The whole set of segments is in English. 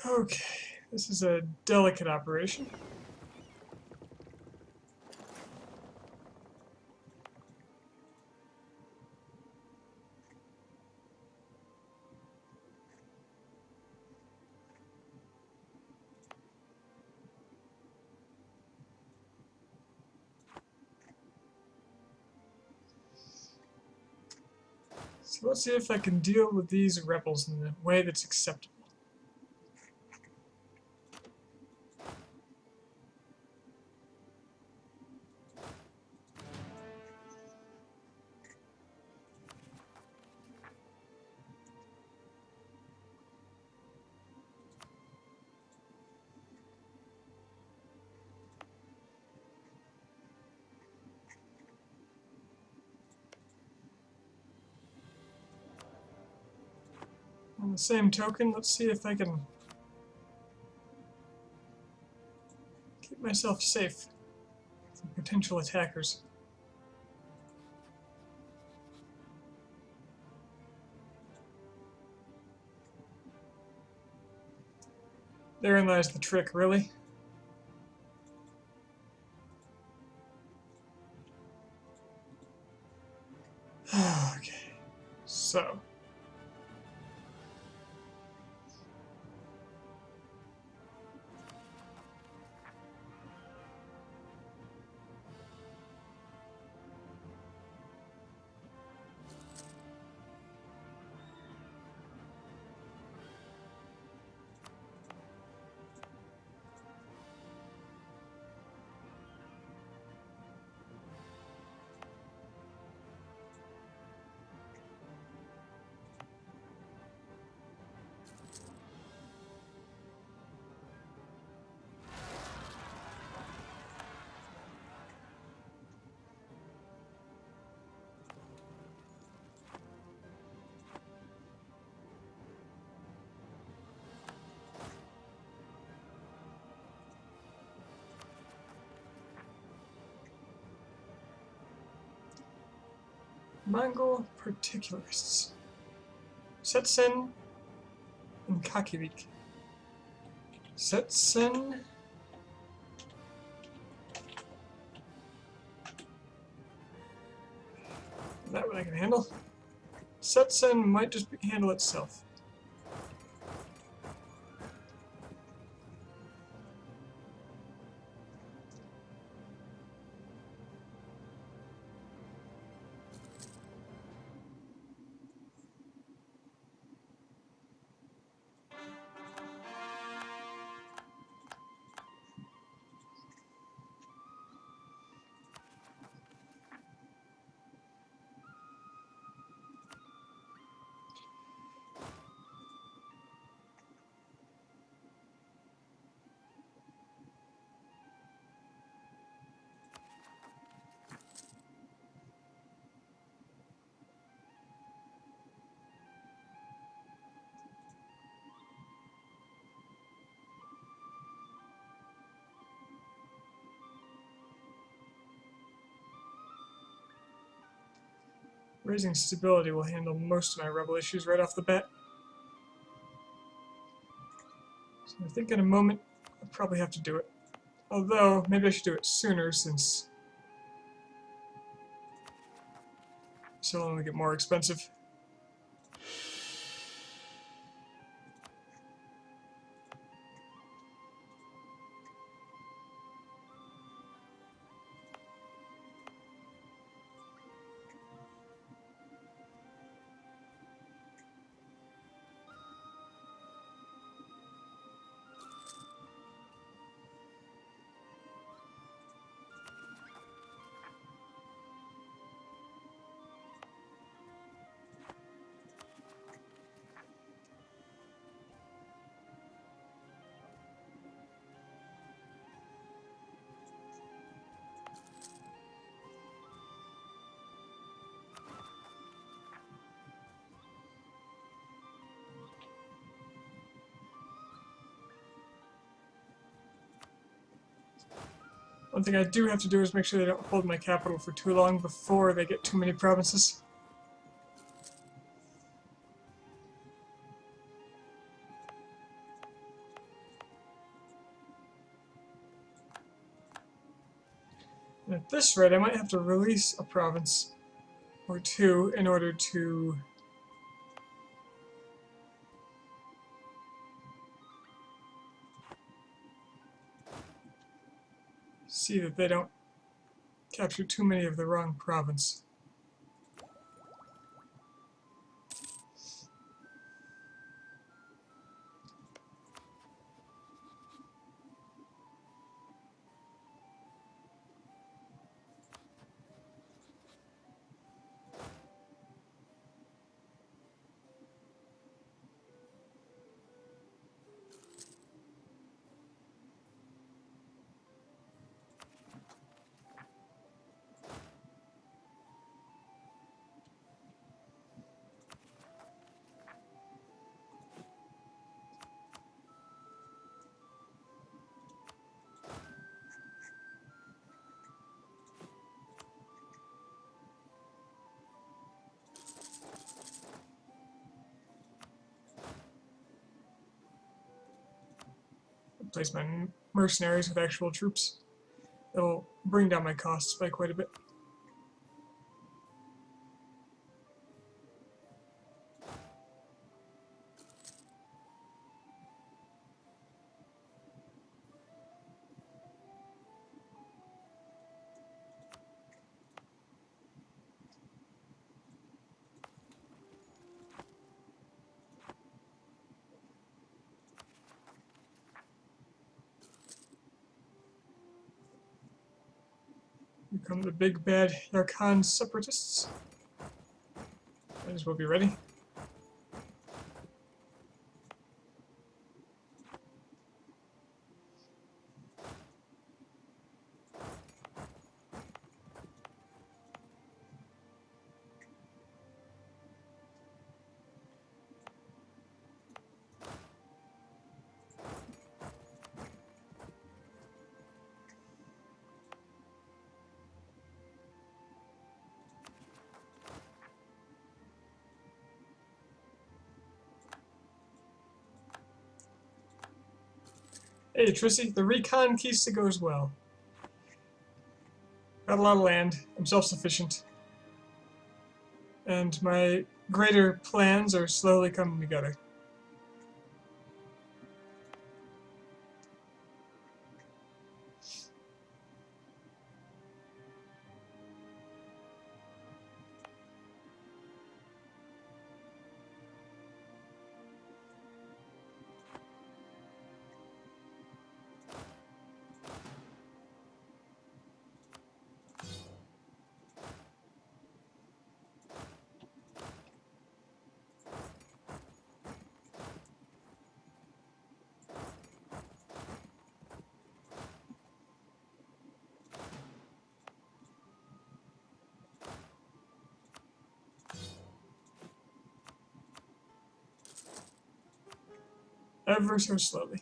Okay, this is a delicate operation. So let's see if I can deal with these rebels in a way that's acceptable. On the same token, let's see if I can keep myself safe from potential attackers. Therein lies the trick, really. Okay, so Mongol particularists. Setsen and Kakivik. Setsen. That one I can handle. Setsen might just handle itself. Raising stability will handle most of my rebel issues right off the bat. So I think in a moment I'll probably have to do it. Although, maybe I should do it sooner since this will only get more expensive. One thing I do have to do is make sure they don't hold my capital for too long before they get too many provinces. And at this rate, I might have to release a province or two in order to see that they don't capture too many of the wrong province. Place my mercenaries with actual troops. It'll bring down my costs by quite a bit. Here come the big bad Yarkhan separatists. Might as well be ready. Hey Trissy, the Reconquista goes well. Got a lot of land, I'm self-sufficient. And my greater plans are slowly coming together. Ever so slowly.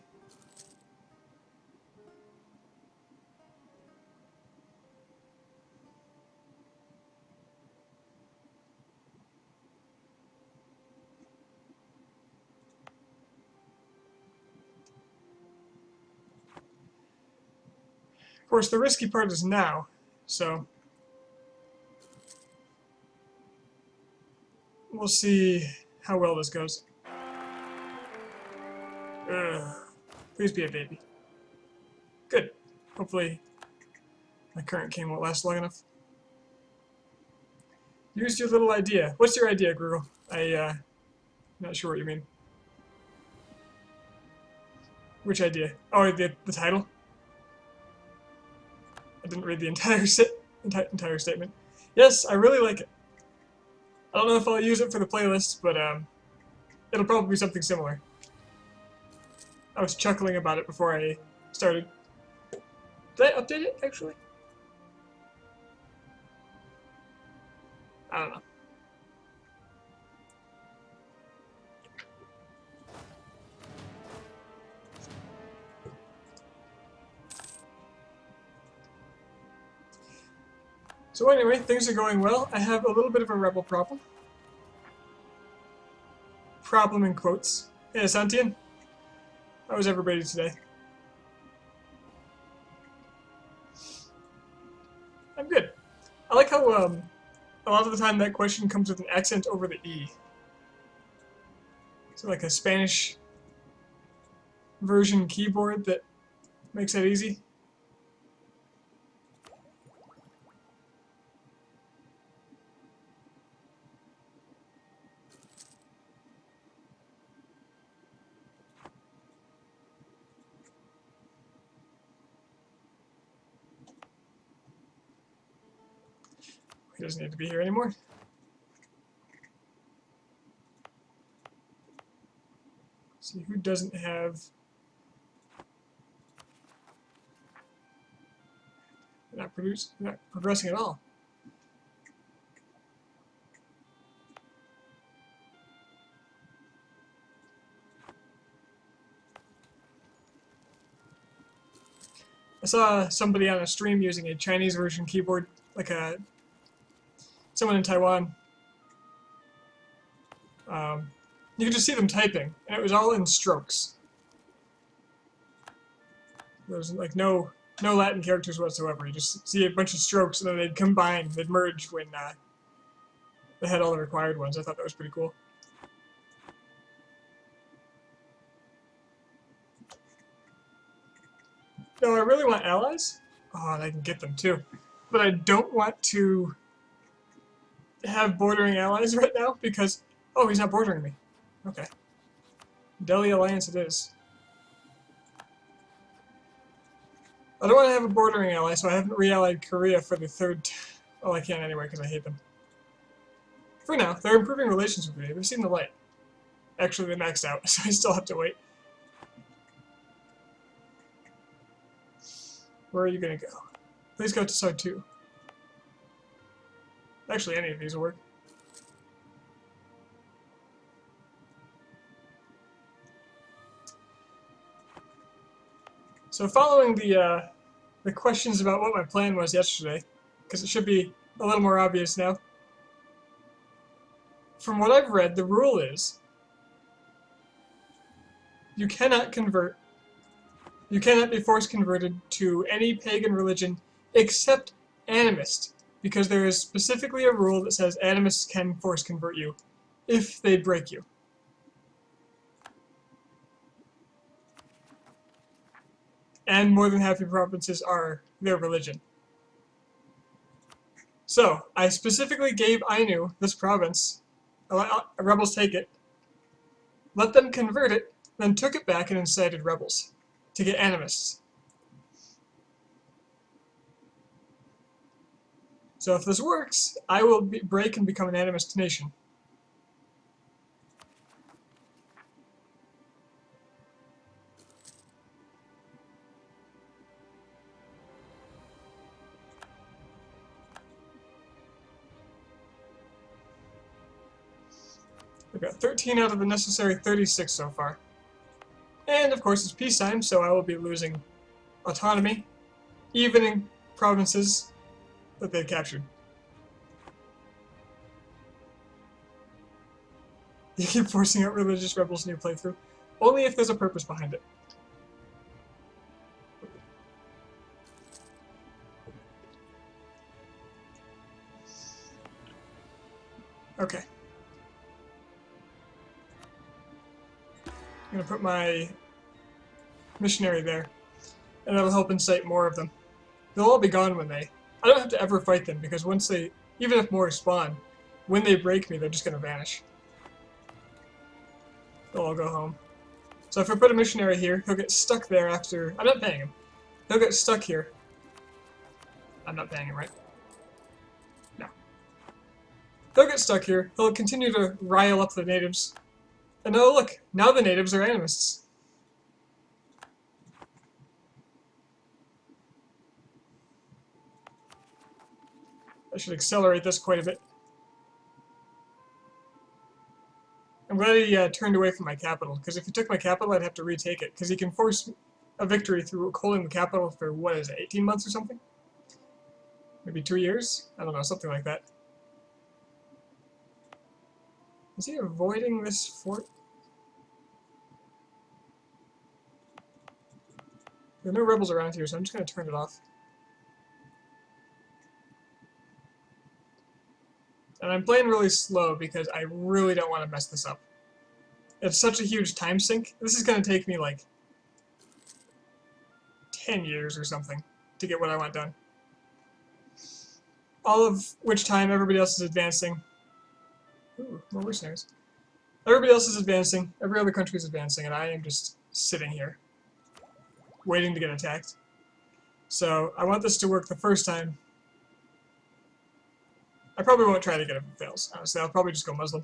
Of course, the risky part is now, so we'll see how well this goes. Ugh. Please be a baby. Good. Hopefully my current king won't last long enough. Use your little idea. What's your idea, Grugel? I'm not sure what you mean. Which idea? Oh, the title? I didn't read the entire statement. Yes, I really like it. I don't know if I'll use it for the playlist, but it'll probably be something similar. I was chuckling about it before I started. Did I update it, actually? I don't know. So anyway, things are going well. I have a little bit of a rebel problem. Problem in quotes. Hey, Santian. How was everybody today? I'm good. I like how a lot of the time that question comes with an accent over the E. So like a Spanish version keyboard that makes that easy. He doesn't need to be here anymore. See who doesn't have. They're not progressing at all. I saw somebody on a stream using a Chinese version keyboard, like someone in Taiwan. You could just see them typing, and it was all in strokes. There was like no Latin characters whatsoever. You just see a bunch of strokes, and then they'd combine, they'd merge when they had all the required ones. I thought that was pretty cool. No, I really want allies. Oh, and I can get them too. But I don't want to have bordering allies right now because... Oh, he's not bordering me. Okay. Delhi Alliance it is. I don't want to have a bordering ally, so I haven't re-allied Korea for the third... Well, I can't anyway because I hate them. For now, they're improving relations with me. They've seen the light. Actually, they maxed out, so I still have to wait. Where are you going to go? Please go to Side 2. Actually, any of these will work. So following the questions about what my plan was yesterday, because it should be a little more obvious now. From what I've read, the rule is you cannot be force converted to any pagan religion except animist, because there is specifically a rule that says animists can force convert you if they break you. And more than half your provinces are their religion. So, I specifically gave Ainu this province, rebels take it, let them convert it, then took it back and incited rebels to get animists. So if this works, I will break and become an animist nation. I've got 13 out of the necessary 36 so far. And of course it's peacetime, so I will be losing autonomy, even in provinces that they've captured. You keep forcing out religious rebels in your playthrough, only if there's a purpose behind it. Okay. I'm going to put my missionary there, and that'll help incite more of them. They'll all be gone when they... I don't have to ever fight them, because once they... Even if more spawn, when they break me, they're just going to vanish. They'll all go home. So if I put a missionary here, he'll get stuck there after... I'm not paying him. He'll get stuck here. I'm not paying him, right? No. He'll get stuck here. He'll continue to rile up the natives. And oh look, now the natives are animists. I should accelerate this quite a bit. I'm glad he turned away from my capital, because if he took my capital, I'd have to retake it, because he can force a victory through holding the capital for, what is it, 18 months or something? Maybe 2 years? I don't know, something like that. Is he avoiding this fort? There are no rebels around here, so I'm just going to turn it off. And I'm playing really slow because I really don't want to mess this up. It's such a huge time sink. This is going to take me like 10 years or something to get what I want done. All of which time everybody else is advancing. Ooh, more mercenaries. Everybody else is advancing, every other country is advancing, and I am just sitting here, waiting to get attacked. So I want this to work the first time. I probably won't try to get it if it fails, honestly. I'll probably just go Muslim.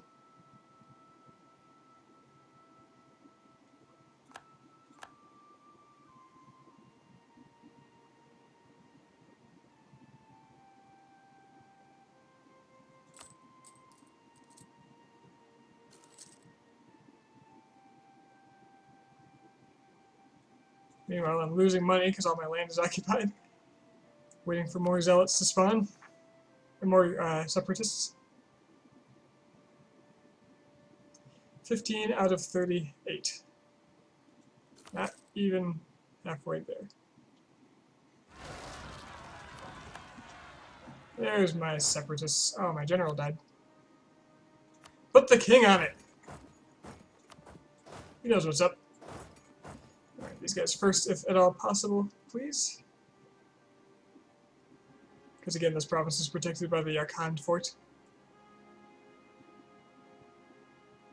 Meanwhile, I'm losing money because all my land is occupied. Waiting for more zealots to spawn. And more separatists. 15 out of 38. Not even halfway there. There's my separatists. Oh, my general died. Put the king on it! He knows what's up. Alright, these guys first, if at all possible, please. Because again, this province is protected by the Yarkand fort.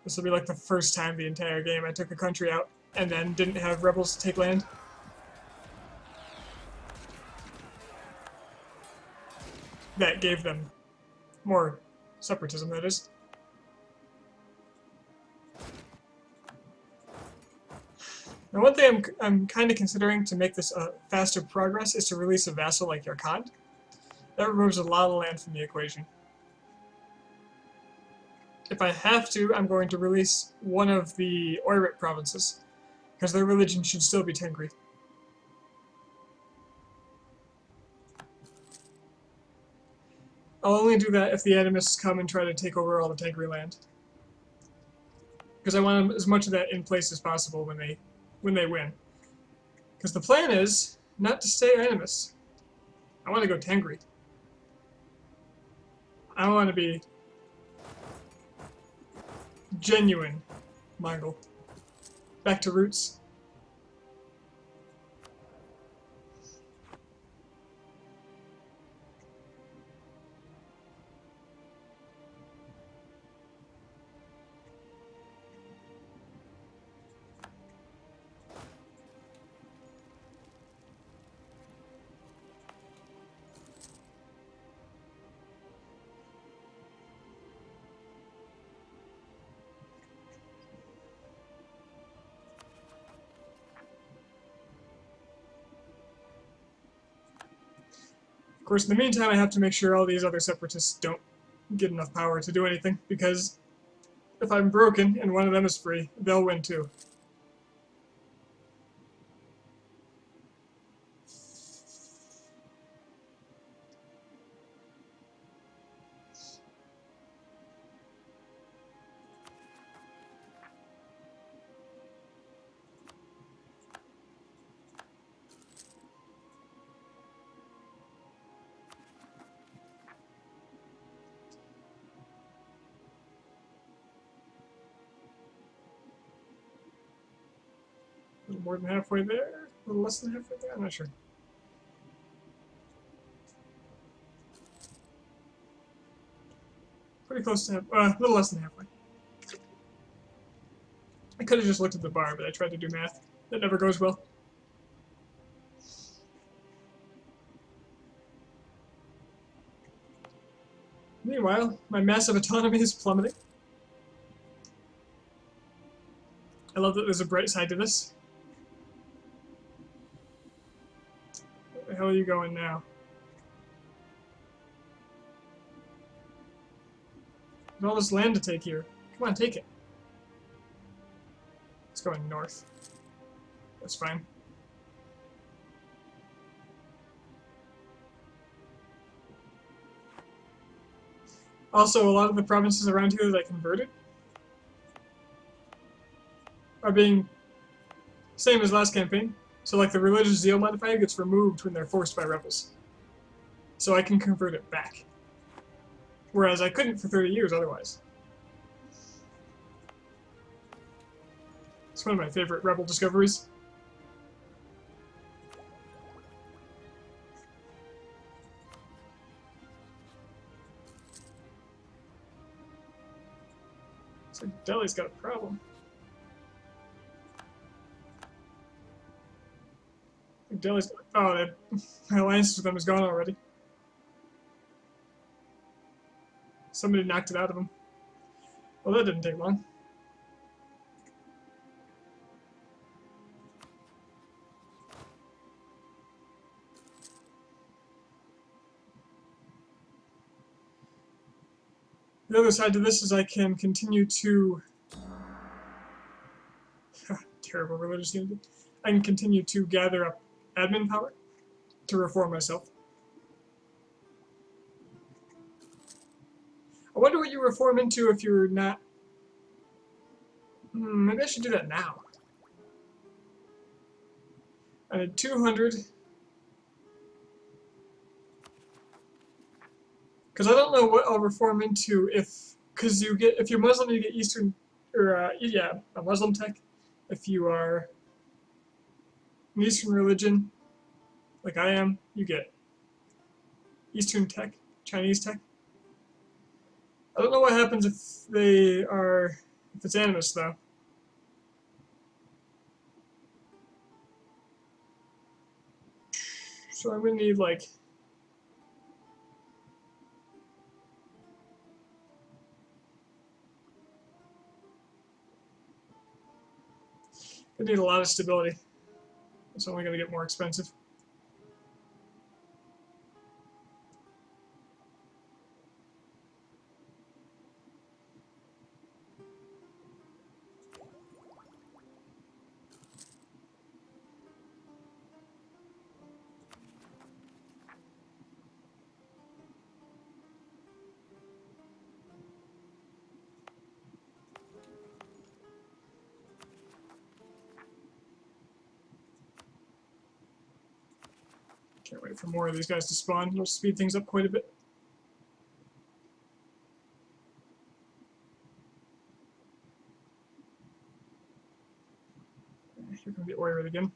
This will be like the first time the entire game I took a country out and then didn't have rebels take land. That gave them more separatism, that is. Now, one thing I'm kind of considering to make this faster progress is to release a vassal like Yarkand. That removes a lot of land from the equation. If I have to, I'm going to release one of the Oirat provinces, because their religion should still be Tengri. I'll only do that if the animists come and try to take over all the Tengri land. Because I want as much of that in place as possible when they win. Because the plan is not to stay animus. I want to go Tengri. I want to be genuine Mongol. Back to roots. Of course, in the meantime, I have to make sure all these other separatists don't get enough power to do anything, because if I'm broken and one of them is free, they'll win too. A little more than halfway there? A little less than halfway there? I'm not sure. Pretty close to a little less than halfway. I could have just looked at the bar, but I tried to do math. That never goes well. Meanwhile, my massive autonomy is plummeting. I love that there's a bright side to this. Where the hell are you going now? There's all this land to take here. Come on, take it. It's going north. That's fine. Also, a lot of the provinces around here that I converted are being same as last campaign. So like the religious zeal modifier gets removed when they're forced by rebels. So I can convert it back. Whereas I couldn't for 30 years otherwise. It's one of my favorite rebel discoveries. So Delhi's got a problem. Delhi's... Oh, my alliance with them is gone already. Somebody knocked it out of him. Well, that didn't take long. The other side to this is I can continue to... terrible religious unity. I can continue to gather up admin power to reform myself. I wonder what you reform into if you're not... maybe I should do that now. I need 200. Because I don't know what I'll reform into because you get, if you're Muslim, you get Eastern, or yeah, a Muslim tech. If you are an Eastern religion, like I am, you get Eastern tech, Chinese tech. I don't know what happens if if it's animus though. So I'm gonna need like... I need a lot of stability. It's only gonna get more expensive. Can't wait for more of these guys to spawn. It'll speed things up quite a bit. Here comes the Oirat again.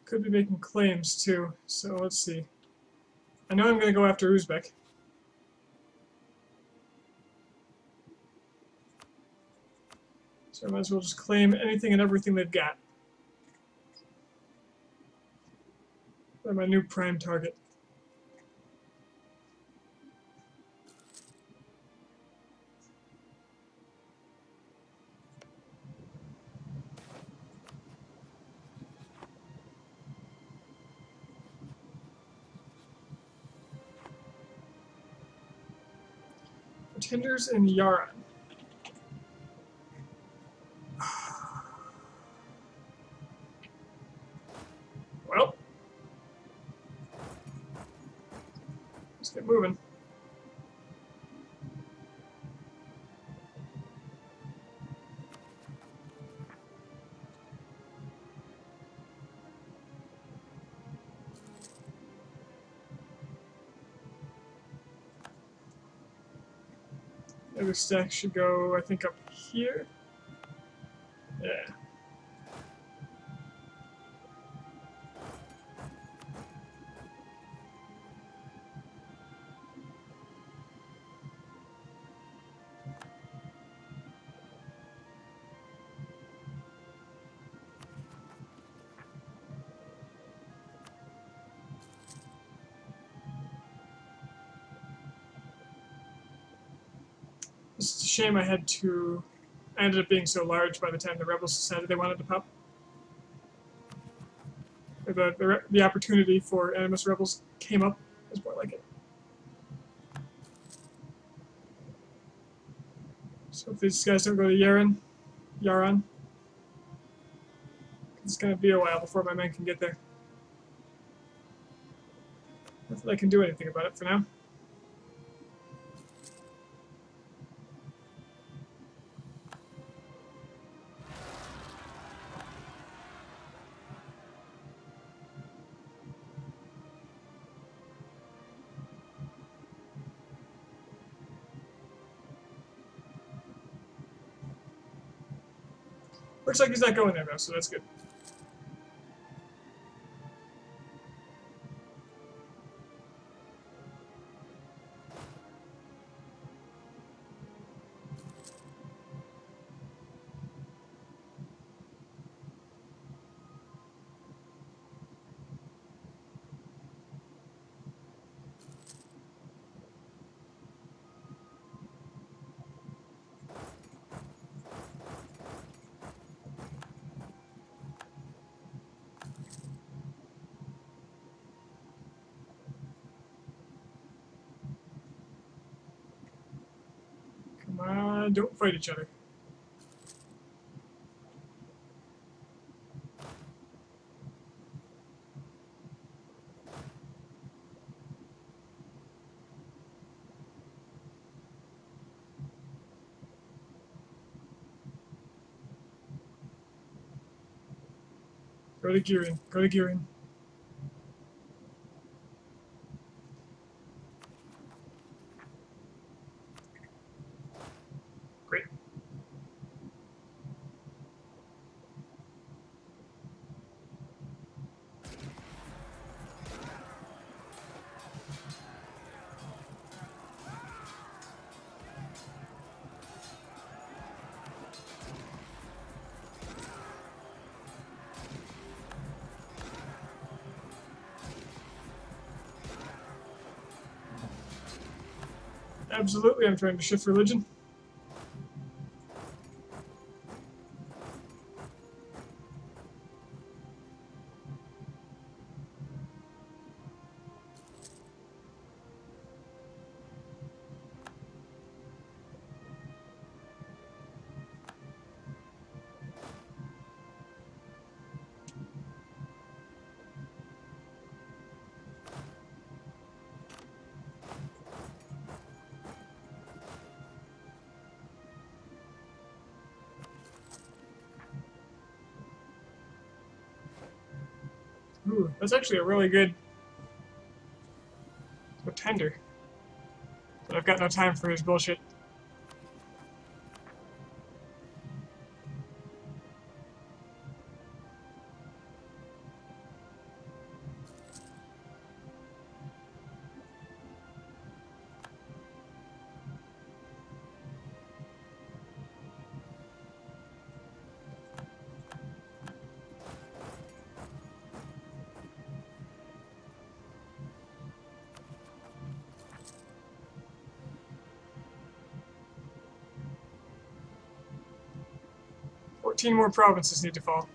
Could be making claims too, so let's see. I know I'm going to go after Uzbek. So I might as well just claim anything and everything they've got. They're my new prime target. Pretenders and Yaran. Well, let's get moving. The other stack should go, I think, up here. Yeah. It's a shame I ended up being so large by the time the rebels decided they wanted to pop. Or the opportunity for Animus rebels came up, is more like it. So if these guys don't go to Yaran, it's gonna be a while before my men can get there. Not that I can do anything about it for now. Looks like he's not going there though, so that's good. Come on, don't fight each other. Go to Girin. Go to Girin. Great. Absolutely, I'm trying to shift religion. Ooh, that's actually a really good pretender. But I've got no time for his bullshit. Fourteen more provinces need to fall.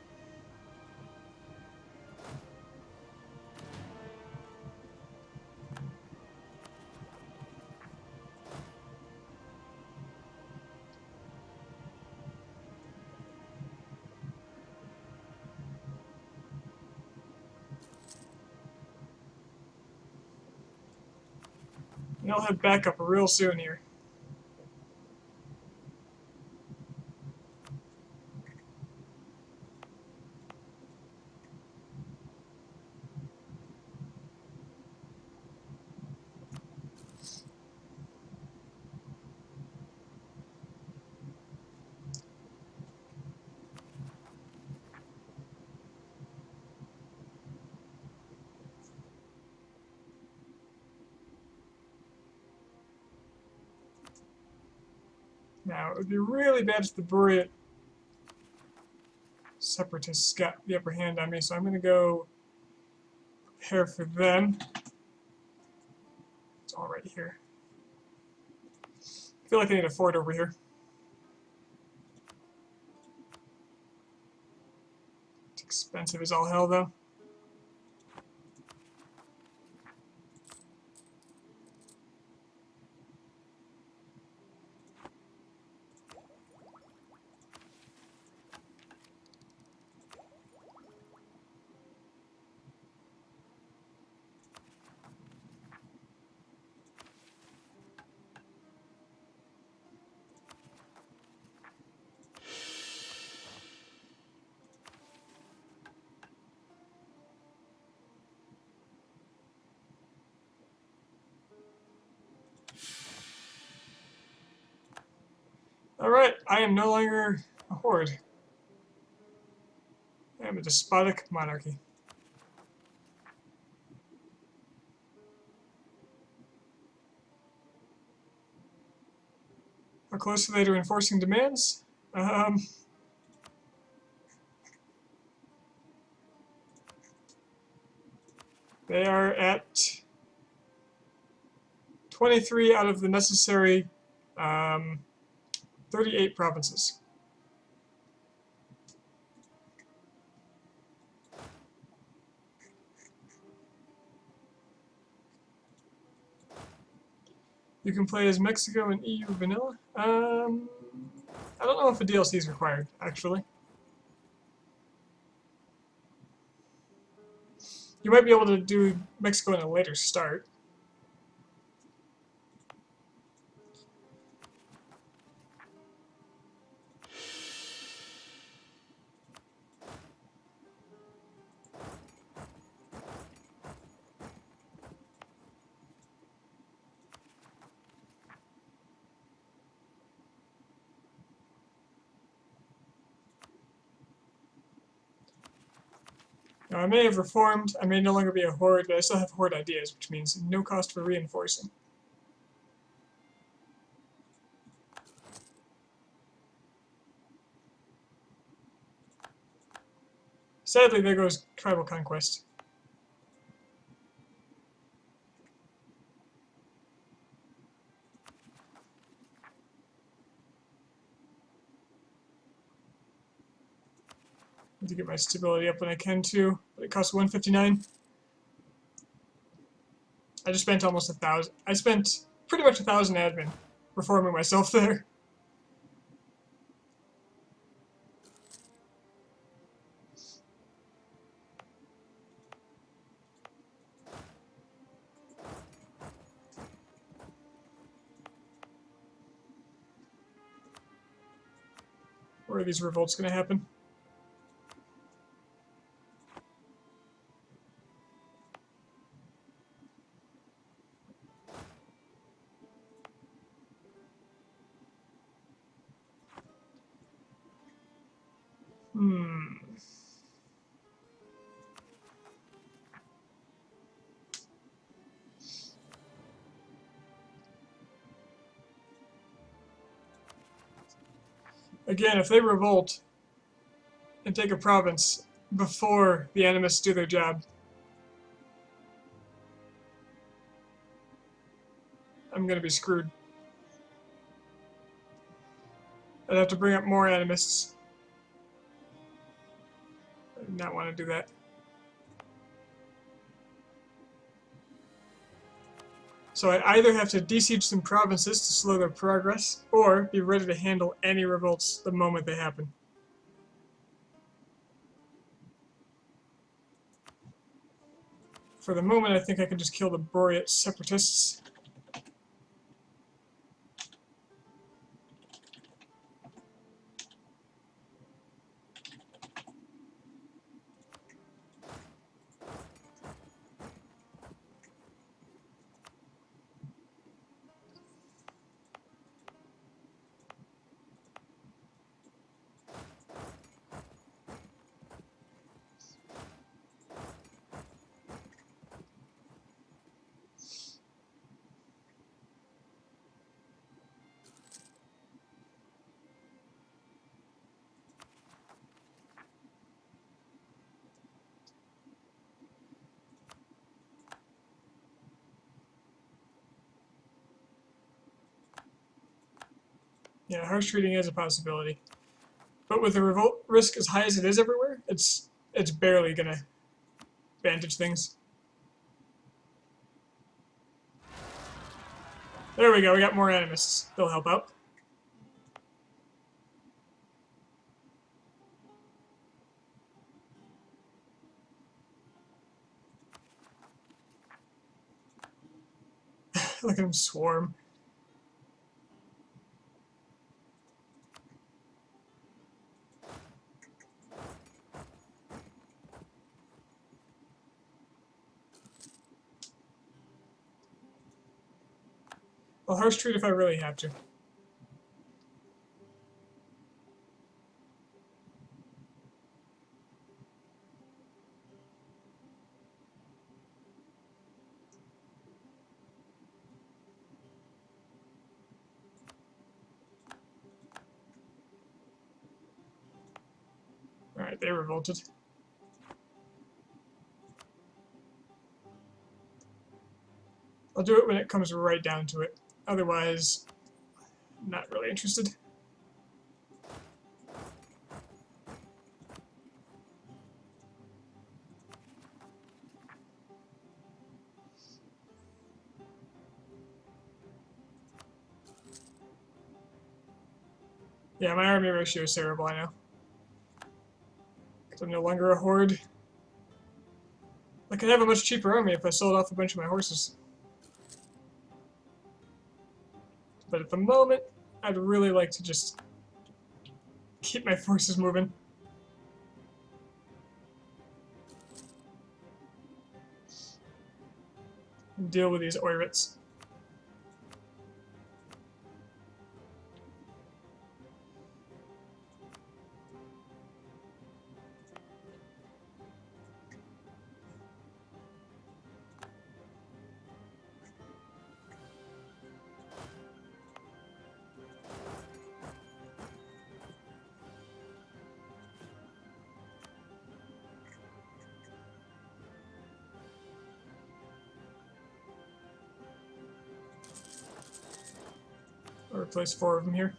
And I'll have backup real soon here. Now, it would be really bad if the Buriat Separatists got the upper hand on me, so I'm going to go prepare for them. It's all right here. I feel like I need a fort over here. It's expensive as all hell, though. Alright, I am no longer a horde. I am a despotic monarchy. How close are they to enforcing demands? They are at 23 out of the necessary 38 provinces. You can play as Mexico and EU vanilla. I don't know if a DLC is required, actually. You might be able to do Mexico in a later start. Now, I may have reformed, I may no longer be a horde, but I still have horde ideas, which means no cost for reinforcing. Sadly, there goes tribal conquest. Need to get my stability up when I can too, but it costs 159. I just spent almost 1,000. I spent pretty much 1,000 admin reforming myself there. Where are these revolts going to happen? Again, if they revolt and take a province before the animists do their job, I'm going to be screwed. I'd have to bring up more animists. I do not want to do that. So I either have to de-siege some provinces to slow their progress, or be ready to handle any revolts the moment they happen. For the moment, I think I can just kill the Boreat separatists. Yeah, harsh treating is a possibility. But with the revolt risk as high as it is everywhere, it's barely gonna bandage things. There we go, we got more animists. They'll help out. Look at them swarm. I'll harsh treat if I really have to. Alright, they revolted. I'll do it when it comes right down to it. Otherwise, not really interested. Yeah, my army ratio is terrible, I know. Because I'm no longer a horde. I could have a much cheaper army if I sold off a bunch of my horses. But at the moment, I'd really like to just keep my forces moving. And deal with these Oirits. I'll replace 4 of them here.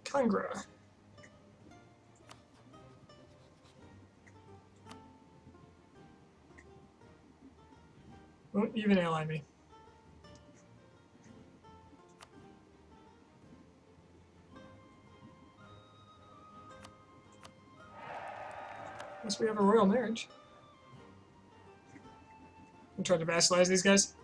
Kangra. Won't even ally me. Unless we have a royal marriage. I'm trying to vassalize these guys.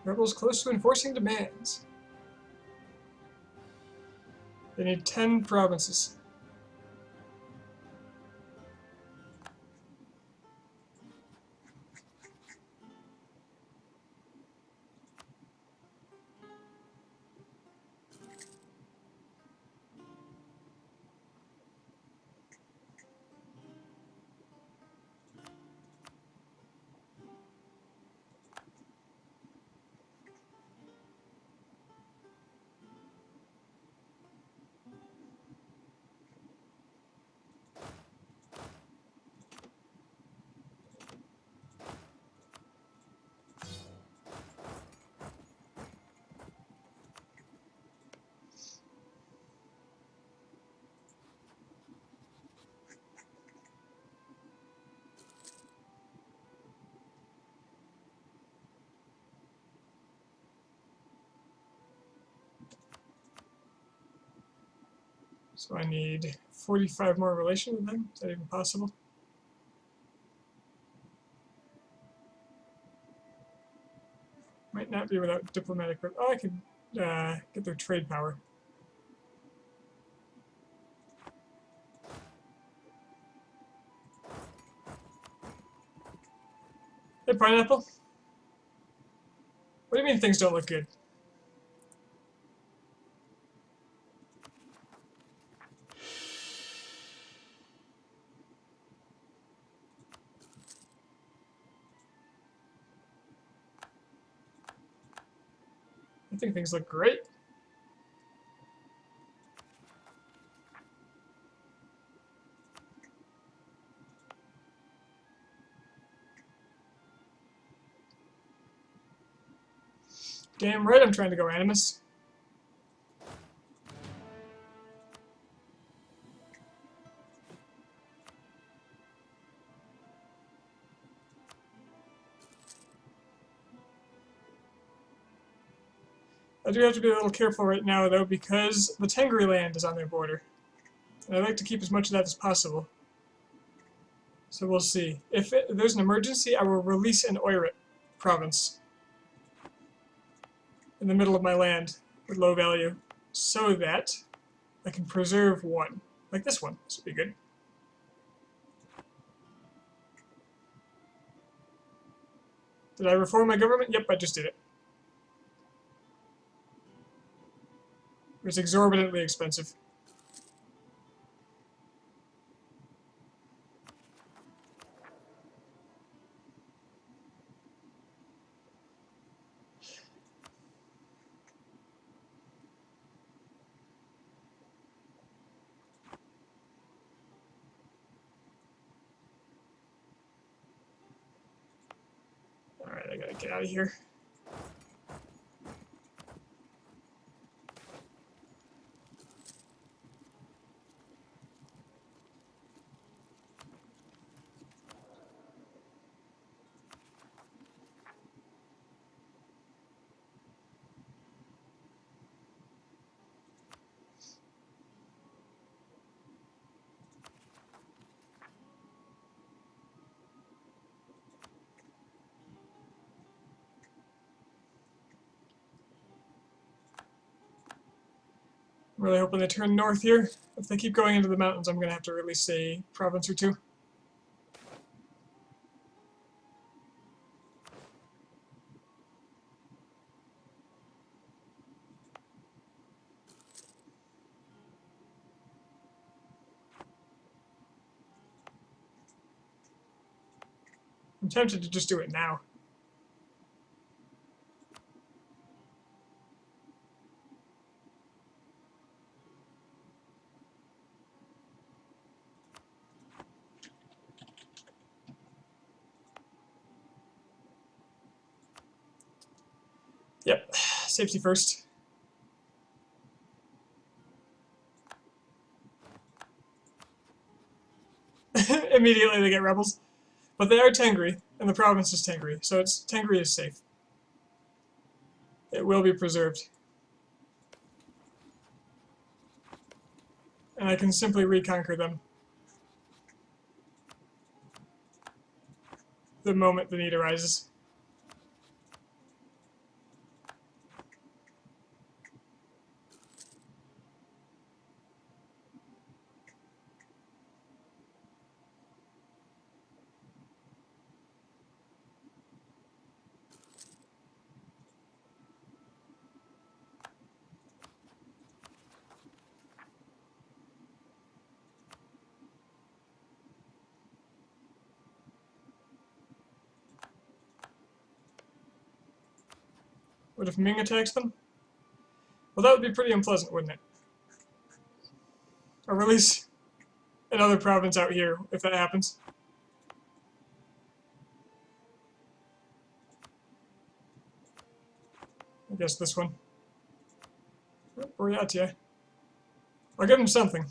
Rebels close to enforcing demands. They need 10 provinces. So I need 45 more relation with them. Is that even possible? Might not be without diplomatic. Oh, I could get their trade power. Hey, Pineapple. What do you mean things don't look good? I think things look great. Damn right I'm trying to go Animus. I do have to be a little careful right now, though, because the Tengri land is on their border. And I'd like to keep as much of that as possible. So we'll see. If there's an emergency, I will release an Oirit province in the middle of my land with low value, so that I can preserve one. Like this one. This would be good. Did I reform my government? Yep, I just did it. It was exorbitantly expensive. Alright, I gotta get out of here. I'm really hoping they turn north here. If they keep going into the mountains, I'm gonna have to release a province or two. I'm tempted to just do it now. Yep, safety first. Immediately they get rebels. But they are Tengri, and the province is Tengri, so Tengri is safe. It will be preserved. And I can simply reconquer them the moment the need arises. What if Ming attacks them? Well, that would be pretty unpleasant, wouldn't it? Or release another province out here if that happens. I guess this one. Boreatia. I'll give him something.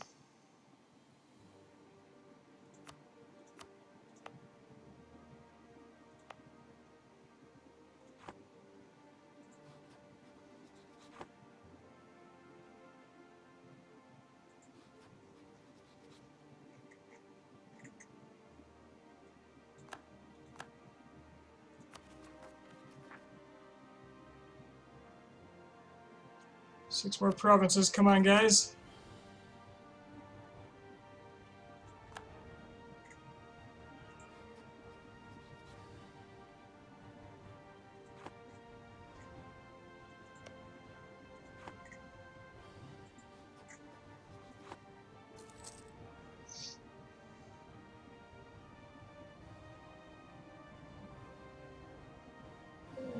Six more provinces, come on guys.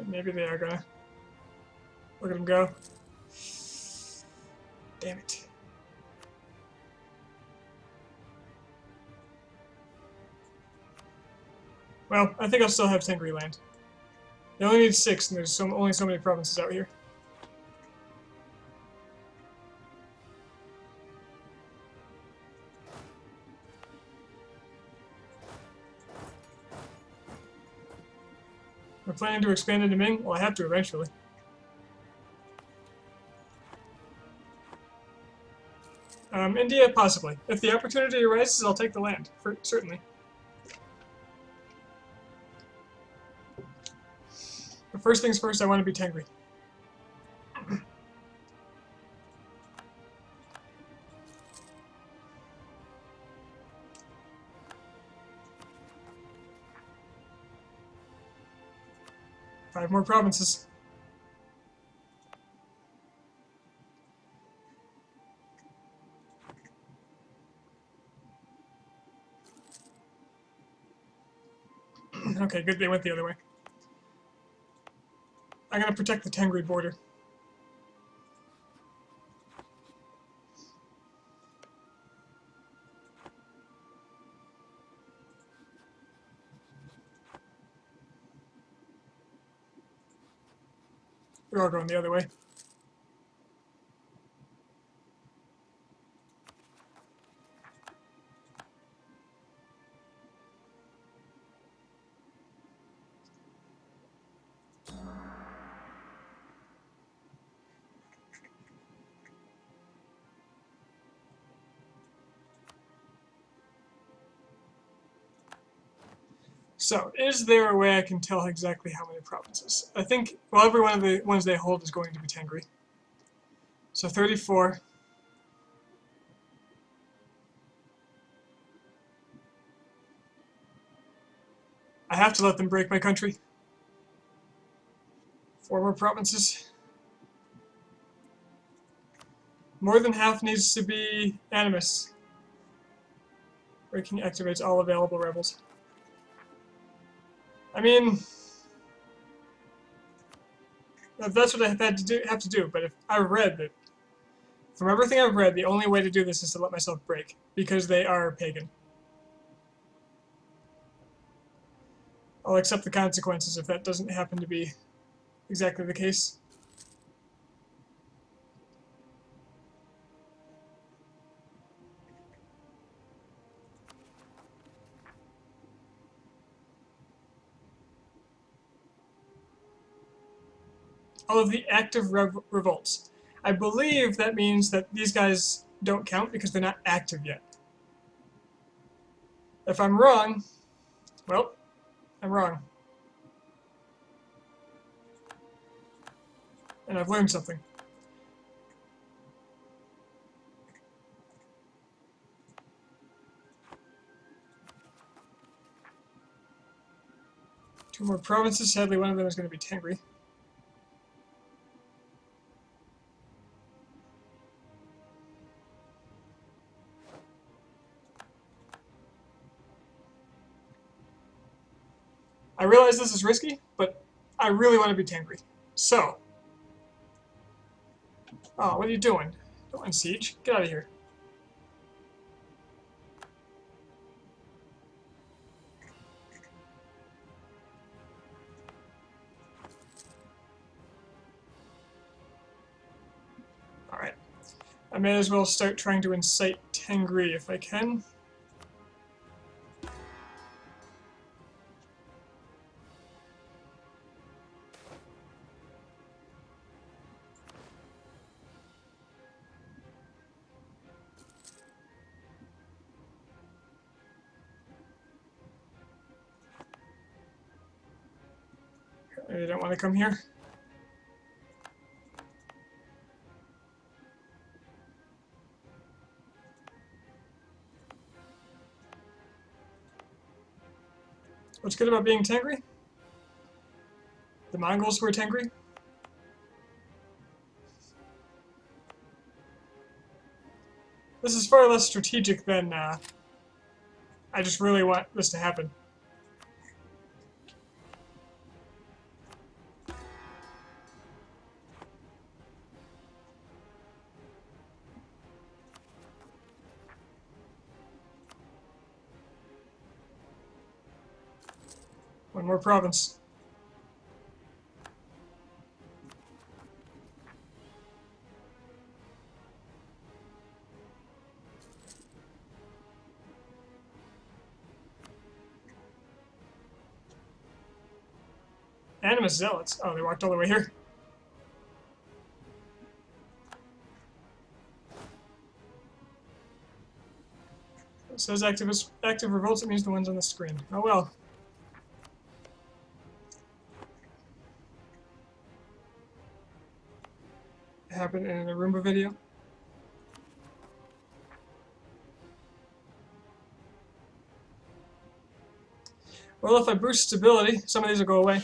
Maybe they are gonna. Look at them go. Damn it. Well, I think I'll still have Tengri land. They only need 6, and there's only so many provinces out here. We're planning to expand into Ming? Well, I have to eventually. India, possibly. If the opportunity arises, I'll take the land, certainly. But first things first, I want to be Tengri. 5 more provinces. Okay, good they went the other way. I'm gonna protect the Tengri border. We're all going the other way. So, is there a way I can tell exactly how many provinces? I think, well, every one of the ones they hold is going to be Tengri. So 34. I have to let them break my country. 4 more provinces. More than half needs to be Animus. Breaking activates all available rebels. I mean, that's what I have to do. But if I read that, from everything I've read, the only way to do this is to let myself break because they are pagan. I'll accept the consequences if that doesn't happen to be exactly the case. All of the active revolts. I believe that means that these guys don't count because they're not active yet. If I'm wrong, well, I'm wrong. And I've learned something. Two more provinces. Sadly, one of them is going to be Tengri. I realize this is risky, but I really want to be Tengri. So. Oh, what are you doing? Don't unsiege. Get out of here. Alright. I may as well start trying to incite Tengri if I can. They don't want to come here. What's good about being Tengri? The Mongols were Tengri. This is far less strategic than I just really want this to happen. One more province. Animus Zealots. Oh, they walked all the way here. It says active revolts, it means the ones on the screen. Oh well. It happened in a Roomba video. Well, if I boost stability, some of these will go away.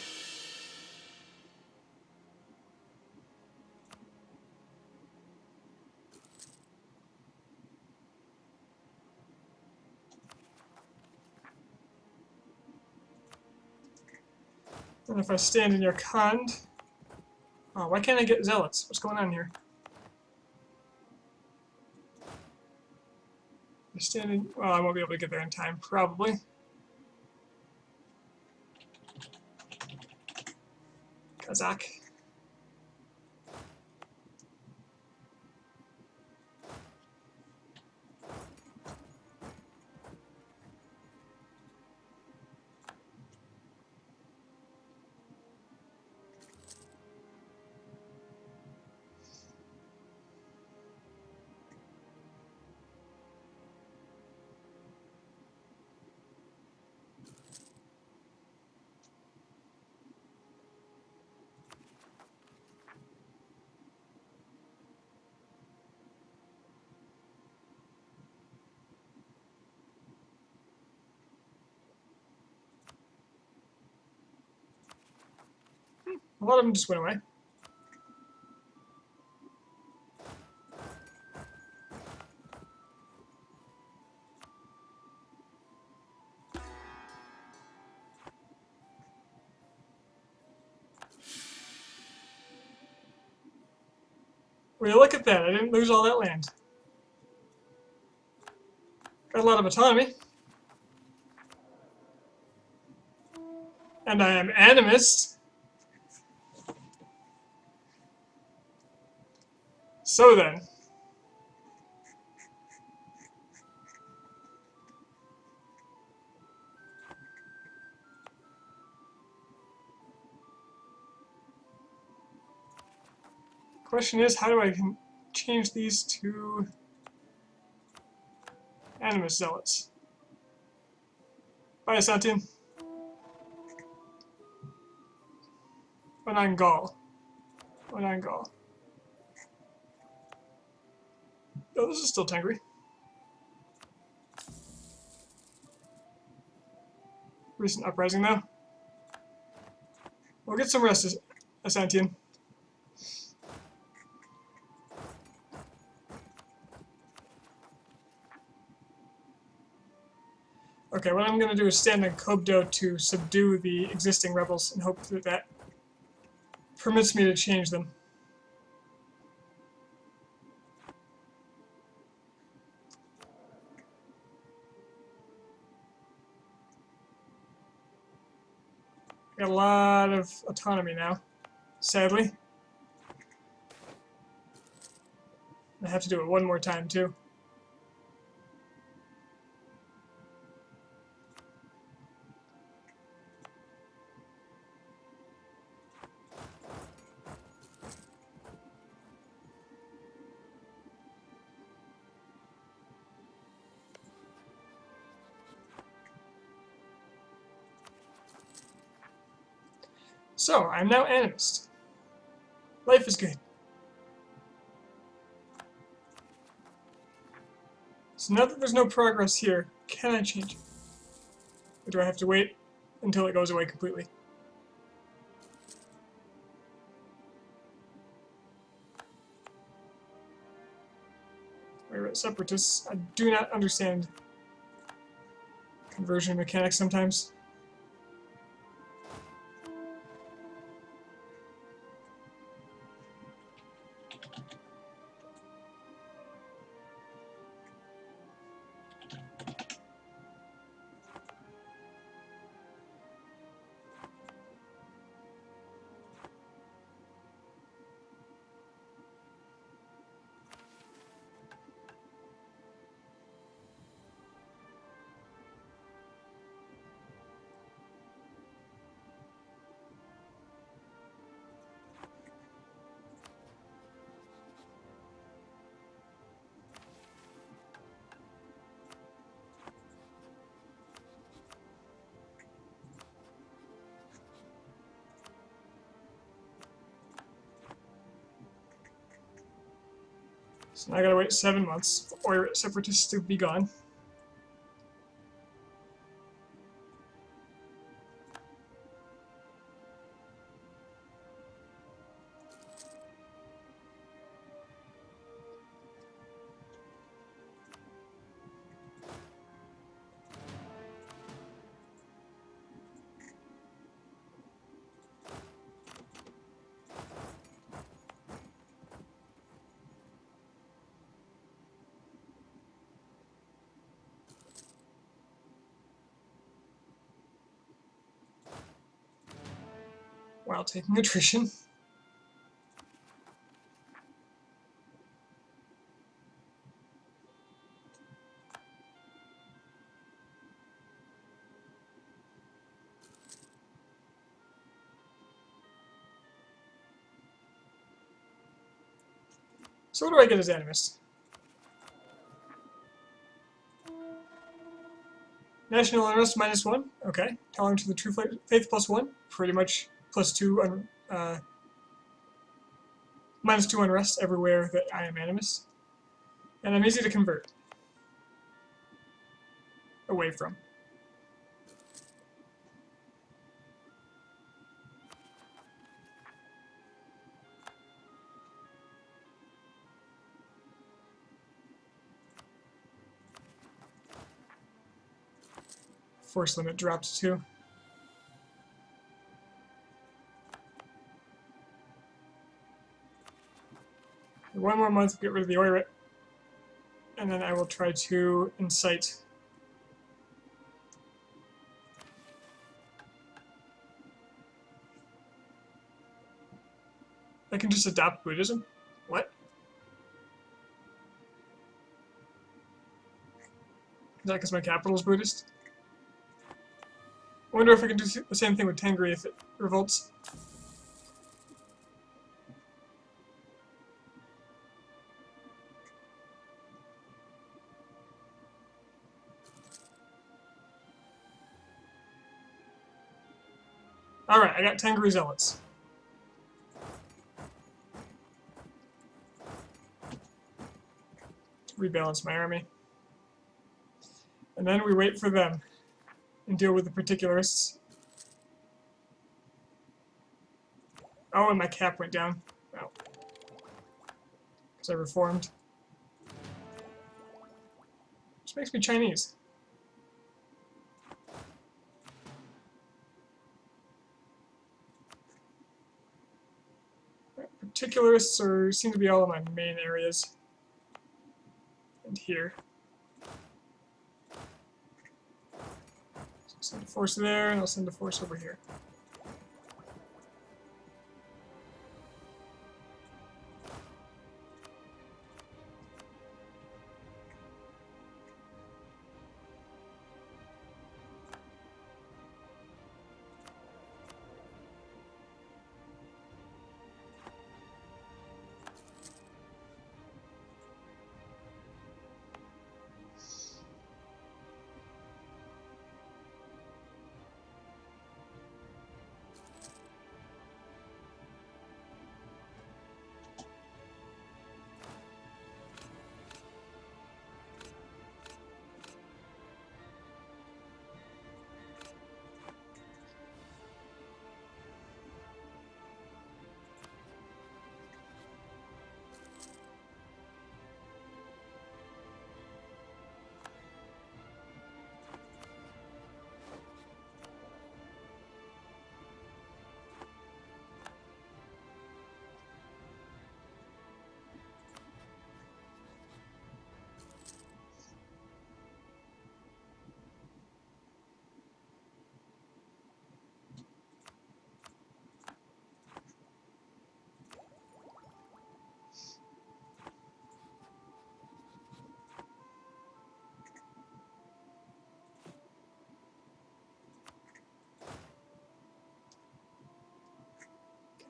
And if I stand in your Khand... Oh, why can't I get zealots? What's going on here? I stand in... Well, I won't be able to get there in time, probably. Kazakh. A lot of them just went away. Well, look at that. I didn't lose all that land. Got a lot of autonomy. And I am animist. So then. Question is, how do I change these to animus zealots? Bye, Santin. Onangal. Onangal. Oh, this is still Tengri. Recent uprising, though. We'll get some rest, Santin. Okay, what I'm going to do is stand in Kobdo to subdue the existing rebels and hope that that permits me to change them. Got a lot of autonomy now, sadly. I have to do it one more time, too. So, I'm now animist. Life is good. So now that there's no progress here, can I change it? Or do I have to wait until it goes away completely? Separatists, I do not understand conversion mechanics sometimes. So now I gotta wait 7 months for separatists to be gone. while taking attrition. So what do I get as animus? National unrest -1. Okay. Tolerant to the true faith +1. Pretty much +2 -2 unrest everywhere that I am animus. And I'm easy to convert away from. Force limit dropped too. One more month, get rid of the Oirat. And then I will try to incite. I can just adopt Buddhism? What? Is that because my capital is Buddhist? I wonder if I can do the same thing with Tengri if it revolts. Alright, I got Tengri Zealots. To rebalance my army. And then we wait for them and deal with the particularists. Oh, and my cap went down. Oh. Because I reformed. Which makes me Chinese. Particularists seem to be all of my main areas. And here. So I'll send a force there, and I'll send a force over here.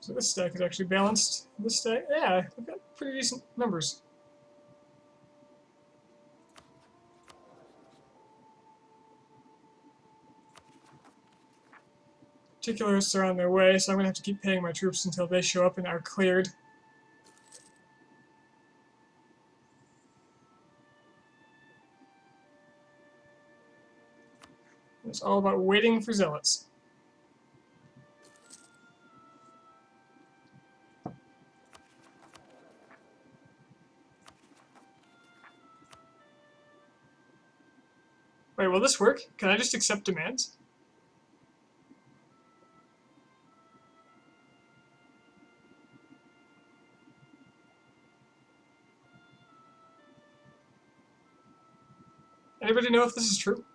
So this stack is actually balanced. This stack, yeah, I've got pretty decent numbers. Particularists are on their way, so I'm going to have to keep paying my troops until they show up and are cleared. It's all about waiting for zealots. Wait, will this work? Can I just accept demands? Anybody know if this is true?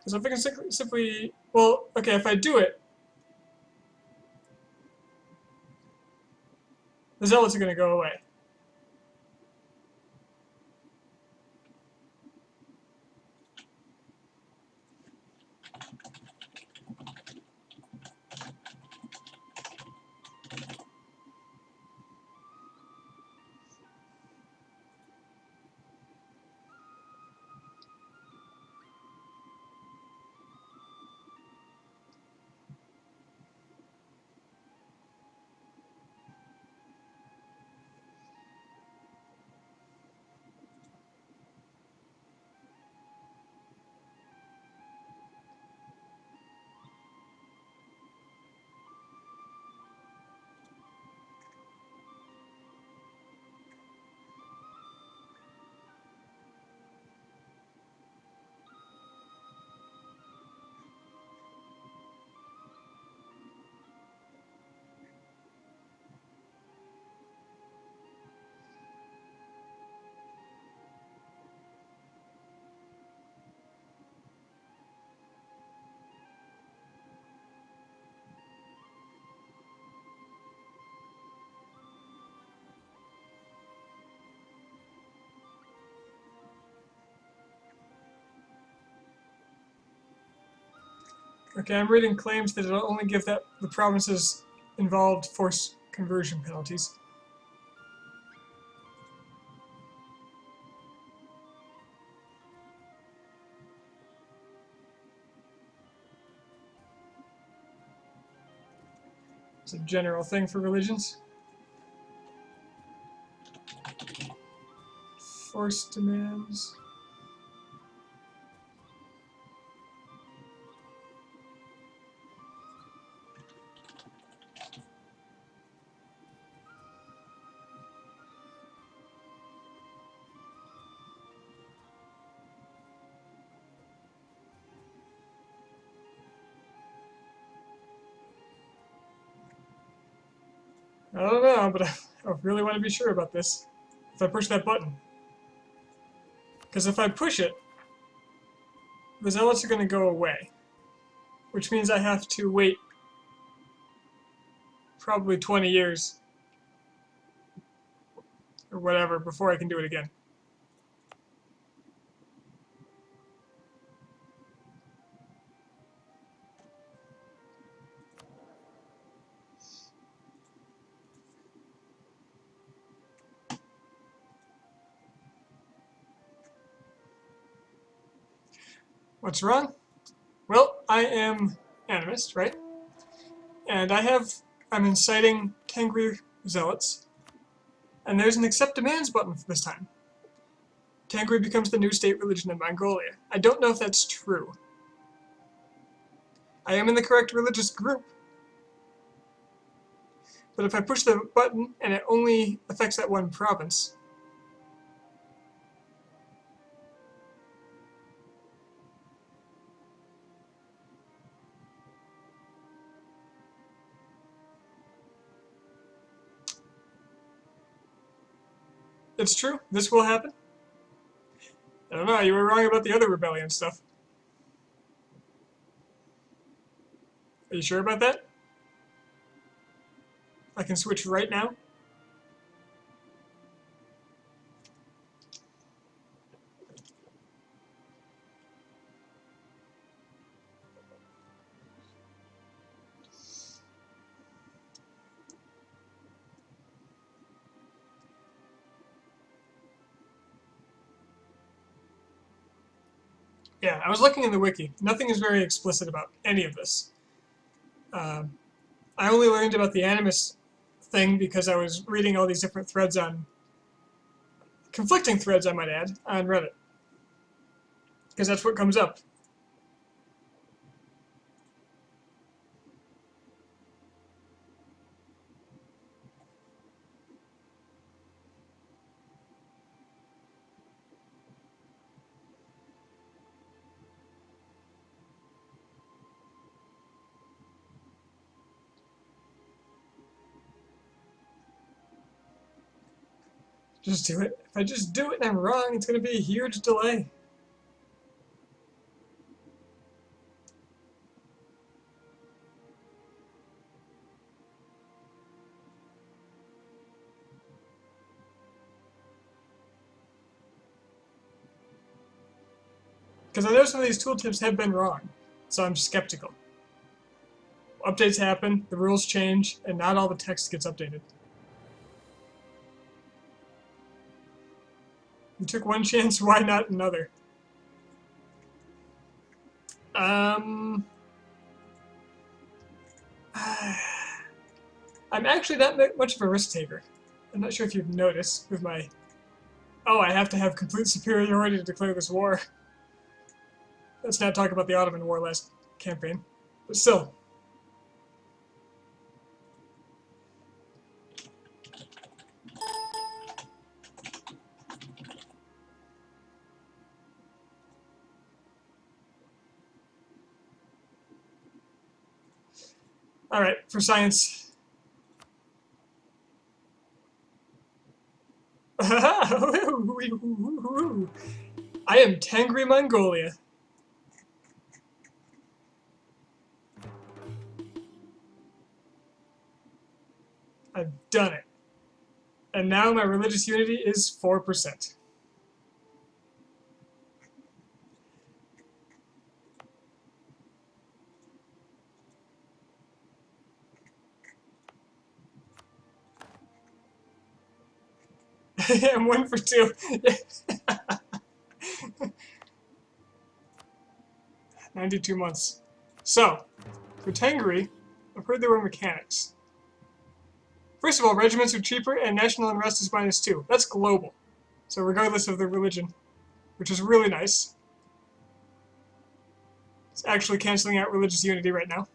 Because if I can simply, well, okay, if I do it, the zealots are going to go away. Okay, I'm reading claims that it'll only give that the provinces involved forced conversion penalties. It's a general thing for religions. Forced demands. I don't know, but I really want to be sure about this. If I push that button. Because if I push it, the zealots are going to go away. Which means I have to wait probably 20 years or whatever before I can do it again. What's wrong? Well, I am animist, right? And I'm inciting Tengri zealots. And there's an accept demands button for this time. Tengri becomes the new state religion in Mongolia. I don't know if that's true. I am in the correct religious group. But if I push the button and it only affects that one province, it's true. This will happen. I don't know. You were wrong about the other rebellion stuff. Are you sure about that? I can switch right now. Yeah, I was looking in the wiki. Nothing is very explicit about any of this. I only learned about the animus thing because I was reading all these different threads on, conflicting threads I might add, on Reddit. Because that's what comes up. Just do it. If I just do it and I'm wrong, it's going to be a huge delay. Because I know some of these tooltips have been wrong, so I'm skeptical. Updates happen, the rules change, and not all the text gets updated. You took one chance, why not another? I'm actually not much of a risk taker. I'm not sure if you've noticed with my... Oh, I have to have complete superiority to declare this war. Let's not talk about the Ottoman War last campaign. But still. Alright, for science. I am Tengri, Mongolia. I've done it. And now my religious unity is 4%. I'm 1 for 2. 92 months. So, for Tengri, I've heard there were mechanics. First of all, regiments are cheaper and national unrest is -2. That's global. So regardless of the religion, which is really nice. It's actually canceling out religious unity right now.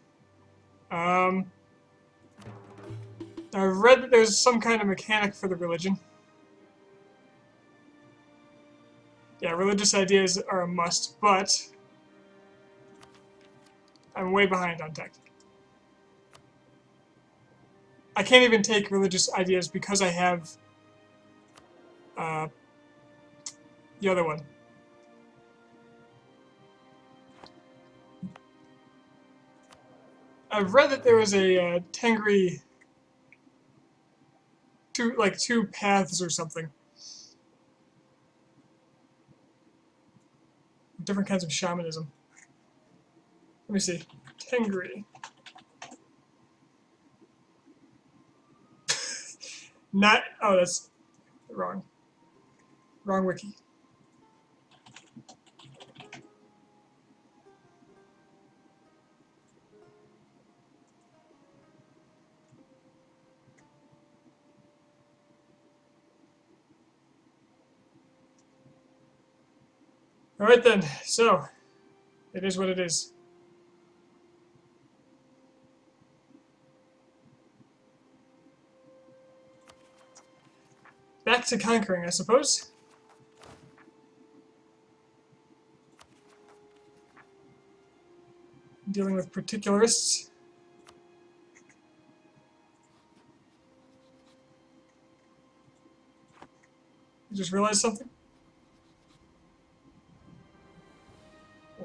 I've read that there's some kind of mechanic for the religion. Yeah, religious ideas are a must, but I'm way behind on tech. I can't even take religious ideas because I have the other one. I've read that there was a Tengri, two paths or something. Different kinds of shamanism. Let me see. Tengri. Not. Oh, that's wrong. Wrong wiki. Alright then, so it is what it is. Back to conquering, I suppose. Dealing with particularists. You just realized something?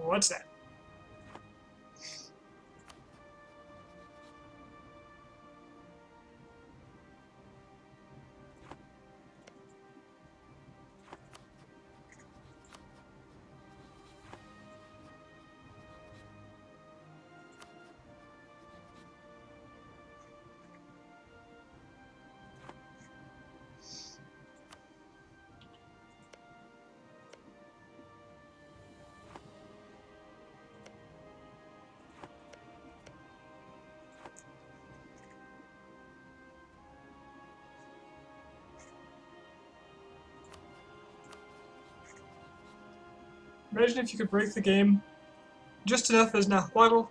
What's that? Imagine if you could break the game just enough as Nahuatl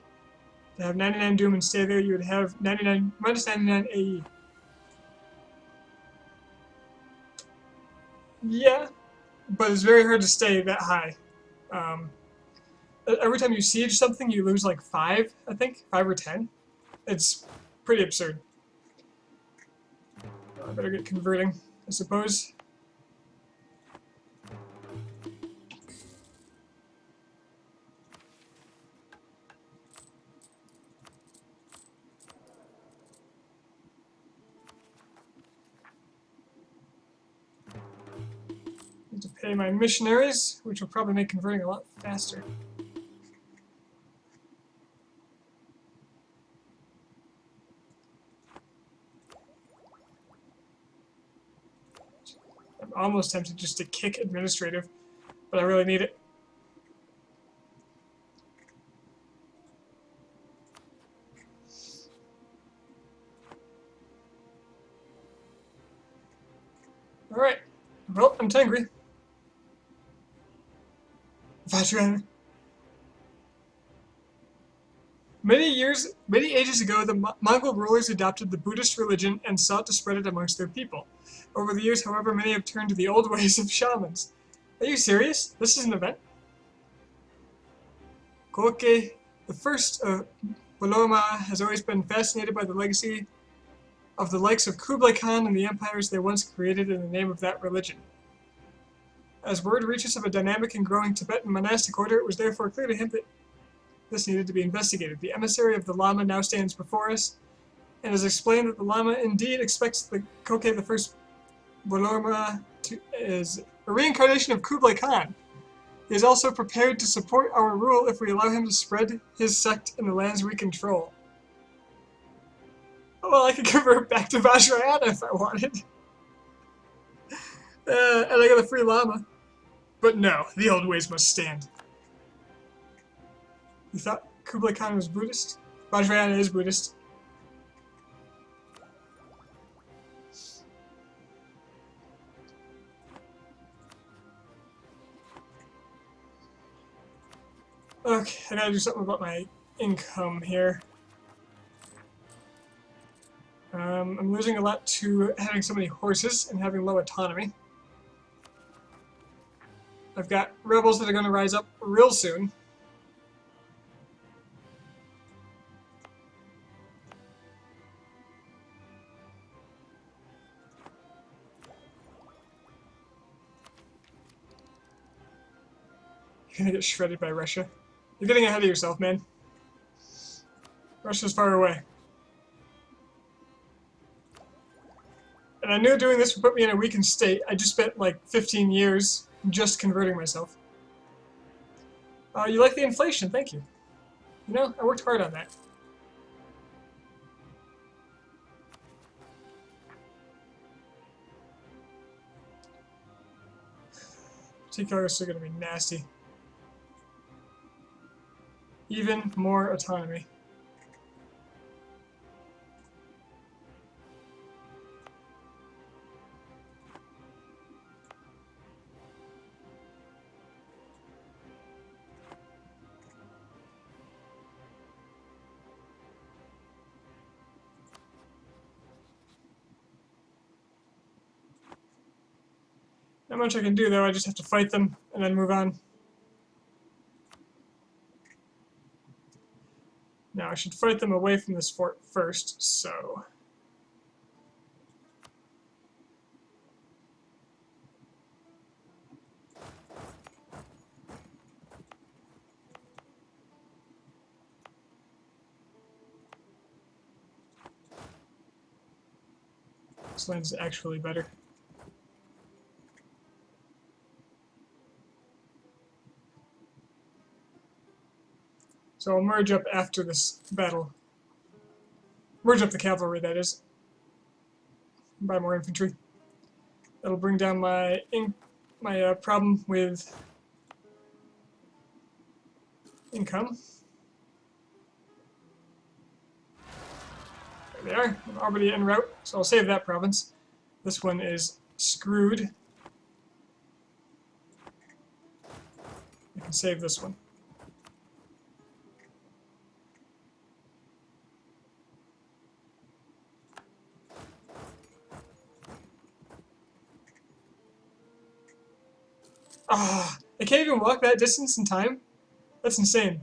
to have 99 Doom and stay there, you would have -99 AE. Yeah, but it's very hard to stay that high. Every time you siege something, you lose like 5, I think. 5 or 10. It's pretty absurd. I better get converting, I suppose. Need to pay my missionaries, which will probably make converting a lot faster. I'm almost tempted just to kick administrative, but I really need it. Alright. Well, I'm Tengri. Vajrayana. Many ages ago, the Mongol rulers adopted the Buddhist religion and sought to spread it amongst their people. Over the years, however, many have turned to the old ways of shamans. Are you serious? This is an event? Koke, the first of Boloma, has always been fascinated by the legacy of the likes of Kublai Khan and the empires they once created in the name of that religion. As word reaches of a dynamic and growing Tibetan monastic order, it was therefore clear to him that this needed to be investigated. The emissary of the Lama now stands before us, and has explained that the Lama indeed expects the Koke the First Bolorma is a reincarnation of Kublai Khan. He is also prepared to support our rule if we allow him to spread his sect in the lands we control. Oh, well, I could convert back to Vajrayana if I wanted. And I got a free Lama. But no, the old ways must stand. You thought Kublai Khan was Buddhist? Vajrayana is Buddhist. Okay, I gotta do something about my income here. I'm losing a lot to having so many horses and having low autonomy. I've got rebels that are going to rise up real soon. You're gonna get shredded by Russia. You're getting ahead of yourself, man. Russia's far away. And I knew doing this would put me in a weakened state. I just spent like 15 years just converting myself. You like the inflation, thank you. You know, I worked hard on that. T-color is still gonna be nasty. Even more autonomy. Not much I can do though, I just have to fight them and then move on. Now I should fight them away from this fort first, so... This land's actually better. So I'll merge up after this battle. Merge up the cavalry, that is. Buy more infantry. That'll bring down my problem with income. There they are. I'm already en route, so I'll save that province. This one is screwed. I can save this one. Ah, I can't even walk that distance in time? That's insane.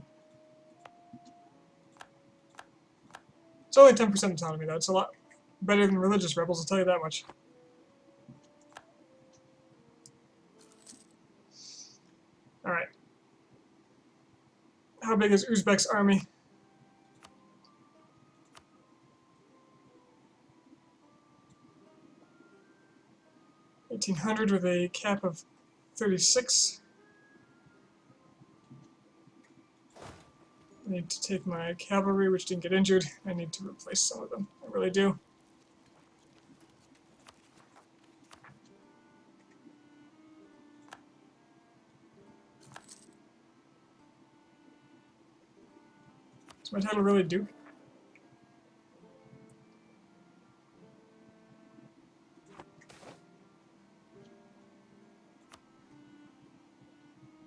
It's only 10% autonomy though, it's a lot better than religious rebels, I'll tell you that much. Alright. How big is Uzbek's army? $1,800 with a cap of 36. I need to take my cavalry, which didn't get injured. I need to replace some of them. I really do. Is my title really Duke?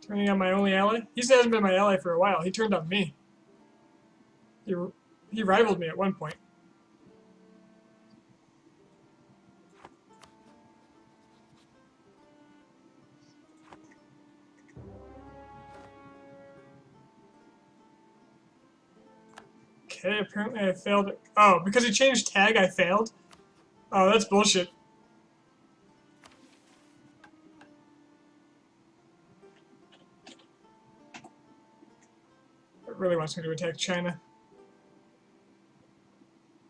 Turning on my only ally? He hasn't been my ally for a while. He turned on me. He rivaled me at one point. Okay, apparently I failed it. Oh, because he changed tag, I failed? Oh, that's bullshit. It really wants me to attack China.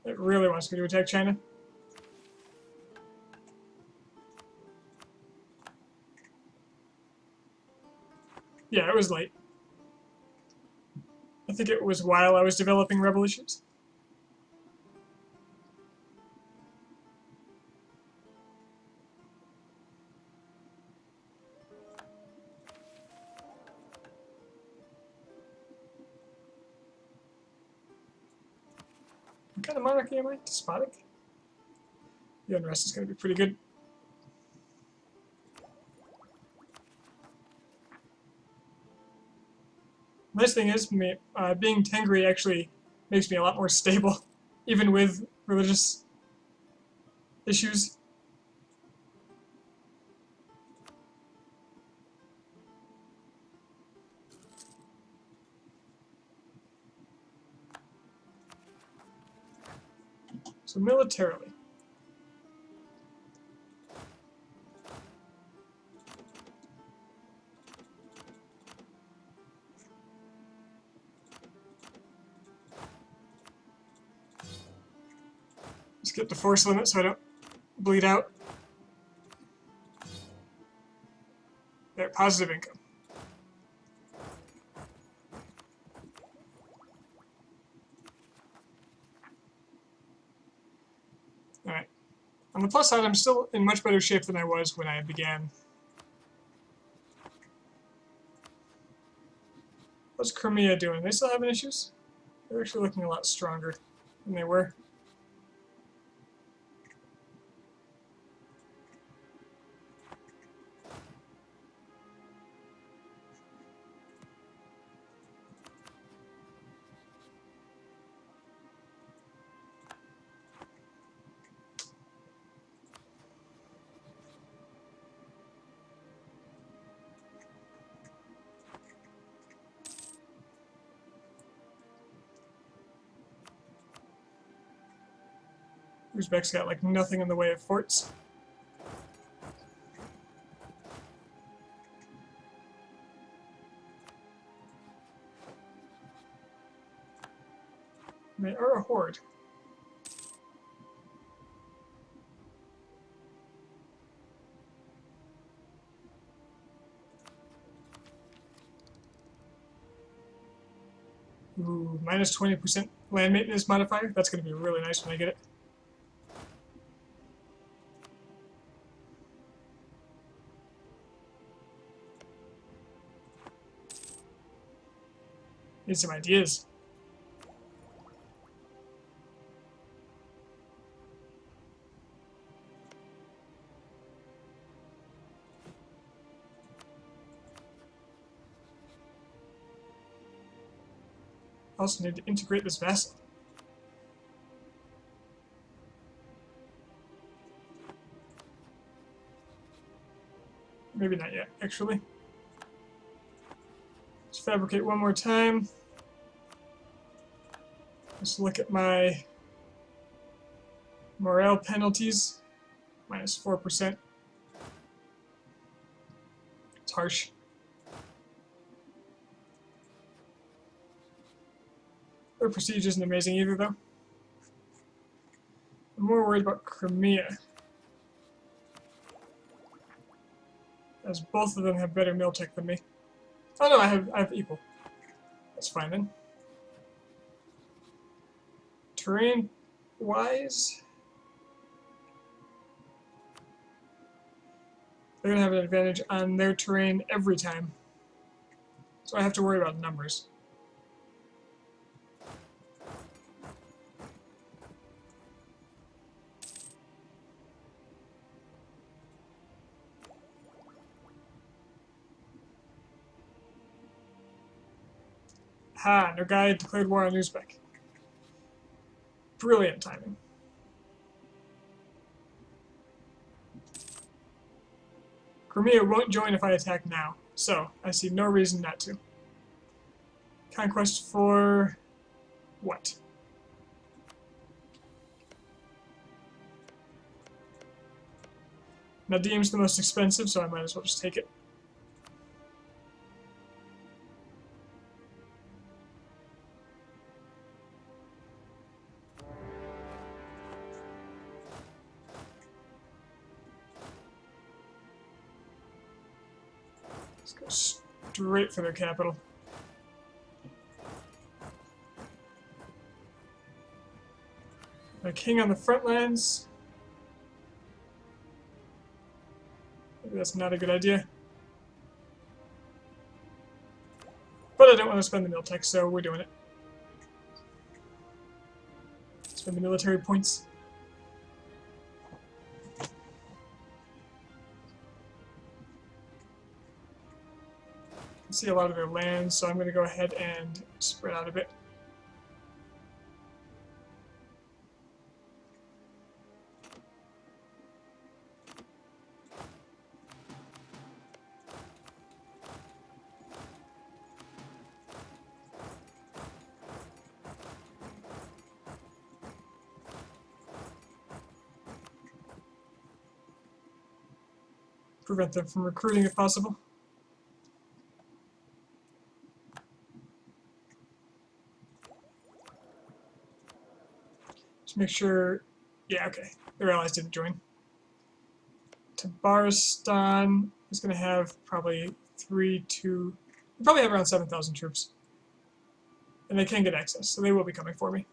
It really wants me to attack China. Yeah, it was late. I think it was while I was developing revolutions. What kind of monarchy am I? Despotic? The unrest is going to be pretty good. Nice thing is, being Tengri actually makes me a lot more stable, even with religious issues. So militarily. Let's get the force limit so I don't bleed out. There, positive income. Alright. On the plus side, I'm still in much better shape than I was when I began. What's Crimea doing? They still having issues? They're actually looking a lot stronger than they were. Uzbek's got like nothing in the way of forts. They are a horde. Ooh, minus 20% land maintenance modifier. That's going to be really nice when I get it. Need some ideas. Also need to integrate this vassal. Maybe not yet, actually. Let's fabricate one more time. Let's look at my morale penalties. Minus 4%. It's harsh. Their prestige isn't amazing either, though. I'm more worried about Crimea, as both of them have better mil tech than me. Oh no, I have equal. That's fine then. terrain-wise, they're gonna have an advantage on their terrain every time. So I have to worry about numbers. Ha! Nogai declared war on Uzbek. Brilliant timing. Crimea won't join if I attack now, so I see no reason not to. Conquest for what? Nadim's the most expensive, so I might as well just take it. Let's go straight for their capital. A king on the front lines. Maybe that's not a good idea. But I don't want to spend the mil tech, so we're doing it. Spend the military points. See a lot of their lands, so I'm going to go ahead and spread out a bit. Prevent them from recruiting if possible. Just make sure, yeah, okay, their allies didn't join. Tabaristan is going to have probably probably have around 7,000 troops. And they can get access, so they will be coming for me.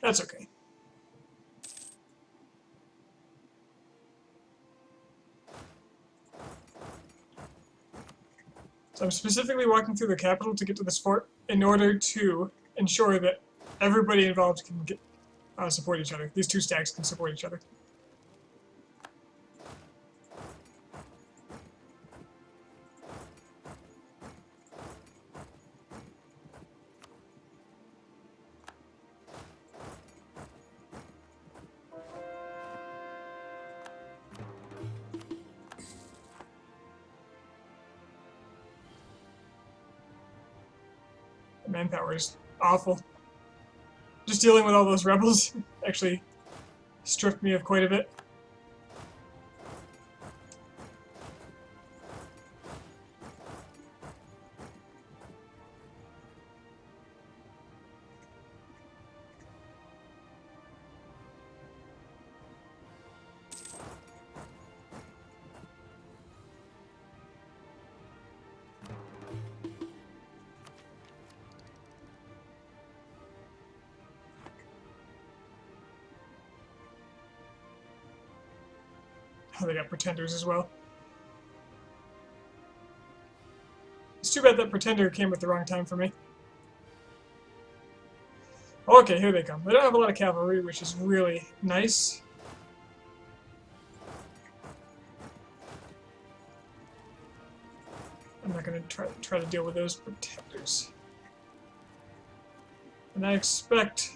That's okay. So I'm specifically walking through the capital to get to this fort in order to ensure that everybody involved can get support each other. These two stacks can support each other. Manpower is awful. Just dealing with all those rebels actually stripped me of quite a bit. Oh, they got pretenders as well. It's too bad that pretender came at the wrong time for me. Okay, here they come. They don't have a lot of cavalry, which is really nice. I'm not going to try to deal with those pretenders. And I expect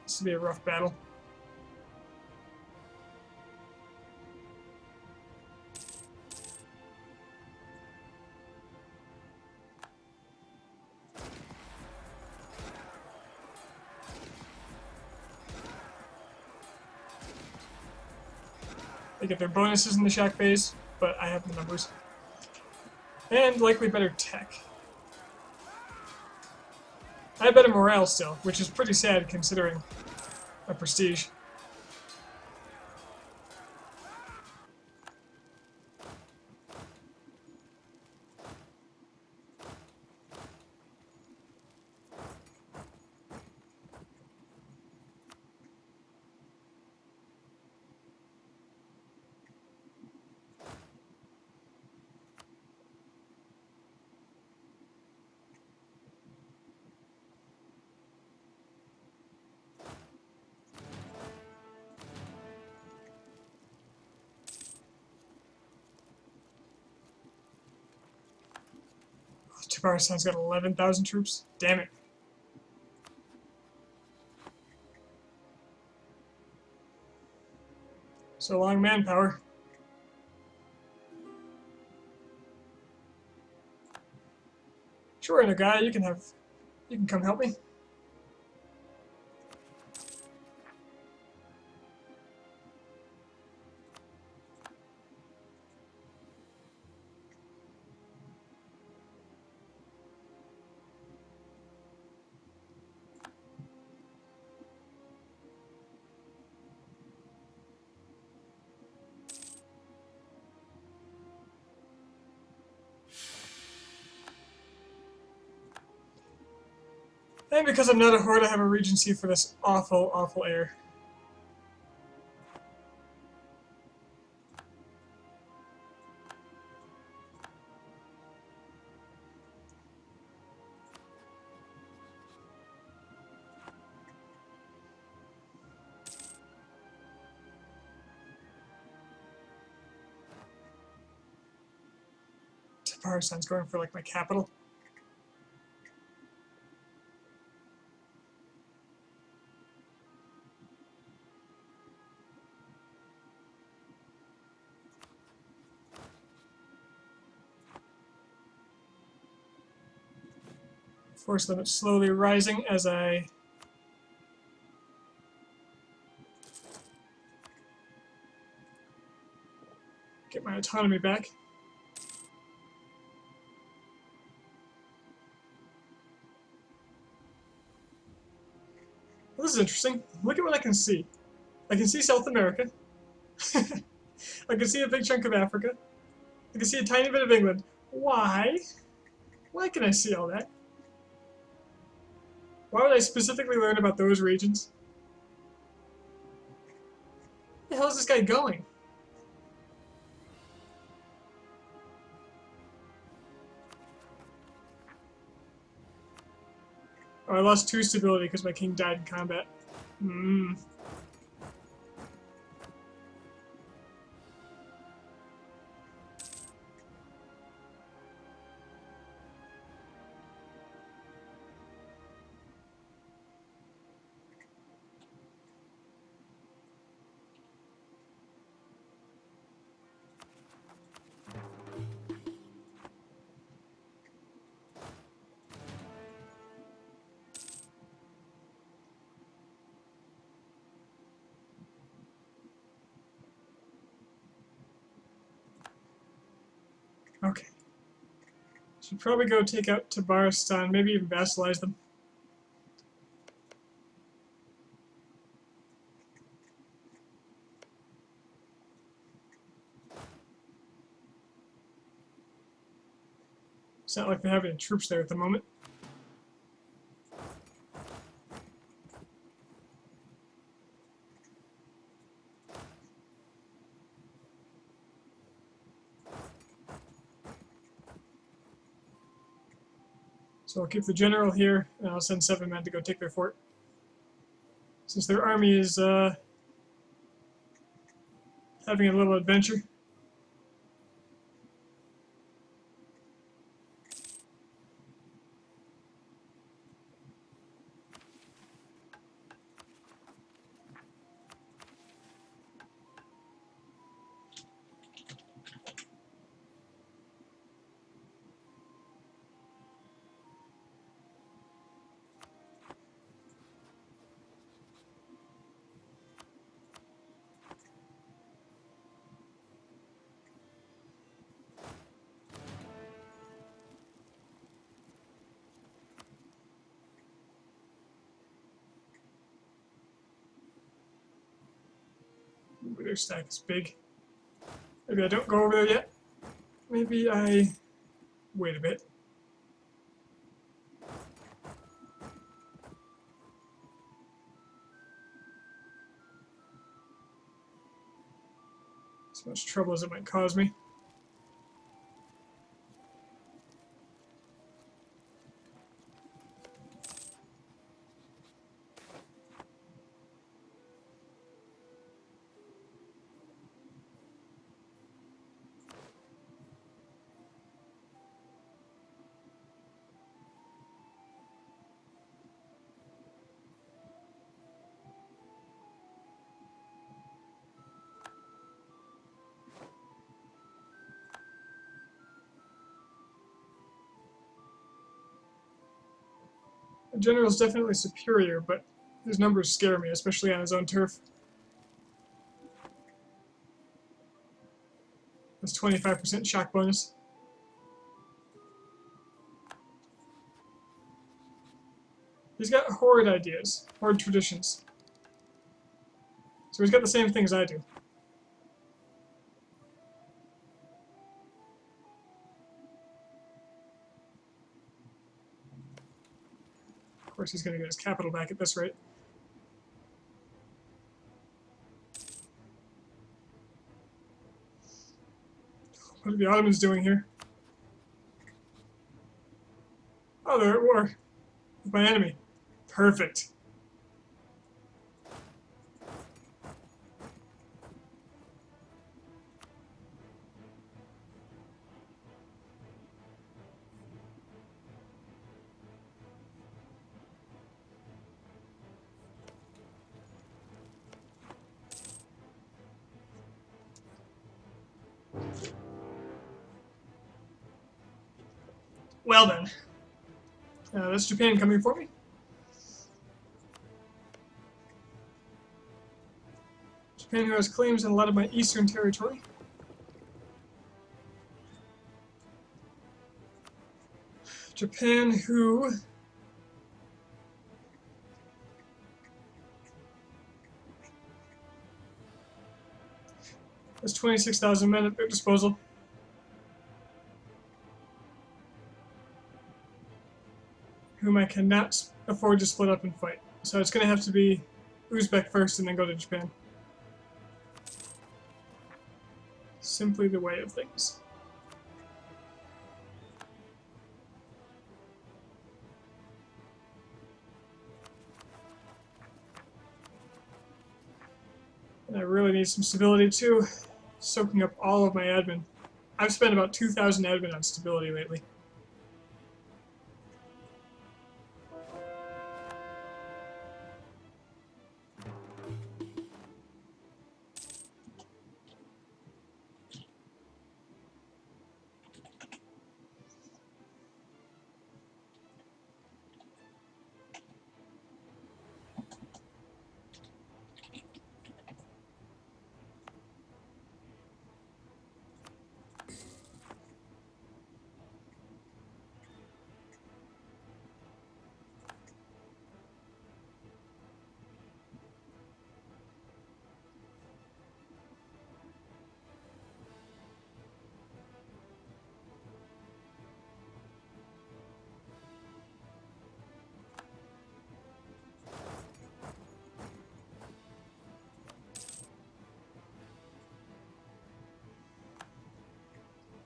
this will be a rough battle. They get their bonuses in the shock phase, but I have the numbers. And likely better tech. I have better morale still, which is pretty sad considering my prestige. Tabaristan's got 11,000 troops. Damn it. So long manpower. Sure, Nagai, you can come help me. And because I'm not a horde, I have a regency for this awful, awful air. Tabaristan's going for like my capital. Force limit slowly rising as I get my autonomy back. Well, this is interesting. Look at what I can see. I can see South America. I can see a big chunk of Africa. I can see a tiny bit of England. Why? Why can I see all that? Why would I specifically learn about those regions? Where the hell is this guy going? Oh, I lost 2 stability because my king died in combat. Okay. Should probably go take out Tabaristan, maybe even vassalize them. It's not like they have any troops there at the moment. So I'll keep the general here, and I'll send 7 men to go take their fort. Since their army is having a little adventure. Ooh, their stack is big. Maybe I don't go over there yet. Maybe I wait a bit. As much trouble as it might cause me. The general's definitely superior, but his numbers scare me, especially on his own turf. That's 25% shock bonus. He's got horde ideas, horde traditions. So he's got the same things I do. Of course, he's going to get his capital back at this rate. What are the Ottomans doing here? Oh, they're at war with my enemy. Perfect. Well then. That's Japan coming for me. Japan, who has claims in a lot of my eastern territory. Japan, who has 26,000 men at their disposal. Whom I cannot afford to split up and fight. So it's going to have to be Uzbek first and then go to Japan. Simply the way of things. And I really need some stability too, soaking up all of my admin. I've spent about 2,000 admin on stability lately.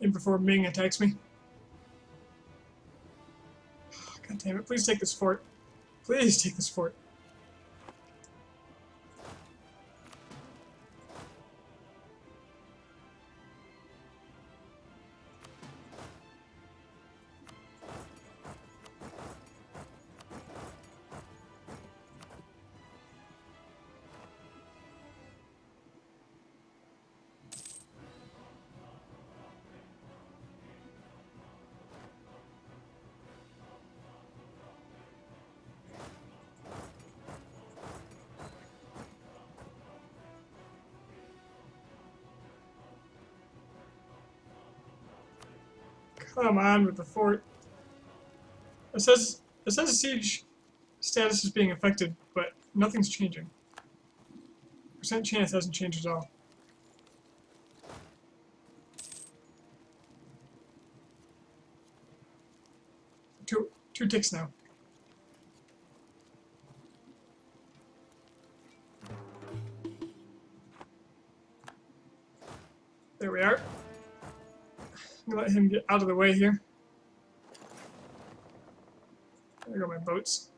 And before Ming attacks me. God damn it, please take this fort. Please take this fort. Come on with the fort. It says siege status is being affected, but nothing's changing. Percent chance hasn't changed at all. 2 ticks now. There we are. I'm gonna let him get out of the way here. There go my boats.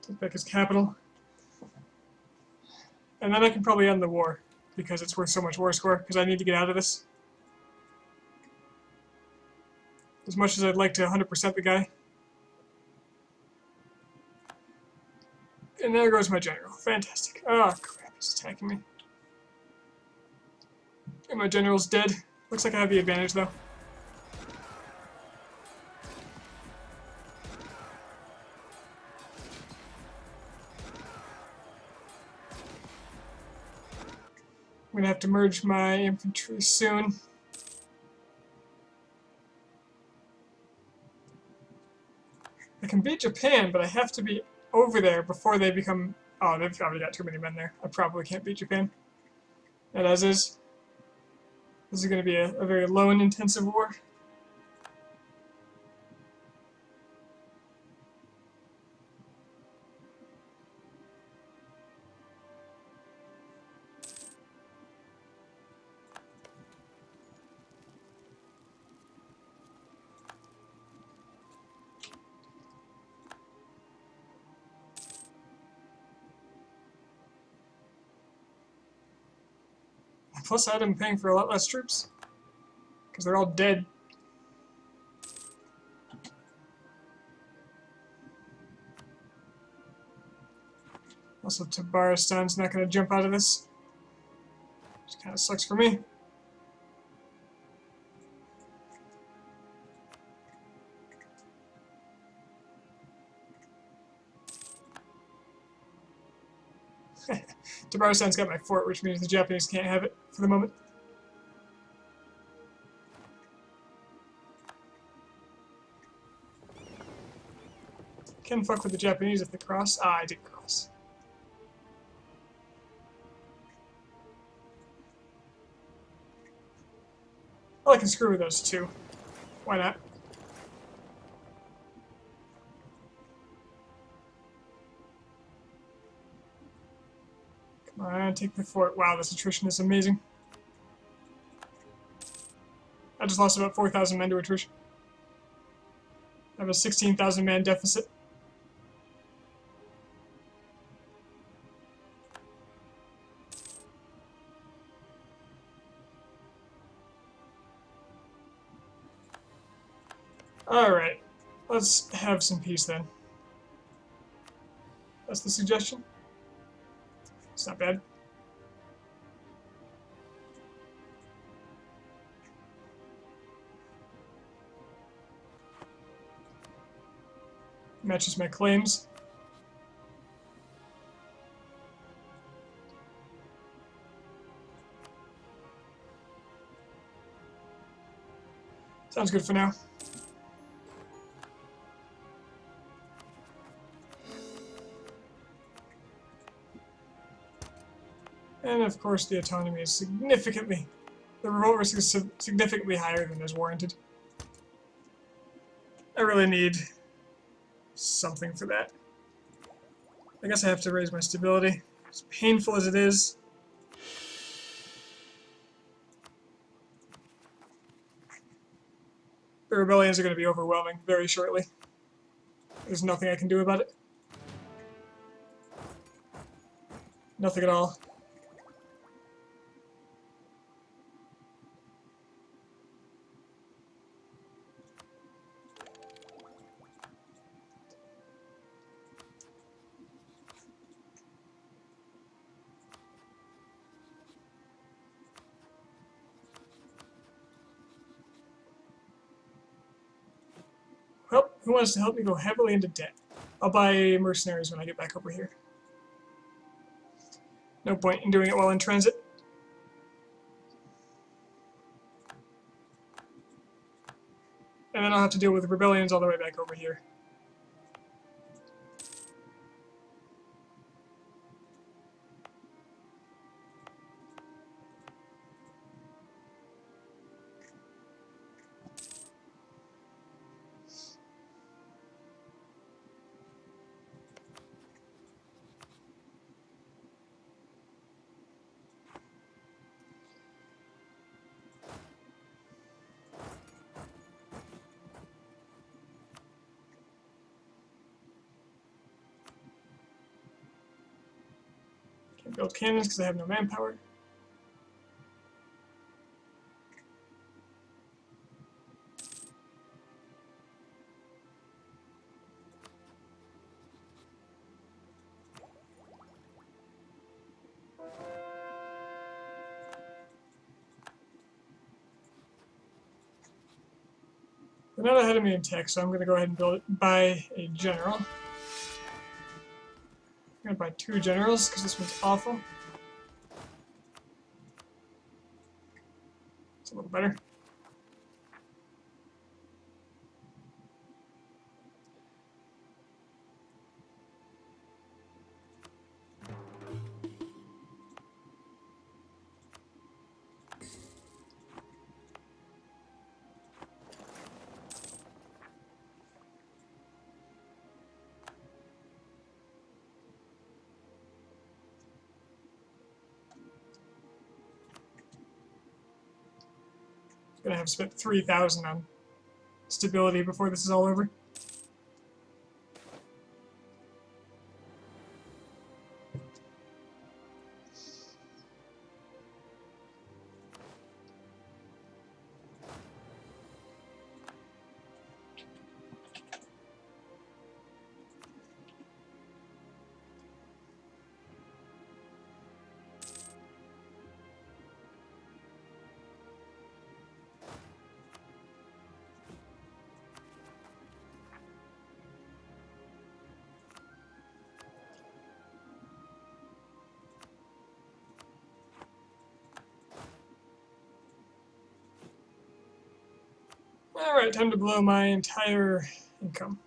Take back his capital. And then I can probably end the war, because it's worth so much war score, because I need to get out of this. As much as I'd like to 100% the guy. And there goes my general. Fantastic. Oh crap, he's attacking me. And my general's dead. Looks like I have the advantage though. I'm gonna have to merge my infantry soon. I can beat Japan, but I have to be over there before they become... Oh, they've already got too many men there. I probably can't beat Japan. And as is, this is going to be a very loan-intensive war. Plus, I'm paying for a lot less troops. Because they're all dead. Also, Tabaristan's not going to jump out of this. Which kind of sucks for me. Tabaristan's got my fort, which means the Japanese can't have it for the moment. Can fuck with the Japanese if they cross. Ah, I did cross. Well, I can screw with those two. Why not? Come on, take the fort. Wow, this attrition is amazing. I just lost about 4,000 men to attrition. I have a 16,000 man deficit. Alright, let's have some peace then. That's the suggestion. It's not bad. Matches my claims. Sounds good for now. And of course the autonomy is significantly... The revolt risk is significantly higher than is warranted. I really need something for that. I guess I have to raise my stability. As painful as it is. The rebellions are going to be overwhelming very shortly. There's nothing I can do about it. Nothing at all. Well, who wants to help me go heavily into debt? I'll buy mercenaries when I get back over here. No point in doing it while in transit. And then I'll have to deal with rebellions all the way back over here. build cannons because I have no manpower. They're not ahead of me in tech, so I'm going to go ahead and buy a general. I'm going to buy 2 generals because this one's awful. It's a little better. Gonna have spent 3,000 on stability before this is all over. Alright, time to blow my entire income.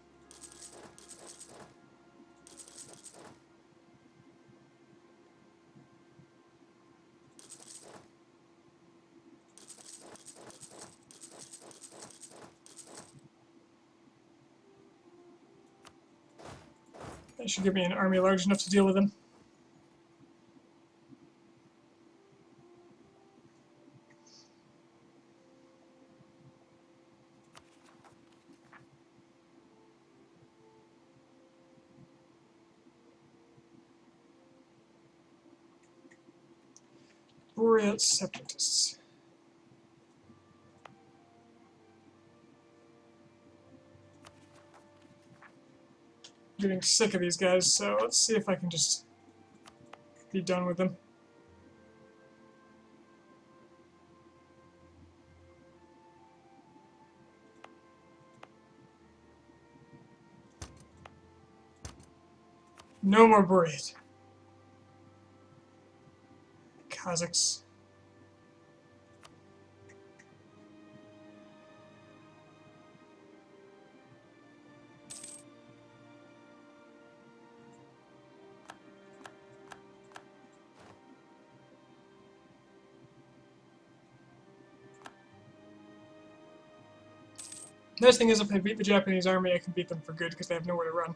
That should give me an army large enough to deal with them. Boreal separatists. I'm getting sick of these guys, so let's see if I can just be done with them. No more Boread. Kazakhs. Nice thing is, if I beat the Japanese army, I can beat them for good because they have nowhere to run.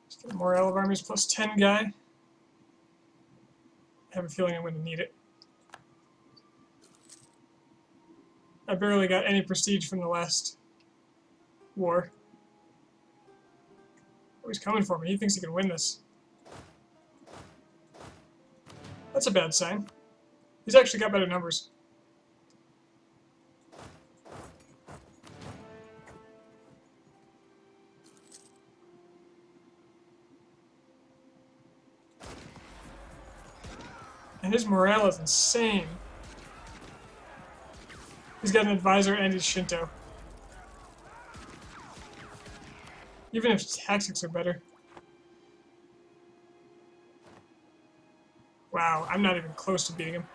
Just get a morale of armies plus 10 guy. I have a feeling I'm going to need it. I barely got any prestige from the last war. Oh, he's coming for me. He thinks he can win this. That's a bad sign. He's actually got better numbers. And his morale is insane. He's got an advisor and he's Shinto. Even if tactics are better. Wow, I'm not even close to beating him.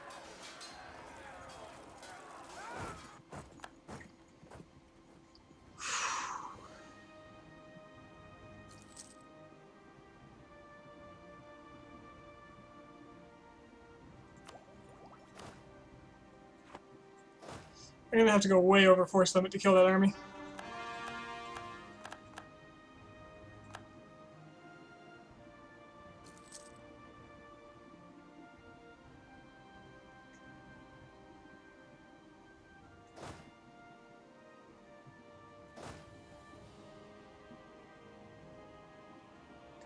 I'm gonna have to go way over force limit to kill that army.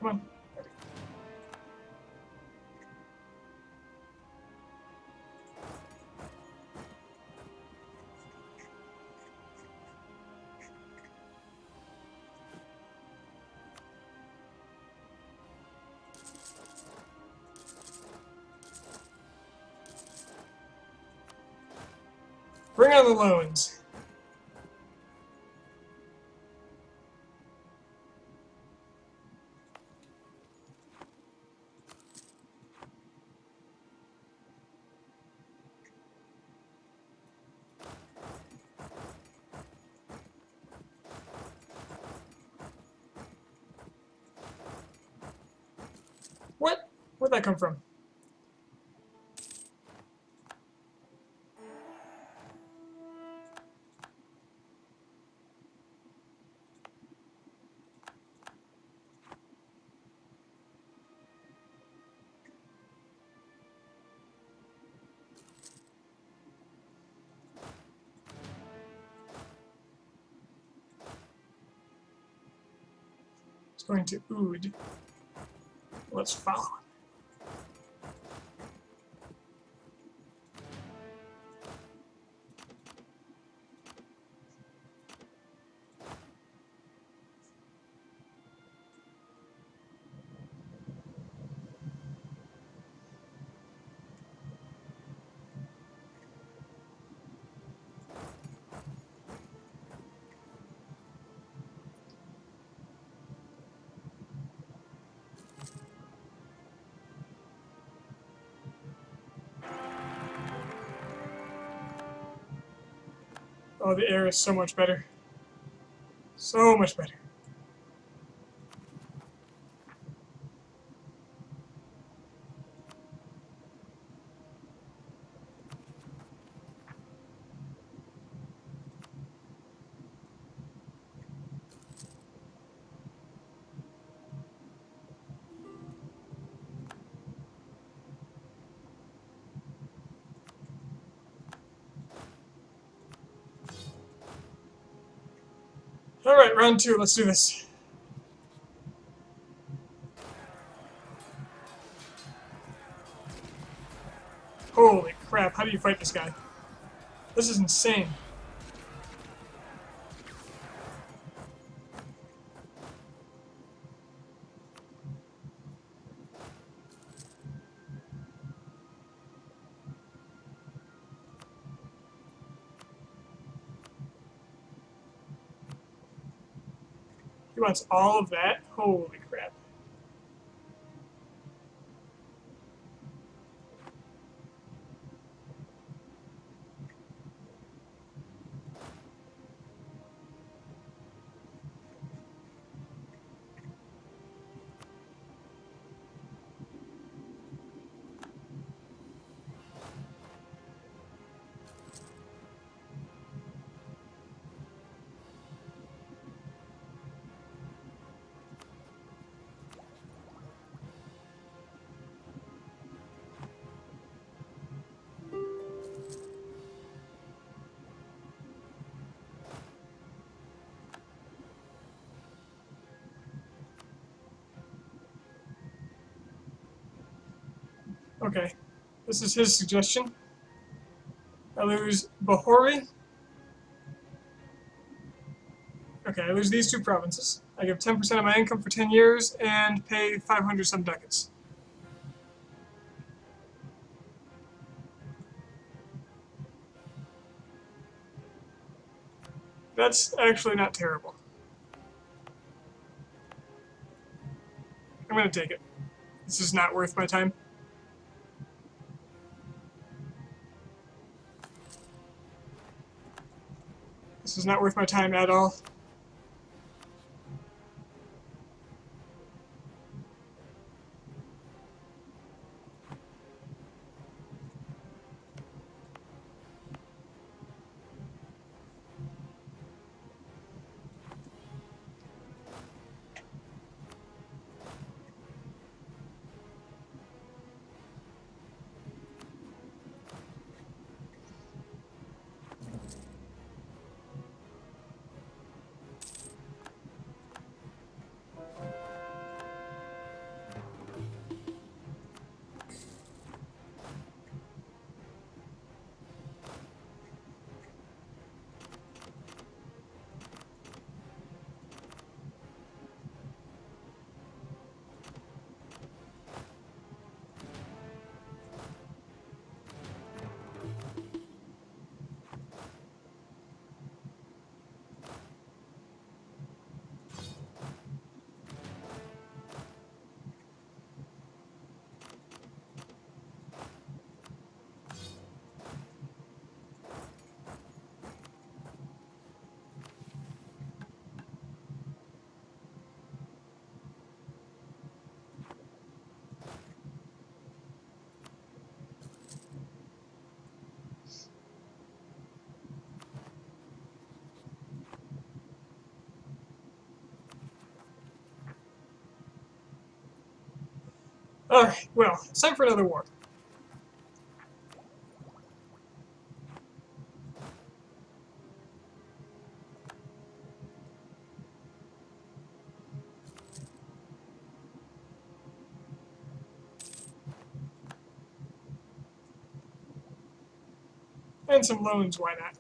Come on. Bring on the loans. What? Where'd that come from? It's going to Ood. Let's follow him. Oh, the air is so much better. So much better. Alright, round 2, let's do this. Holy crap, how do you fight this guy? This is insane. He wants all of that? Holy crap. Okay, this is his suggestion. I lose Bahori. Okay, I lose these 2 provinces. I give 10% of my income for 10 years and pay 500 some ducats. That's actually not terrible. I'm gonna take it. This is not worth my time. This is not worth my time at all. Alright, well, it's time for another war. And some loans, why not?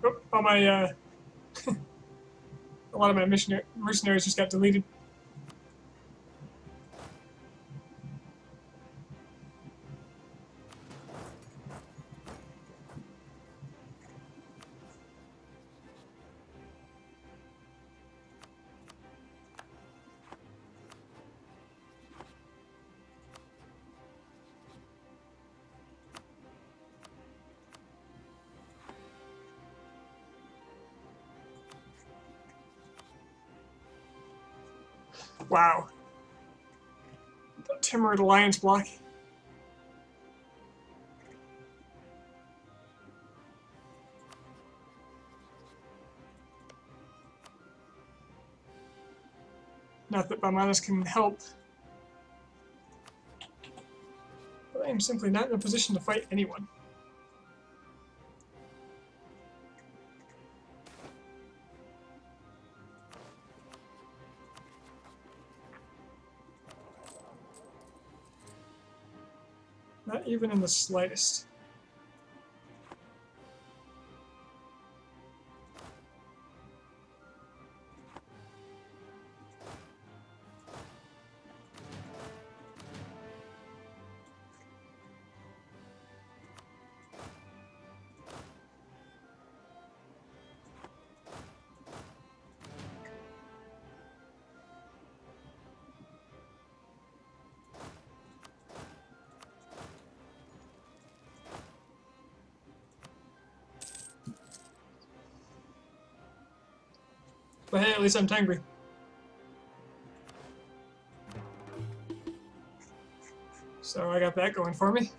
Oh, all my, a lot of my mercenaries just got deleted. Wow. The Timorous Alliance block. Not that Bamanas can help. But I am simply not in a position to fight anyone. Not even in the slightest. But hey, at least I'm angry. So I got that going for me.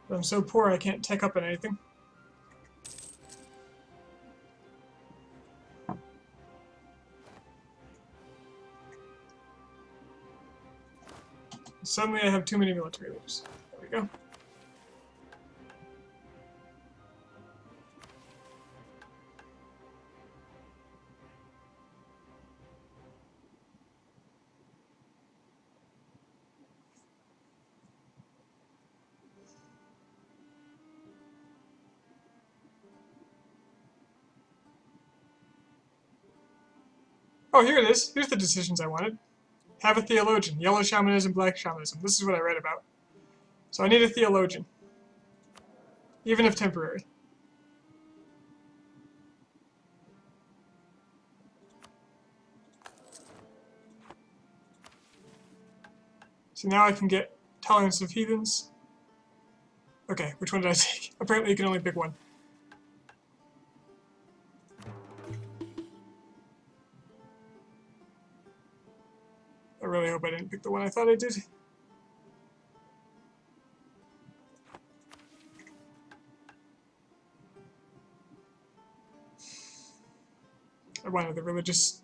But I'm so poor I can't tech up on anything. Suddenly I have too many military leaders. There we go. Oh, here it is. Here's the decisions I wanted. Have a theologian. Yellow shamanism, black shamanism. This is what I read about. So I need a theologian. Even if temporary. So now I can get tolerance of heathens. Okay, which one did I take? Apparently you can only pick one. I really hope I didn't pick the one I thought I did. I wanted the religious.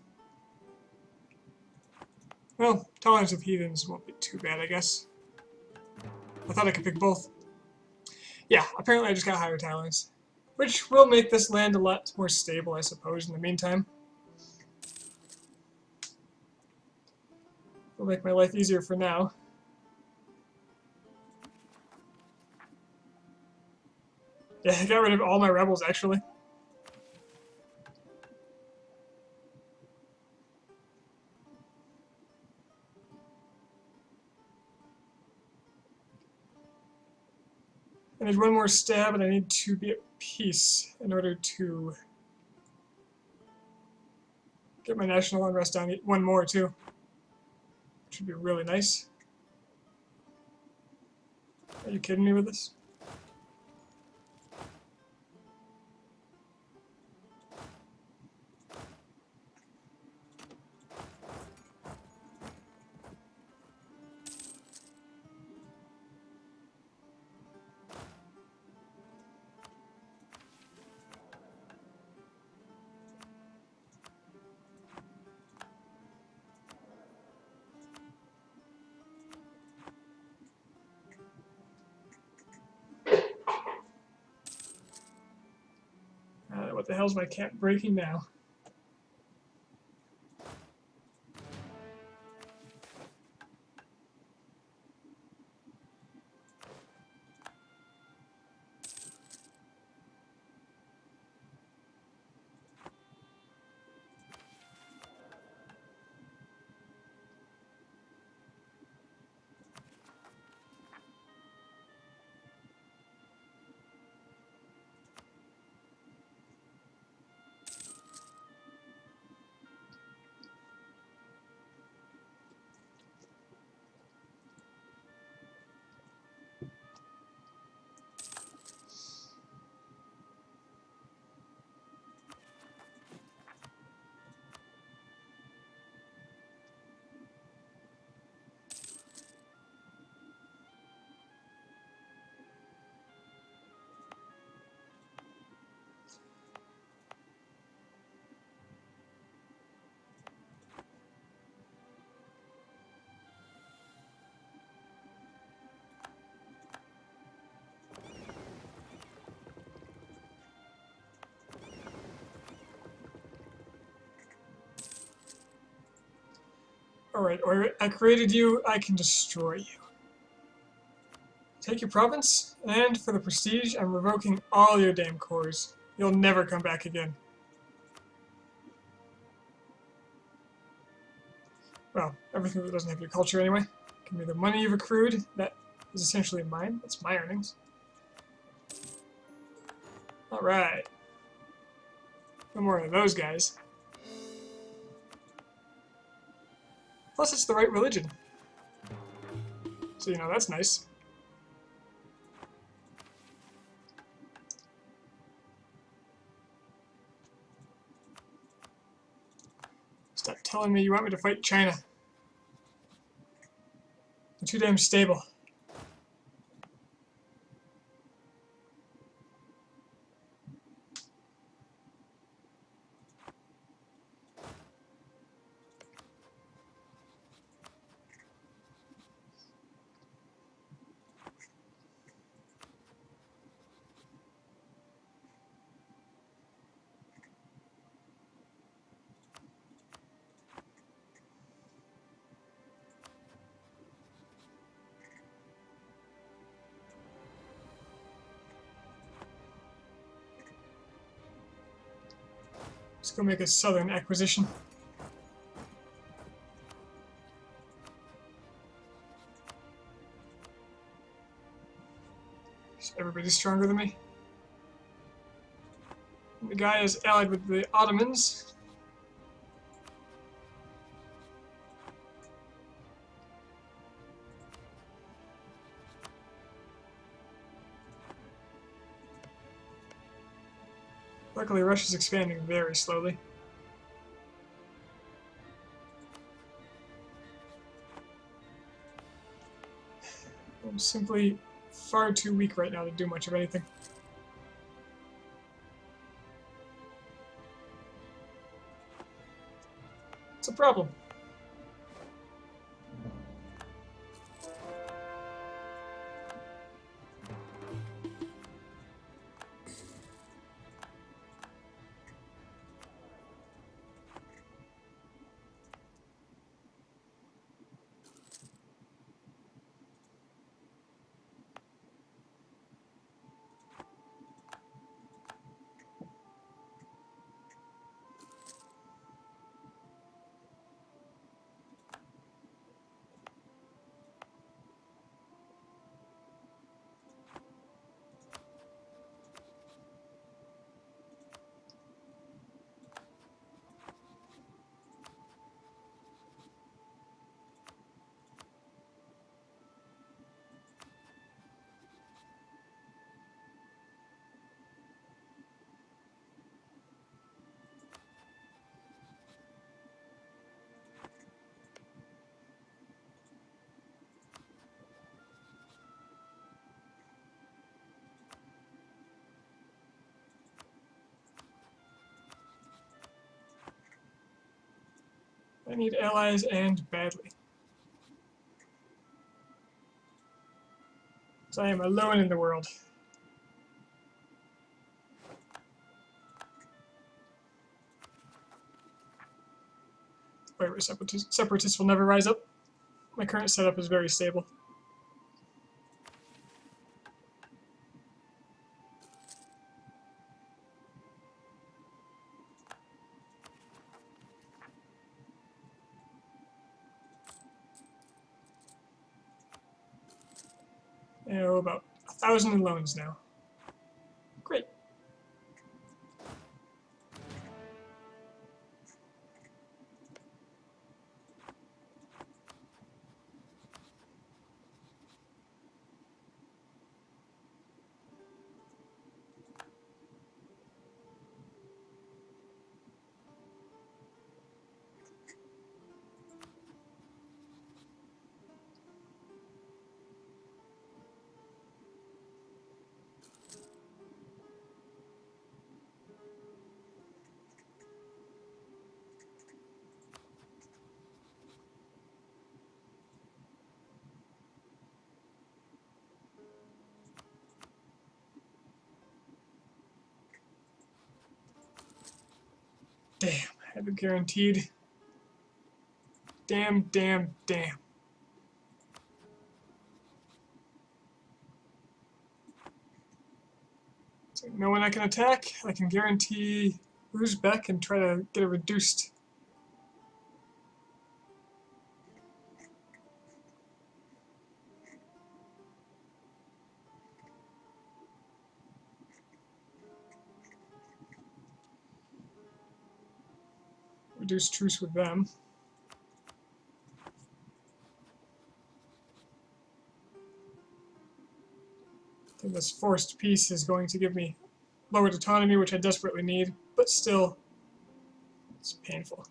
Well, tolerance of heathens won't be too bad, I guess. I thought I could pick both. Yeah, apparently I just got higher tolerance. Which will make this land a lot more stable, I suppose, in the meantime. Will make my life easier for now. Yeah, I got rid of all my rebels, actually. I need one more stab, and I need to be at peace in order to get my national unrest down. One more, too. Which would be really nice. Are you kidding me with this? What the hell's my cat breaking now? Alright, or I created you, I can destroy you. Take your province, and for the prestige, I'm revoking all your damn cores. You'll never come back again. Well, everything that doesn't have your culture anyway. Give me the money you've accrued. That is essentially mine. That's my earnings. Alright. No more of those guys. Plus, it's the right religion. So, you know, that's nice. Stop telling me you want me to fight China. They're too damn stable. Let's go make a southern acquisition. Everybody's stronger than me. And the guy is allied with the Ottomans. Luckily, Russia's expanding very slowly. I'm simply far too weak right now to do much of anything. It's a problem. I need allies and badly. So I am alone in the world. Wait, separatists will never rise up. My current setup is very stable. Oh, about 1,000 in loans now. Great. Damn, I have it guaranteed. Damn, damn, damn. So no one I can attack. I can guarantee Uzbek and try to get a reduced. Reduced truce with them. I think this forced peace is going to give me lowered autonomy, which I desperately need, but still, it's painful.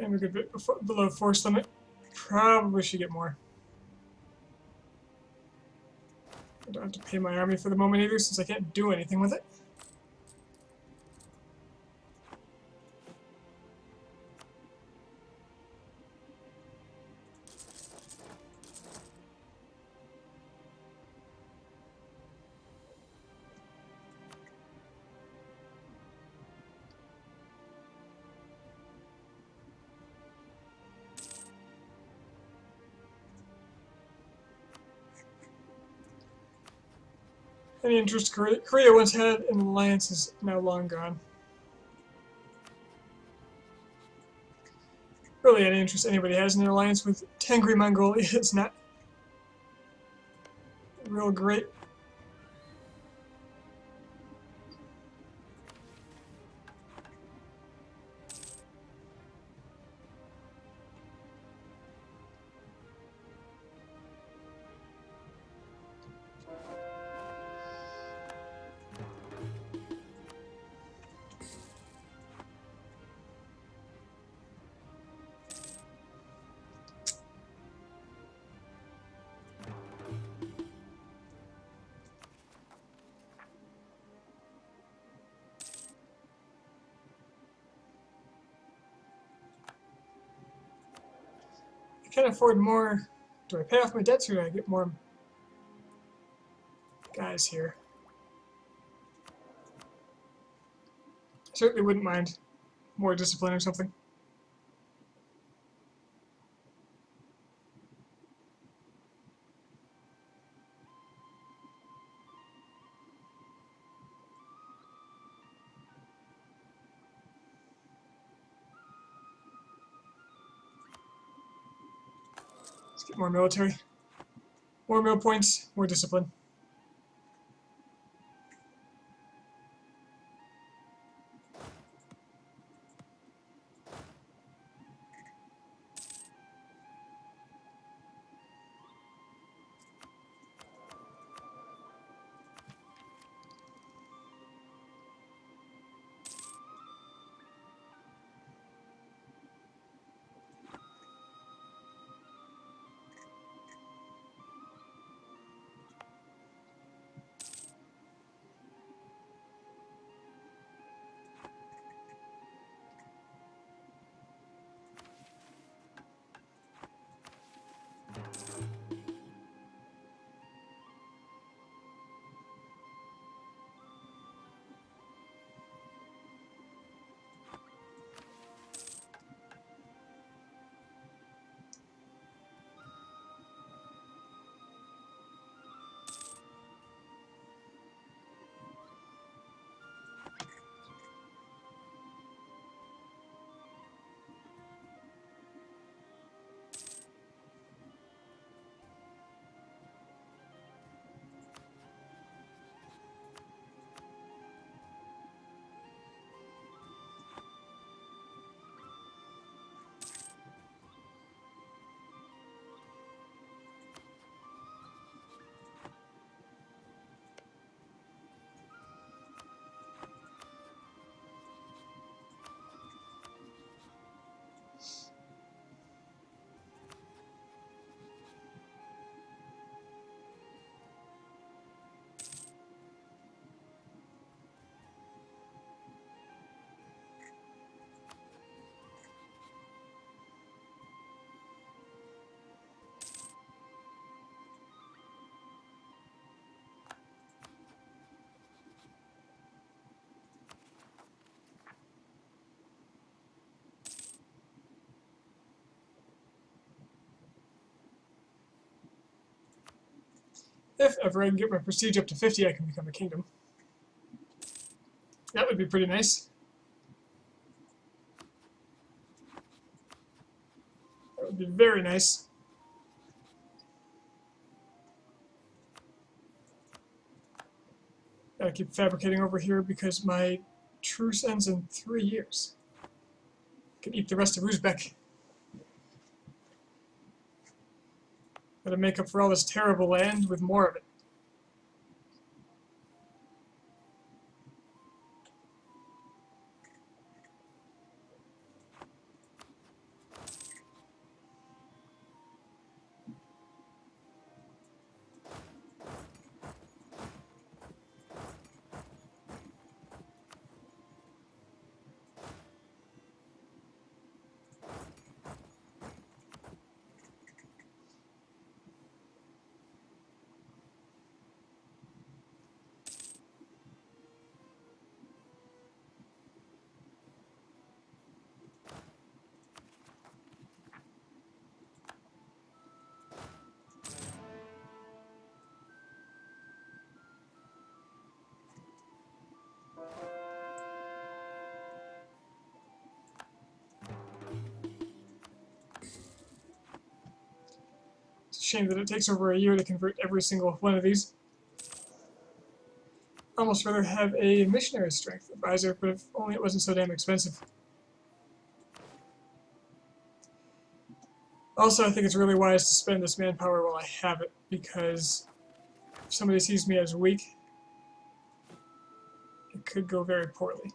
And we could below force limit. Probably should get more. I don't have to pay my army for the moment either, since I can't do anything with it. Any interest Korea once had in an alliance is now long gone. Really, any interest anybody has in an alliance with Tengri Mongolia is not real great. I can't afford more. Do I pay off my debts or do I get more guys here? I certainly wouldn't mind more discipline or something. Let's get more military. More mill points, more discipline. If ever I can get my prestige up to 50, I can become a kingdom. That would be pretty nice. That would be very nice. Gotta keep fabricating over here because my truce ends in 3 years. Can eat the rest of Uzbek. Gotta make up for all this terrible land with more of it. Shame that it takes over a year to convert every single one of these. Almost rather have a missionary strength advisor, but if only it wasn't so damn expensive. Also, I think it's really wise to spend this manpower while I have it, because if somebody sees me as weak, it could go very poorly.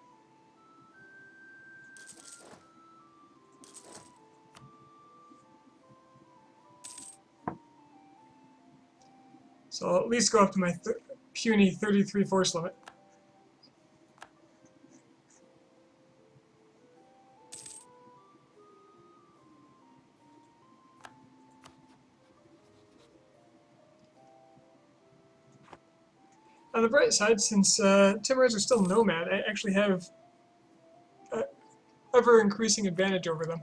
So I'll at least go up to my puny 33 force limit. On the bright side, since Timurids are still nomad, I actually have ever-increasing advantage over them.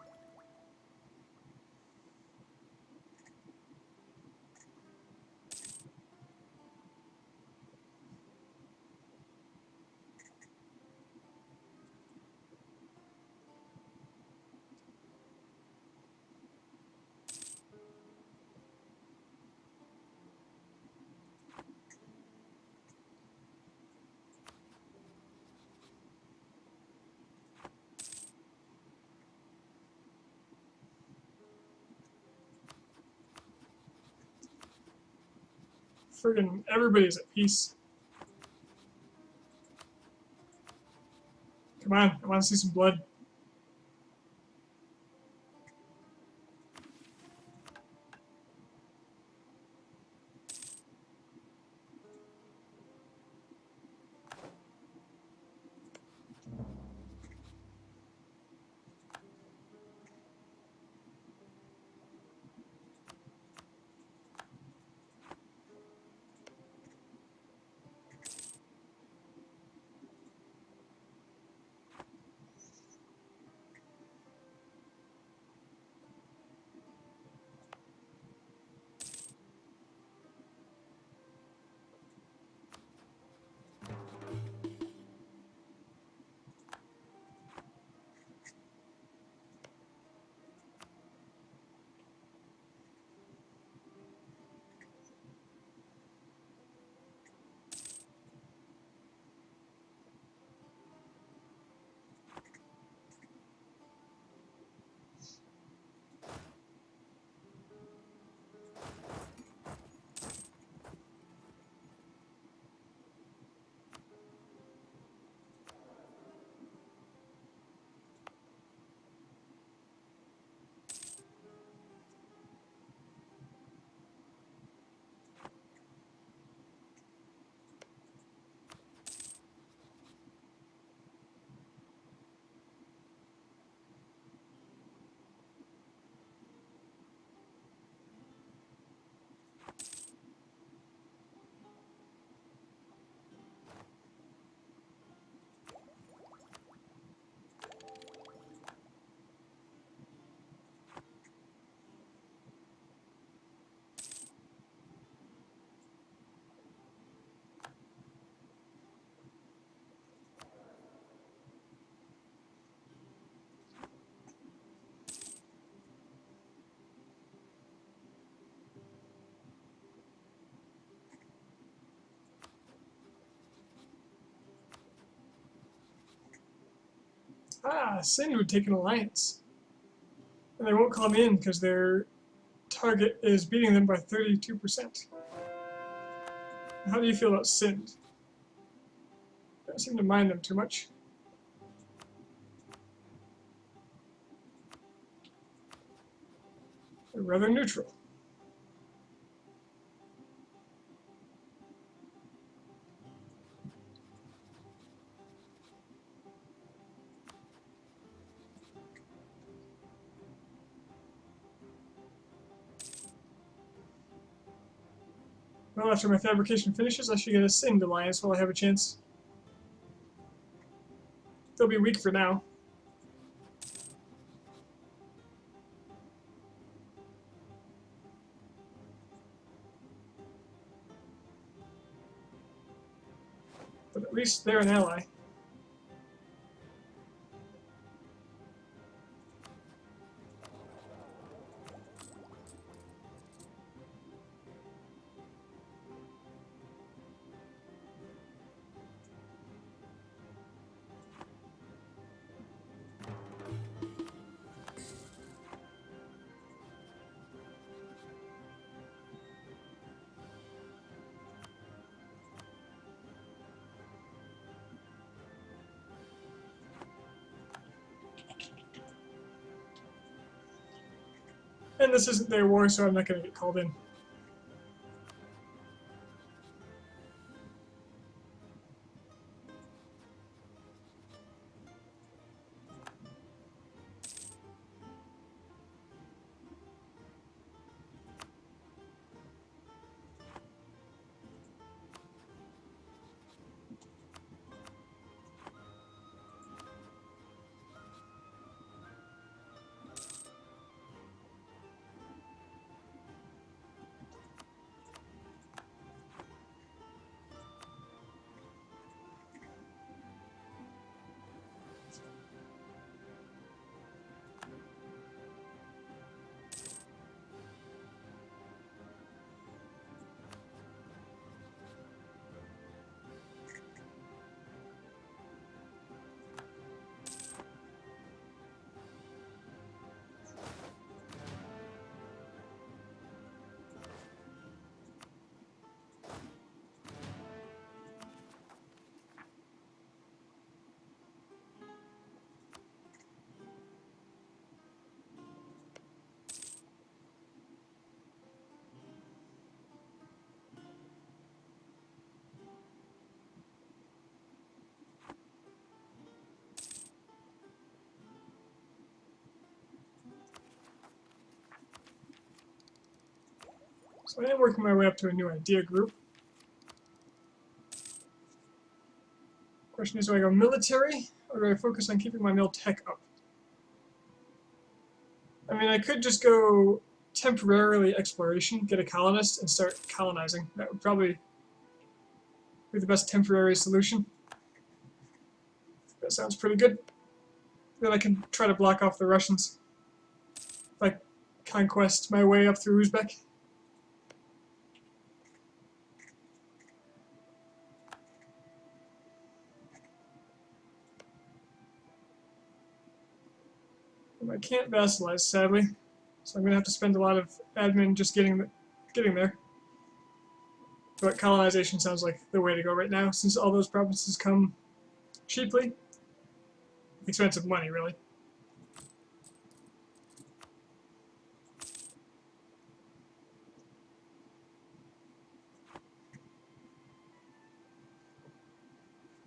Friggin' everybody's at peace. Come on, I want to see some blood. Ah, Sind would take an alliance. And they won't call me in because their target is beating them by 32%. How do you feel about Sind? Don't seem to mind them too much. They're rather neutral. Well, after my fabrication finishes, I should get a Sind alliance while I have a chance. They'll be weak for now. But at least they're an ally. And this isn't their war, so I'm not going to get called in. So I am working my way up to a new idea group. Question is, do I go military, or do I focus on keeping my mill tech up? I mean, I could just go temporarily exploration, get a colonist, and start colonizing. That would probably be the best temporary solution. That sounds pretty good. Then I can try to block off the Russians. If I conquest my way up through Uzbek. I can't vassalize, sadly, so I'm going to have to spend a lot of admin just getting there. But colonization sounds like the way to go right now, since all those provinces come cheaply. Expensive money, really.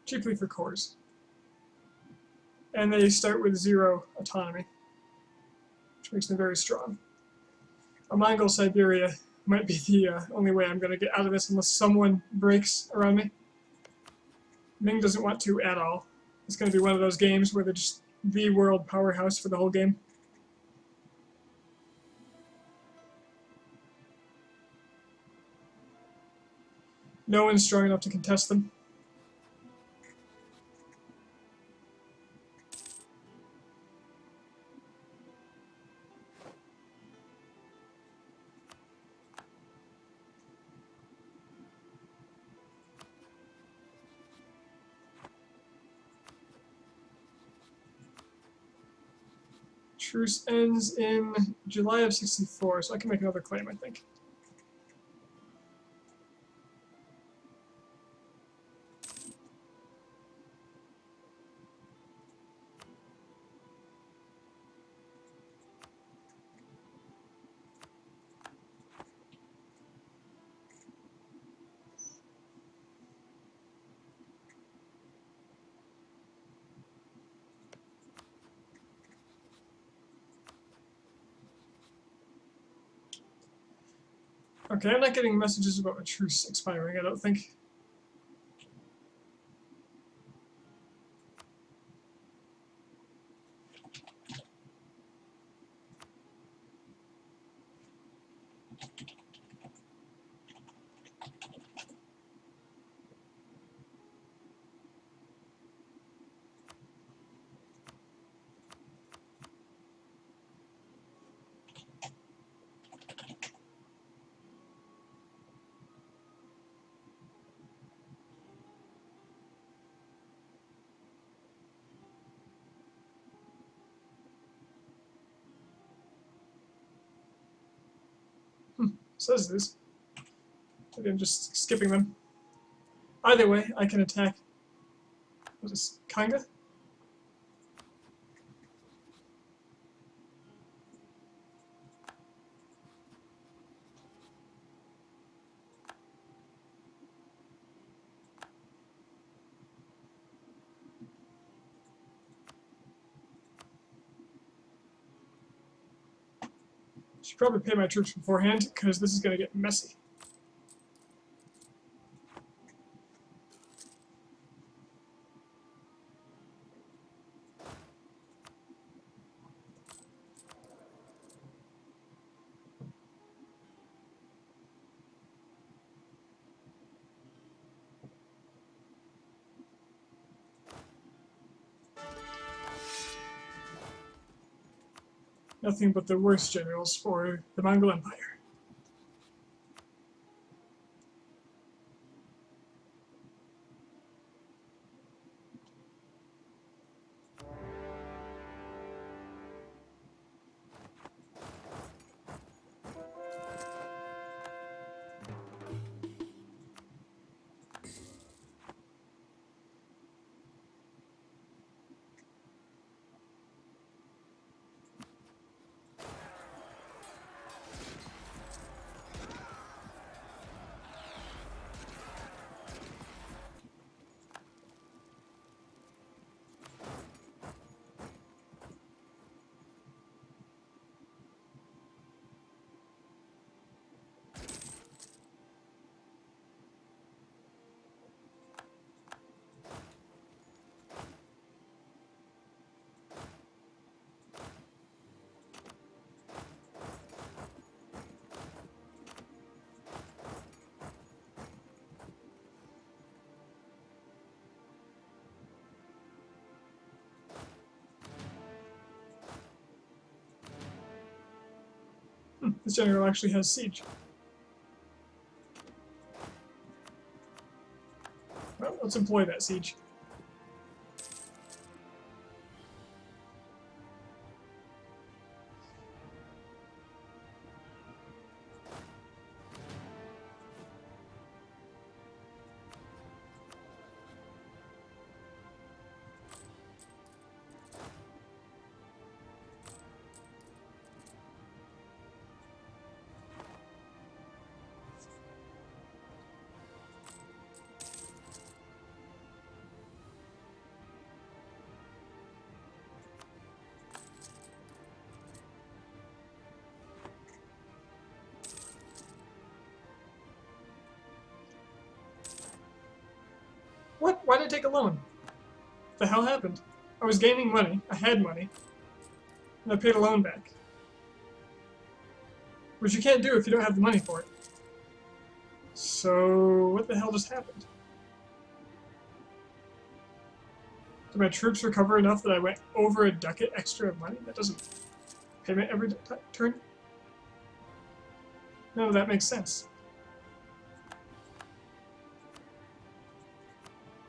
Cheaply for cores. And they start with 0 autonomy, which makes them very strong. A Mongol Siberia might be the only way I'm going to get out of this unless someone breaks around me. Ming doesn't want to at all. It's going to be one of those games where they're just the world powerhouse for the whole game. No one's strong enough to contest them. Truce ends in July of 64, so I can make another claim, I think. Okay, I'm not getting messages about my truce expiring, I don't think. Says this. Maybe I'm just skipping them. Either way, I can attack. Was this Kanga? Should probably pay my troops beforehand, because this is going to get messy. Nothing but the worst generals for the Mongol Empire. This general actually has siege. Well, let's employ that siege. What? Why did I take a loan? What the hell happened? I was gaining money, I had money, and I paid a loan back. Which you can't do if you don't have the money for it. So, what the hell just happened? Did my troops recover enough that I went over a ducat extra of money? That doesn't payment every turn? No, that makes sense.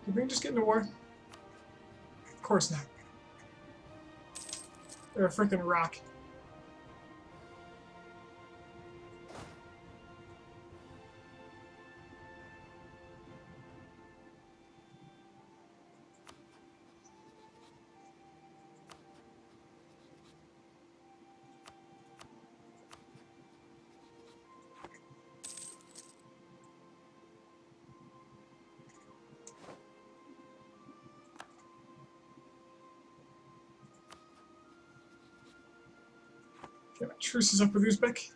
Did we just get into war? Of course not. They're a freaking rock. Okay, my truce is up with Uzbek.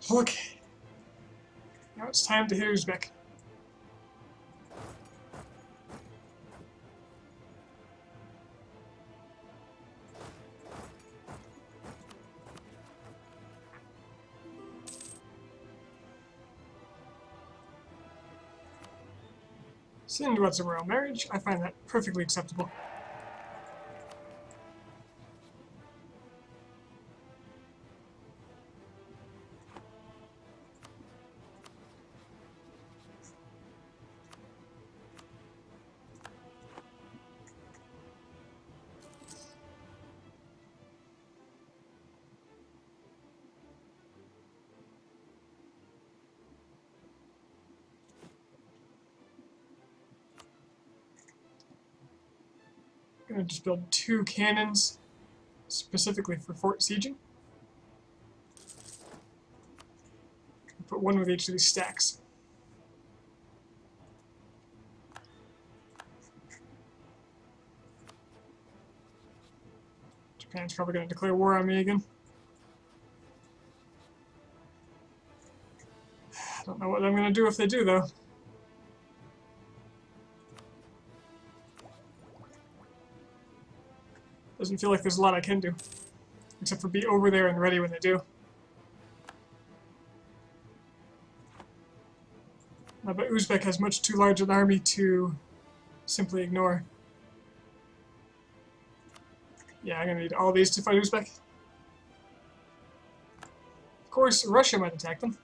Okay. Now it's time to hit Uzbek. Sind wants a royal marriage. I find that perfectly acceptable. I'm going to just build 2 cannons specifically for fort sieging. Put 1 with each of these stacks. Japan's probably going to declare war on me again. I don't know what I'm going to do if they do, though. Doesn't feel like there's a lot I can do, except for be over there and ready when they do. But Uzbek has much too large an army to simply ignore. Yeah, I'm going to need all these to fight Uzbek. Of course, Russia might attack them.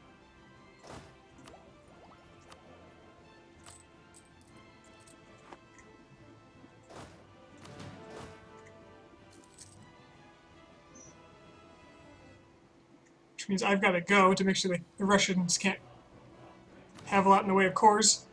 Which means I've got to go to make sure the Russians can't have a lot in the way of cores.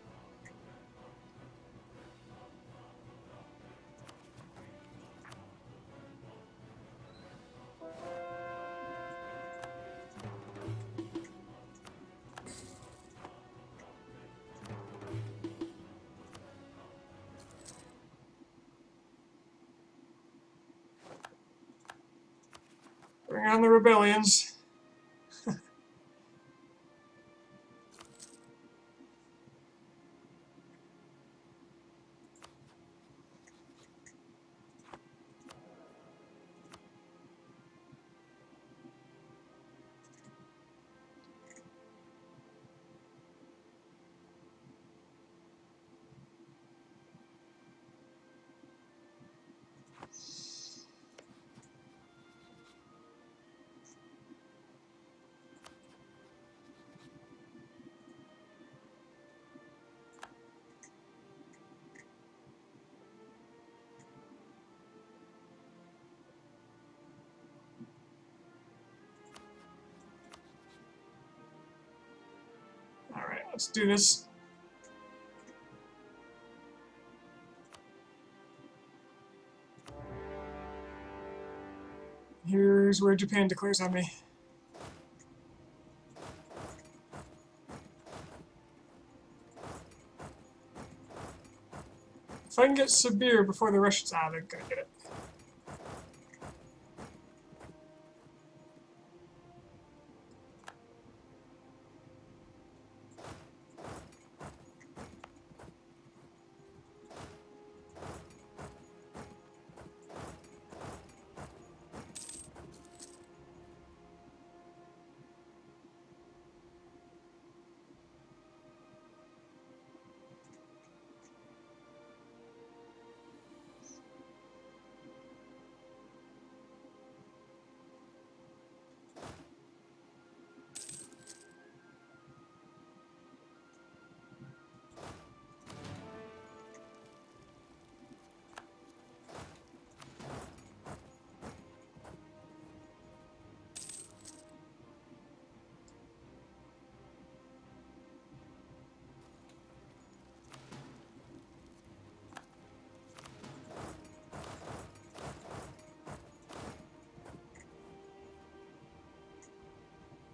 Bring on the rebellions. Alright, let's do this. Here's where Japan declares on me. If I can get Sibir before the Russians... Ah, they're gonna get it.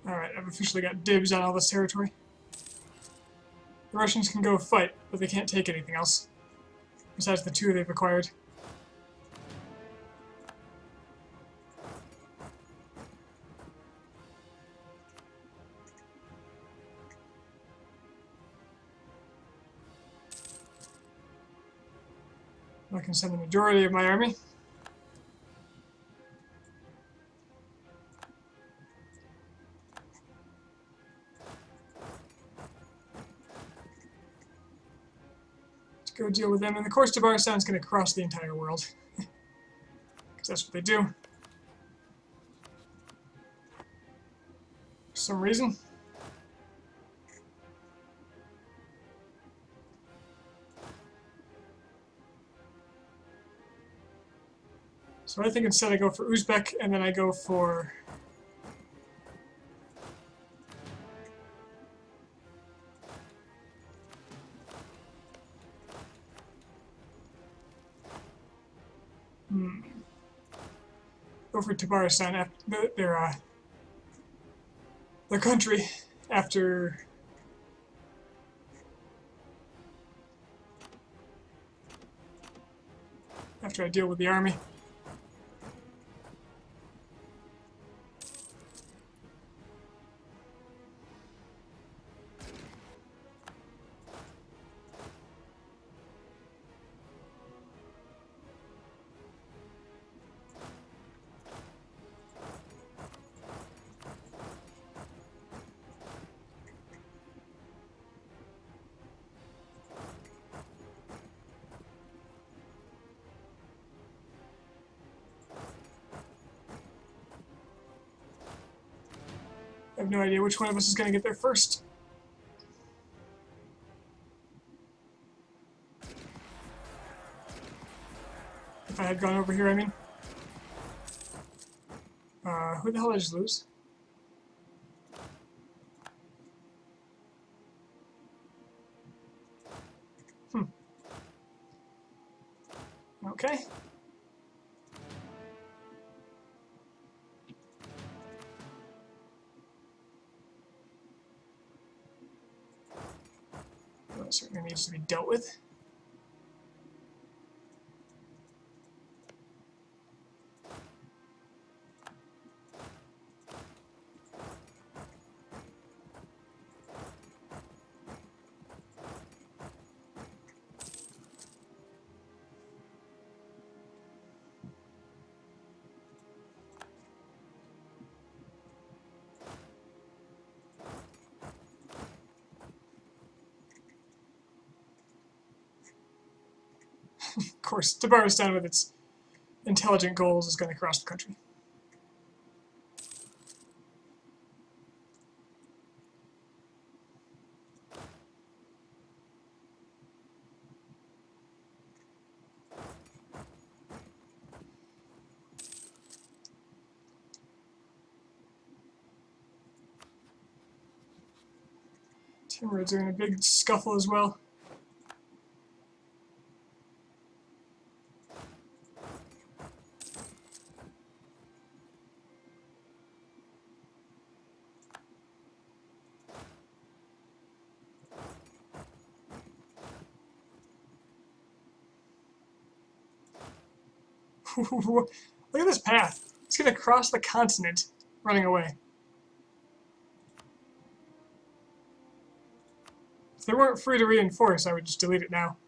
Alright, I've officially got dibs on all this territory. The Russians can go fight, but they can't take anything else, besides the 2 they've acquired. I can send the majority of my army. Let's go deal with them. And of course, Tabaristan's going to cross the entire world. Because that's what they do. For some reason. So I think instead I go for Uzbek, and then I go for... Go for Tabaristan, after their country, after... after I deal with the army. I have no idea which one of us is going to get there first. If I had gone over here, I mean. Who the hell did I just lose? Okay. Well, that certainly needs to be dealt with. Of course, Tabaristan with its intelligent goals is going to cross the country. Timurids are in a big scuffle as well. Look at this path. It's going to cross the continent running away. If they weren't free to reinforce, I would just delete it now.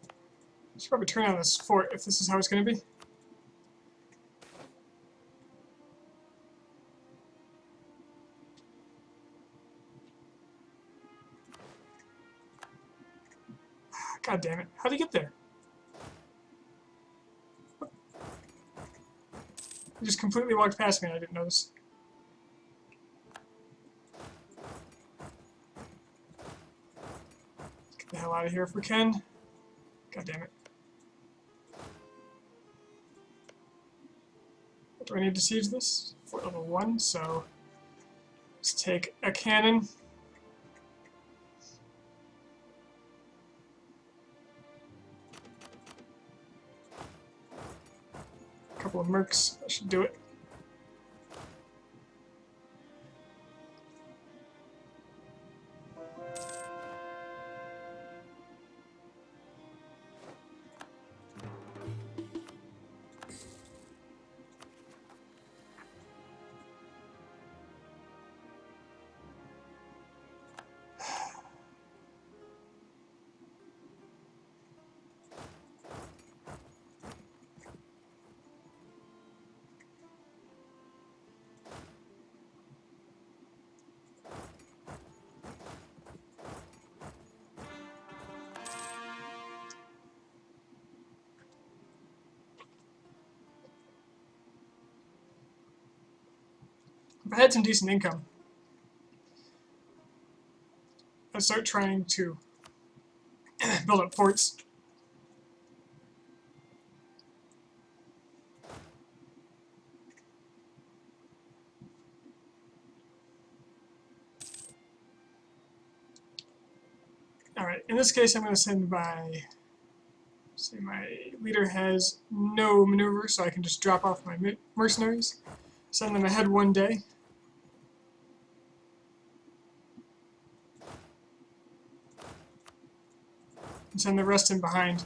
I should probably turn on this fort if this is how it's going to be. God damn it. How'd he get there? He just completely walked past me and I didn't notice. Let's get the hell out of here if we can. God damn it. Do I need to siege this? Fort level 1, so let's take a cannon. A couple of mercs, that should do it. I had some decent income, I'd start trying to build up forts. Alright, in this case I'm going to send my... See, my leader has no maneuver, so I can just drop off my mercenaries. Send them ahead one day. And send the rest in behind.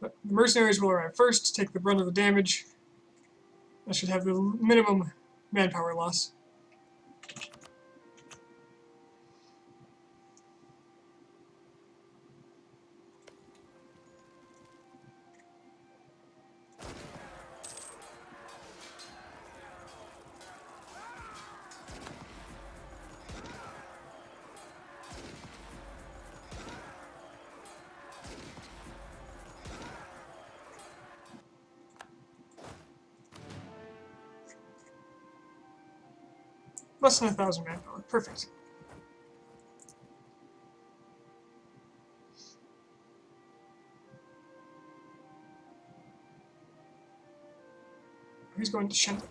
But the mercenaries will arrive first, take the brunt of the damage. I should have the minimum manpower loss. Less than 1,000 manpower. Perfect. He's going to Shendik.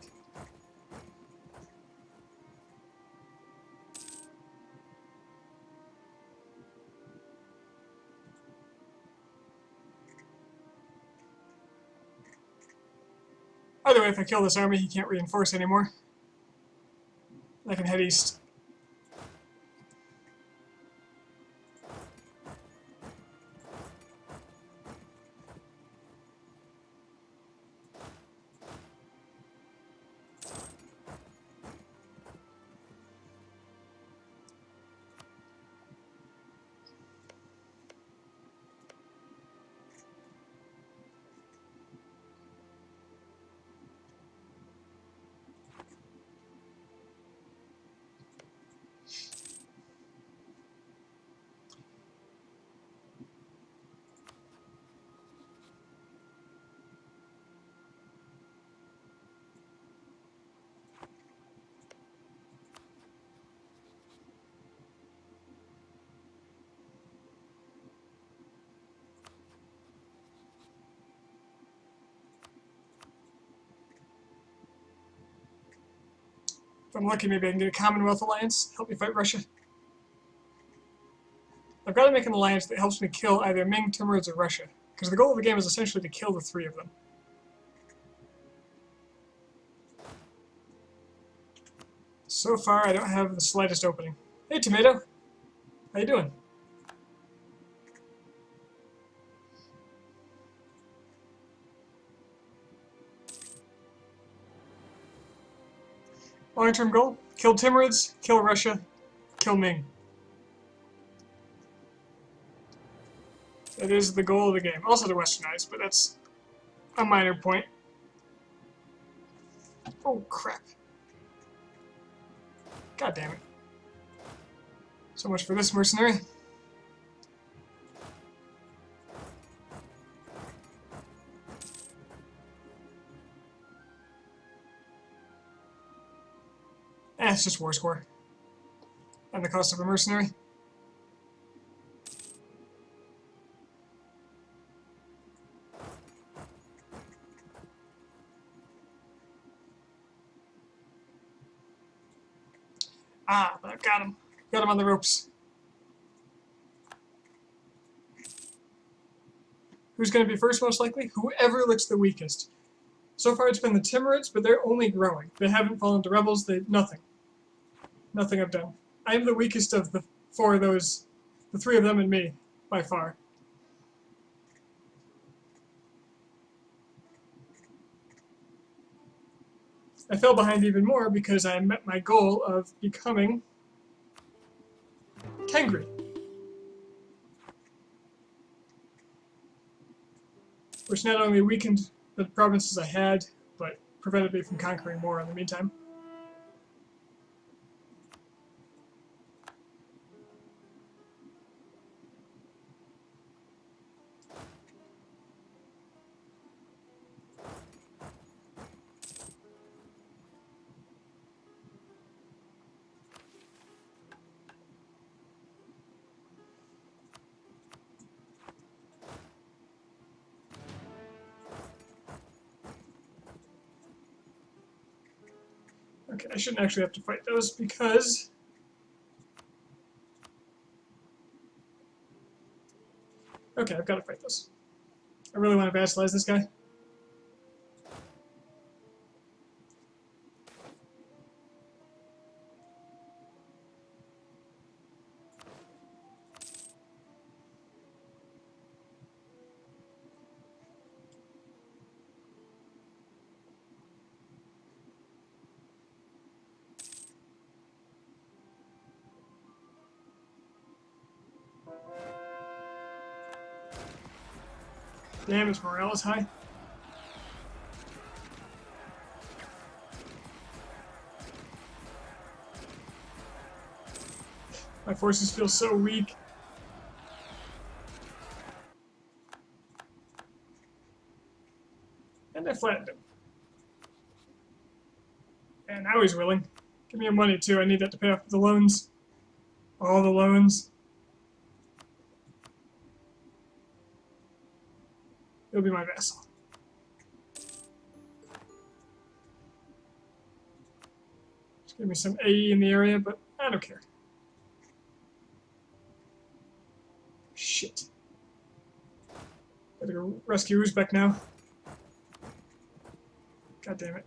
Either way, if I kill this army, he can't reinforce anymore. I can head east. If I'm lucky, maybe I can get a Commonwealth alliance, help me fight Russia. I've got to make an alliance that helps me kill either Ming, Timurids, or Russia, because the goal of the game is essentially to kill the three of them. So far, I don't have the slightest opening. Hey, Tomato. How you doing? Long-term goal? Kill Timurids, kill Russia, kill Ming. That is the goal of the game. Also to westernize, but that's a minor point. Oh, crap. God damn it. So much for this mercenary. It's just war score. And the cost of a mercenary. Ah, but I've got him. Got him on the ropes. Who's going to be first, most likely? Whoever looks the weakest. So far it's been the Timurids, but they're only growing. They haven't fallen to rebels. Nothing. Nothing I've done. I am the weakest of the four of those, the three of them and me, by far. I fell behind even more because I met my goal of becoming Tengri. Which not only weakened the provinces I had, but prevented me from conquering more in the meantime. Okay, I shouldn't actually have to fight those because... Okay, I've got to fight those. I really want to vassalize this guy. Damn, his morale is high. My forces feel so weak. And I flattened him. And now he's willing. Give me your money too, I need that to pay off the loans. All the loans. He'll be my vassal. Just give me some AE in the area, but I don't care. Shit. Gotta go rescue Uzbek now. God damn it.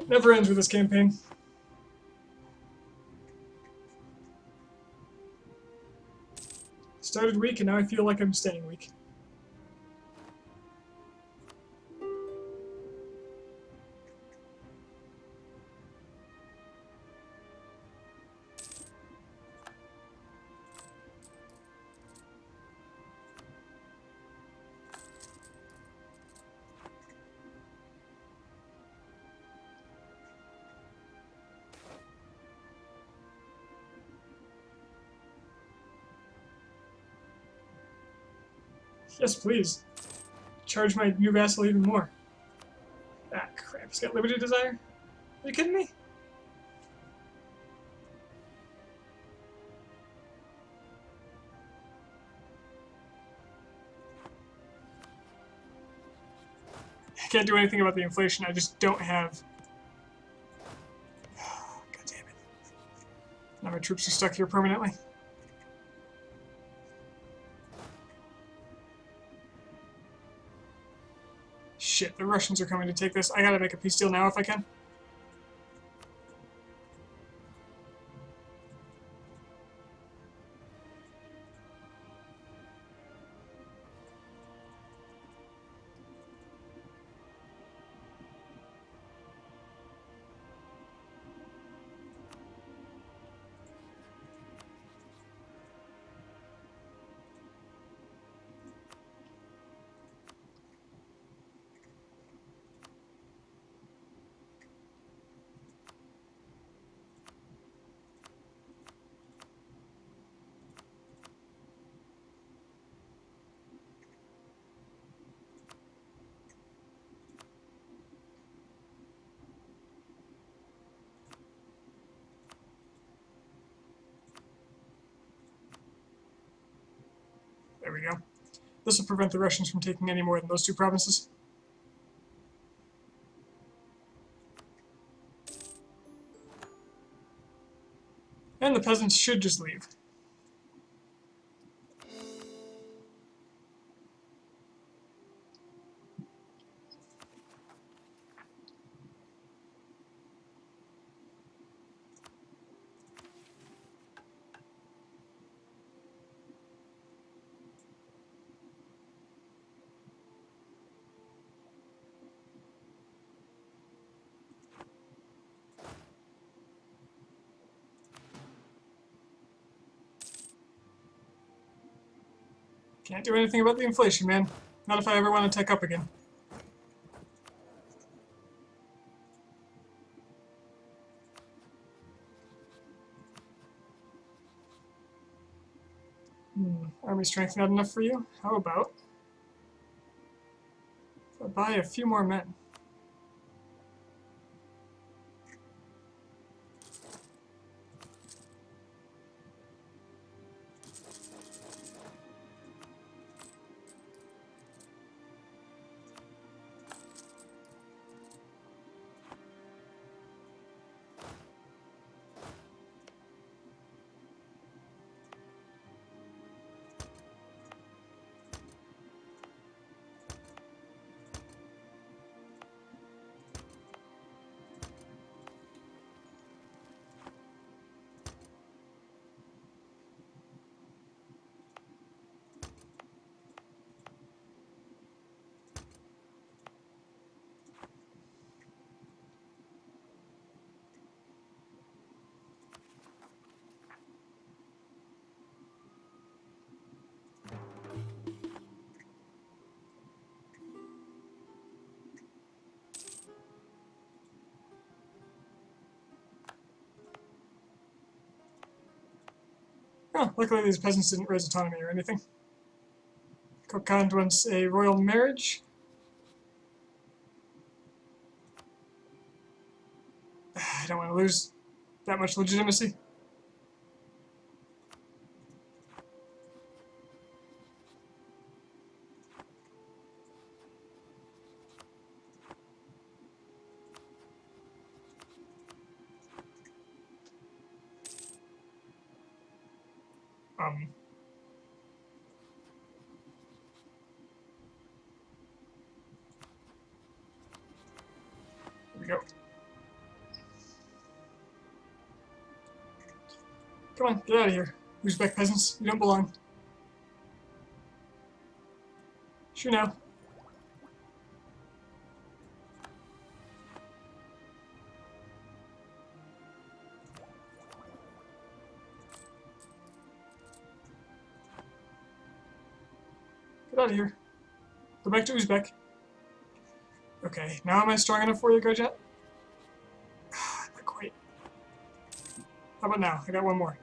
Never ends with this campaign. Started weak and now I feel like I'm staying weak. Yes, please. Charge my new vassal even more. Ah, crap. He's got limited desire? Are you kidding me? I can't do anything about the inflation. I just don't have... God damn it. Now my troops are stuck here permanently. Shit, the Russians are coming to take this. I gotta make a peace deal now if I can. There we go. This will prevent the Russians from taking any more than those two provinces. And the peasants should just leave. Can't do anything about the inflation, man. Not if I ever want to tech up again. Army strength not enough for you? How about if I buy a few more men? Oh, luckily these peasants didn't raise autonomy or anything. Kokand wants a royal marriage. I don't want to lose that much legitimacy. Here we go. Come on, get out of here. Uzbek peasants, you don't belong. Sure now. Get out of here. Go back to Uzbek. Okay, now am I strong enough for you, Gojat? Not quite. How about now? I got one more.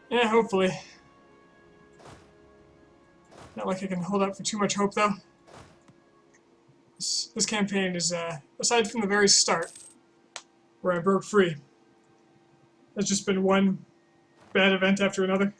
Yeah, hopefully. Not like I can hold out for too much hope, though. This campaign is, aside from the very start, where I broke free, has just been one bad event after another.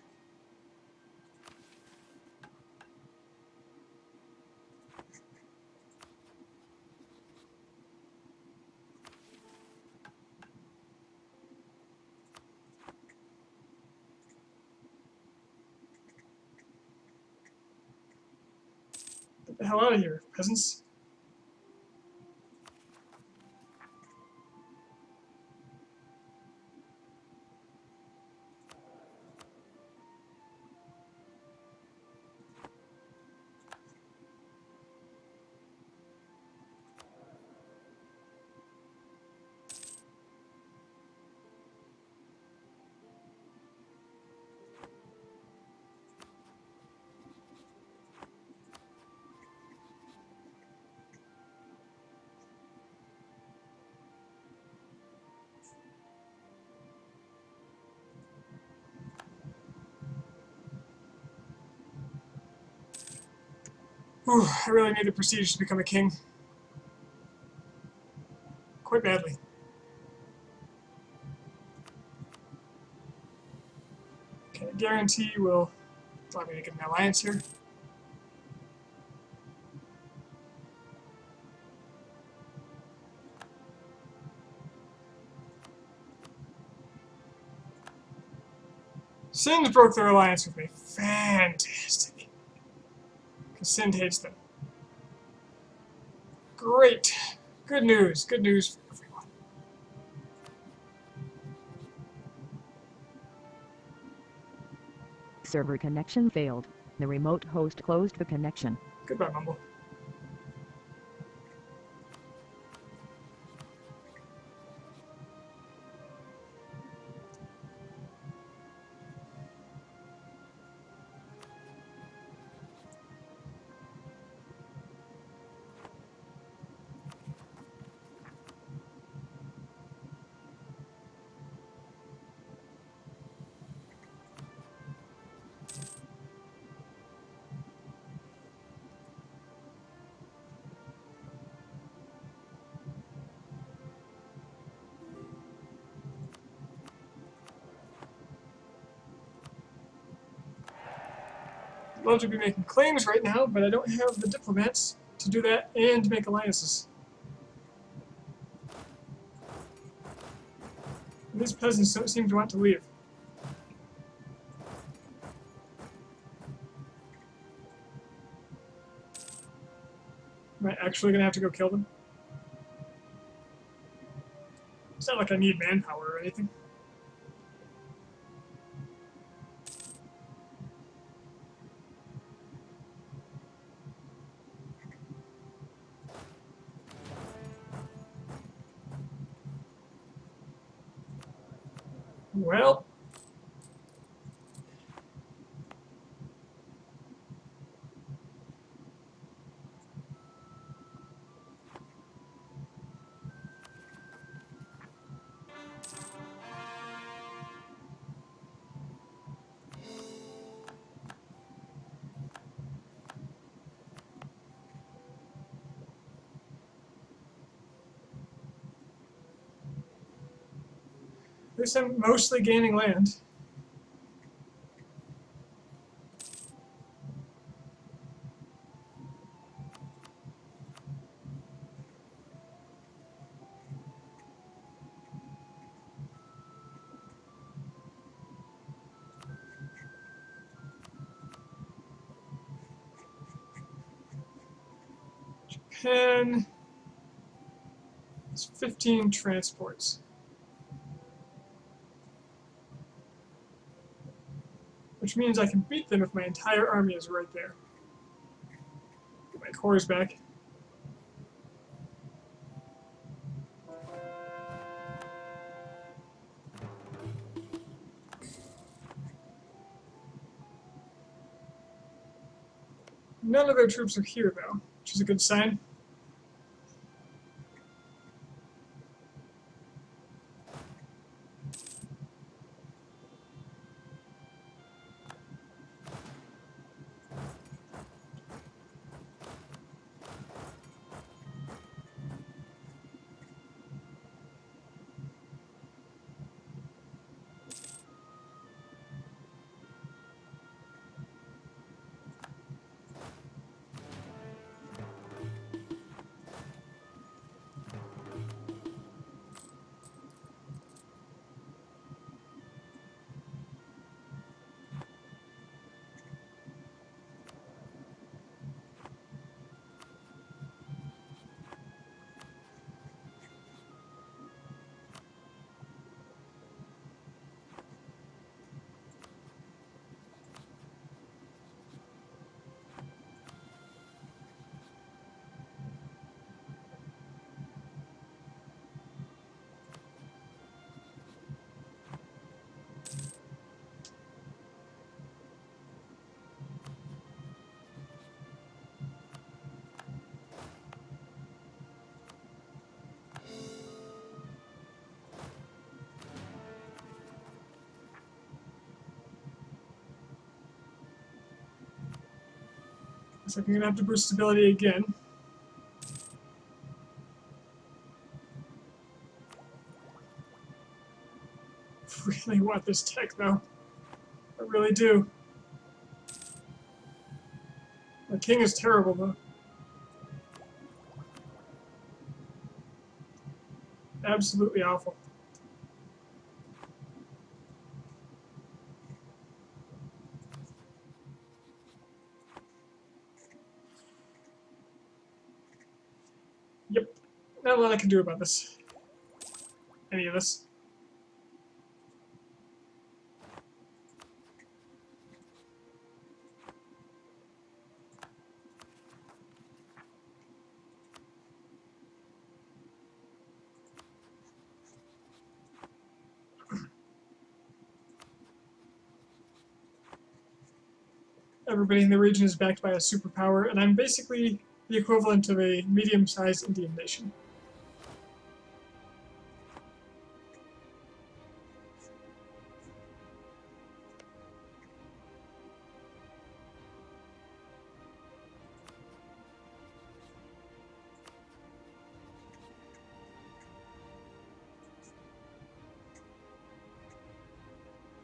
Get the hell out of here, peasants. Whew, I really need the prestige to become a king. Quite badly. Okay, I guarantee will allow me to get an alliance here. Sind broke their alliance with me. Fantastic. Because Sind hates them. Great. Good news. Good news for everyone. Server connection failed. The remote host closed the connection. Goodbye, Mumble. I'd love to be making claims right now, but I don't have the diplomats to do that and make alliances. And these peasants don't seem to want to leave. Am I actually going to have to go kill them? It's not like I need manpower or anything. Well, at least I'm mostly gaining land. Japan has 15 transports. Which means I can beat them if my entire army is right there. Get my cores back. None of their troops are here, though, which is a good sign. Looks like I'm gonna have to boost stability again. Really want this tech, though. I really do. The king is terrible, though. Absolutely awful. Yep. Not a lot I can do about this. Any of this. Everybody in the region is backed by a superpower, and I'm basically the equivalent of a medium-sized Indian nation.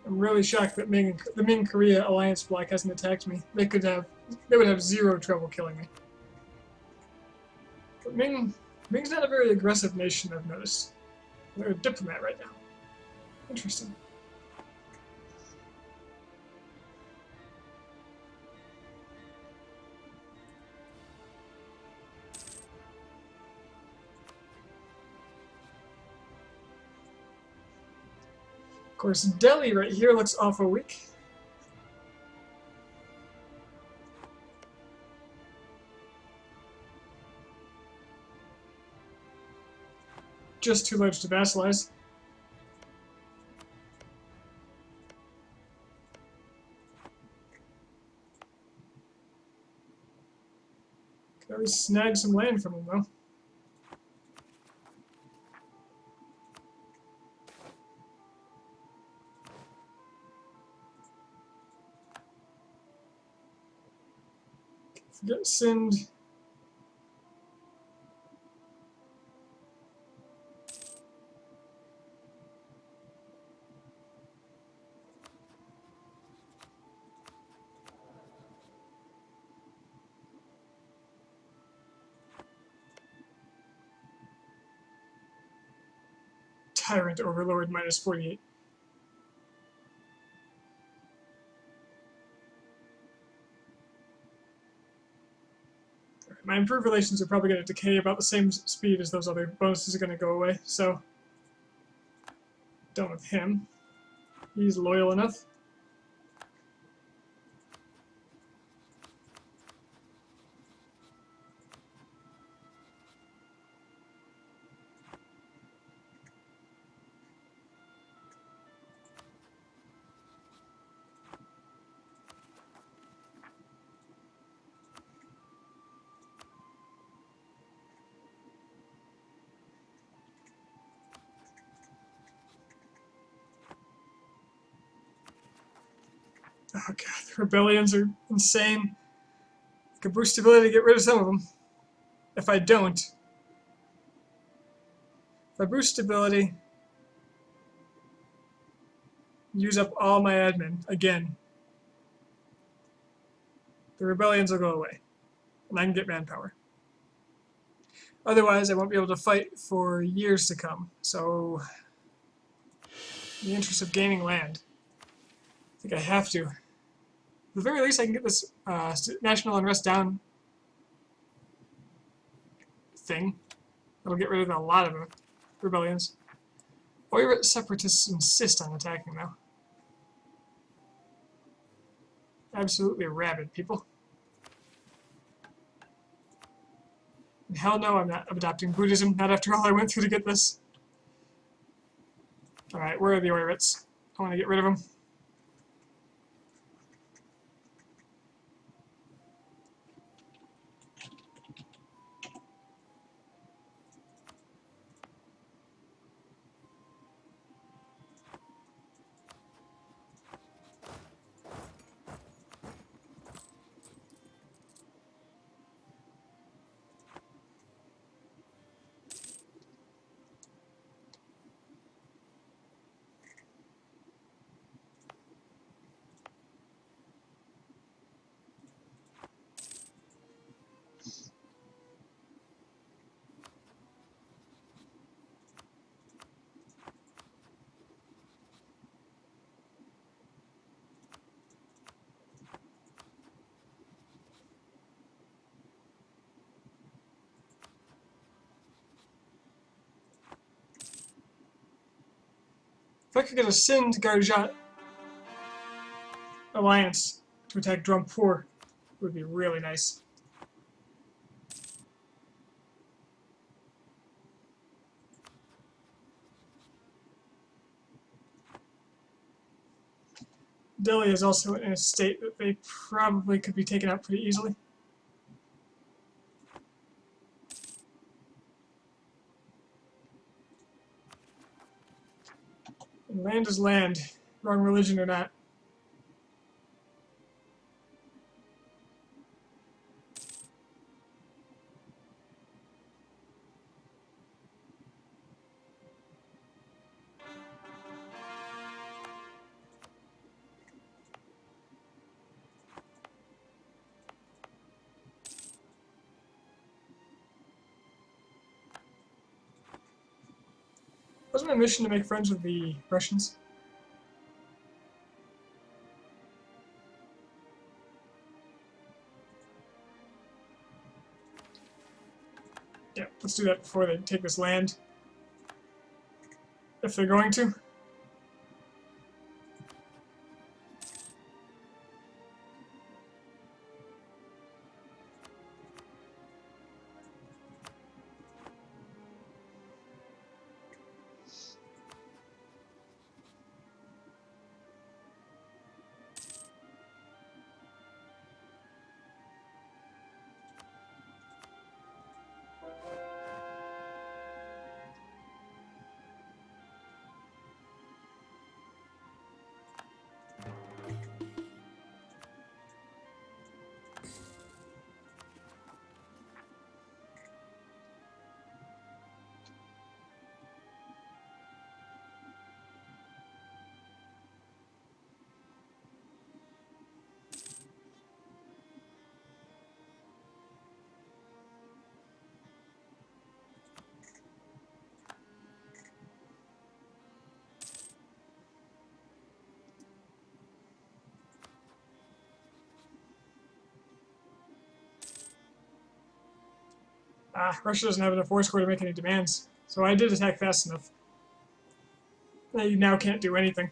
I'm really shocked that the Ming-Korea alliance bloc hasn't attacked me. They would have zero trouble killing me. But Ming's not a very aggressive nation, I've noticed. They're a diplomat right now. Interesting. Of course, Delhi right here looks awful weak. Just too large to vassalize. snag some land from him, though. Forget Sind. Tyrant Overlord minus 48. My improved relations are probably going to decay about the same speed as those other bonuses are going to go away, so done with him. He's loyal enough. Oh god, the rebellions are insane. I could boost ability to get rid of some of them. If I don't. If I boost ability, use up all my admin again, the rebellions will go away, and I can get manpower. Otherwise, I won't be able to fight for years to come, so in the interest of gaining land, I think I have to. At the very least, I can get this national unrest down thing. That'll get rid of a lot of rebellions. Oirat separatists insist on attacking, though. Absolutely rabid people. And hell no, I'm not adopting Buddhism, not after all I went through to get this. Alright, where are the Oirats? I want to get rid of them. If I could get a Sind Garjat alliance to attack Drumpur, it would be really nice. Delhi is also in a state that they probably could be taken out pretty easily. And land is land, wrong religion or not. Wasn't my mission to make friends with the Russians? Yeah, let's do that before they take this land. If they're going to. Ah, Russia doesn't have enough war score to make any demands, so I did attack fast enough. You now can't do anything.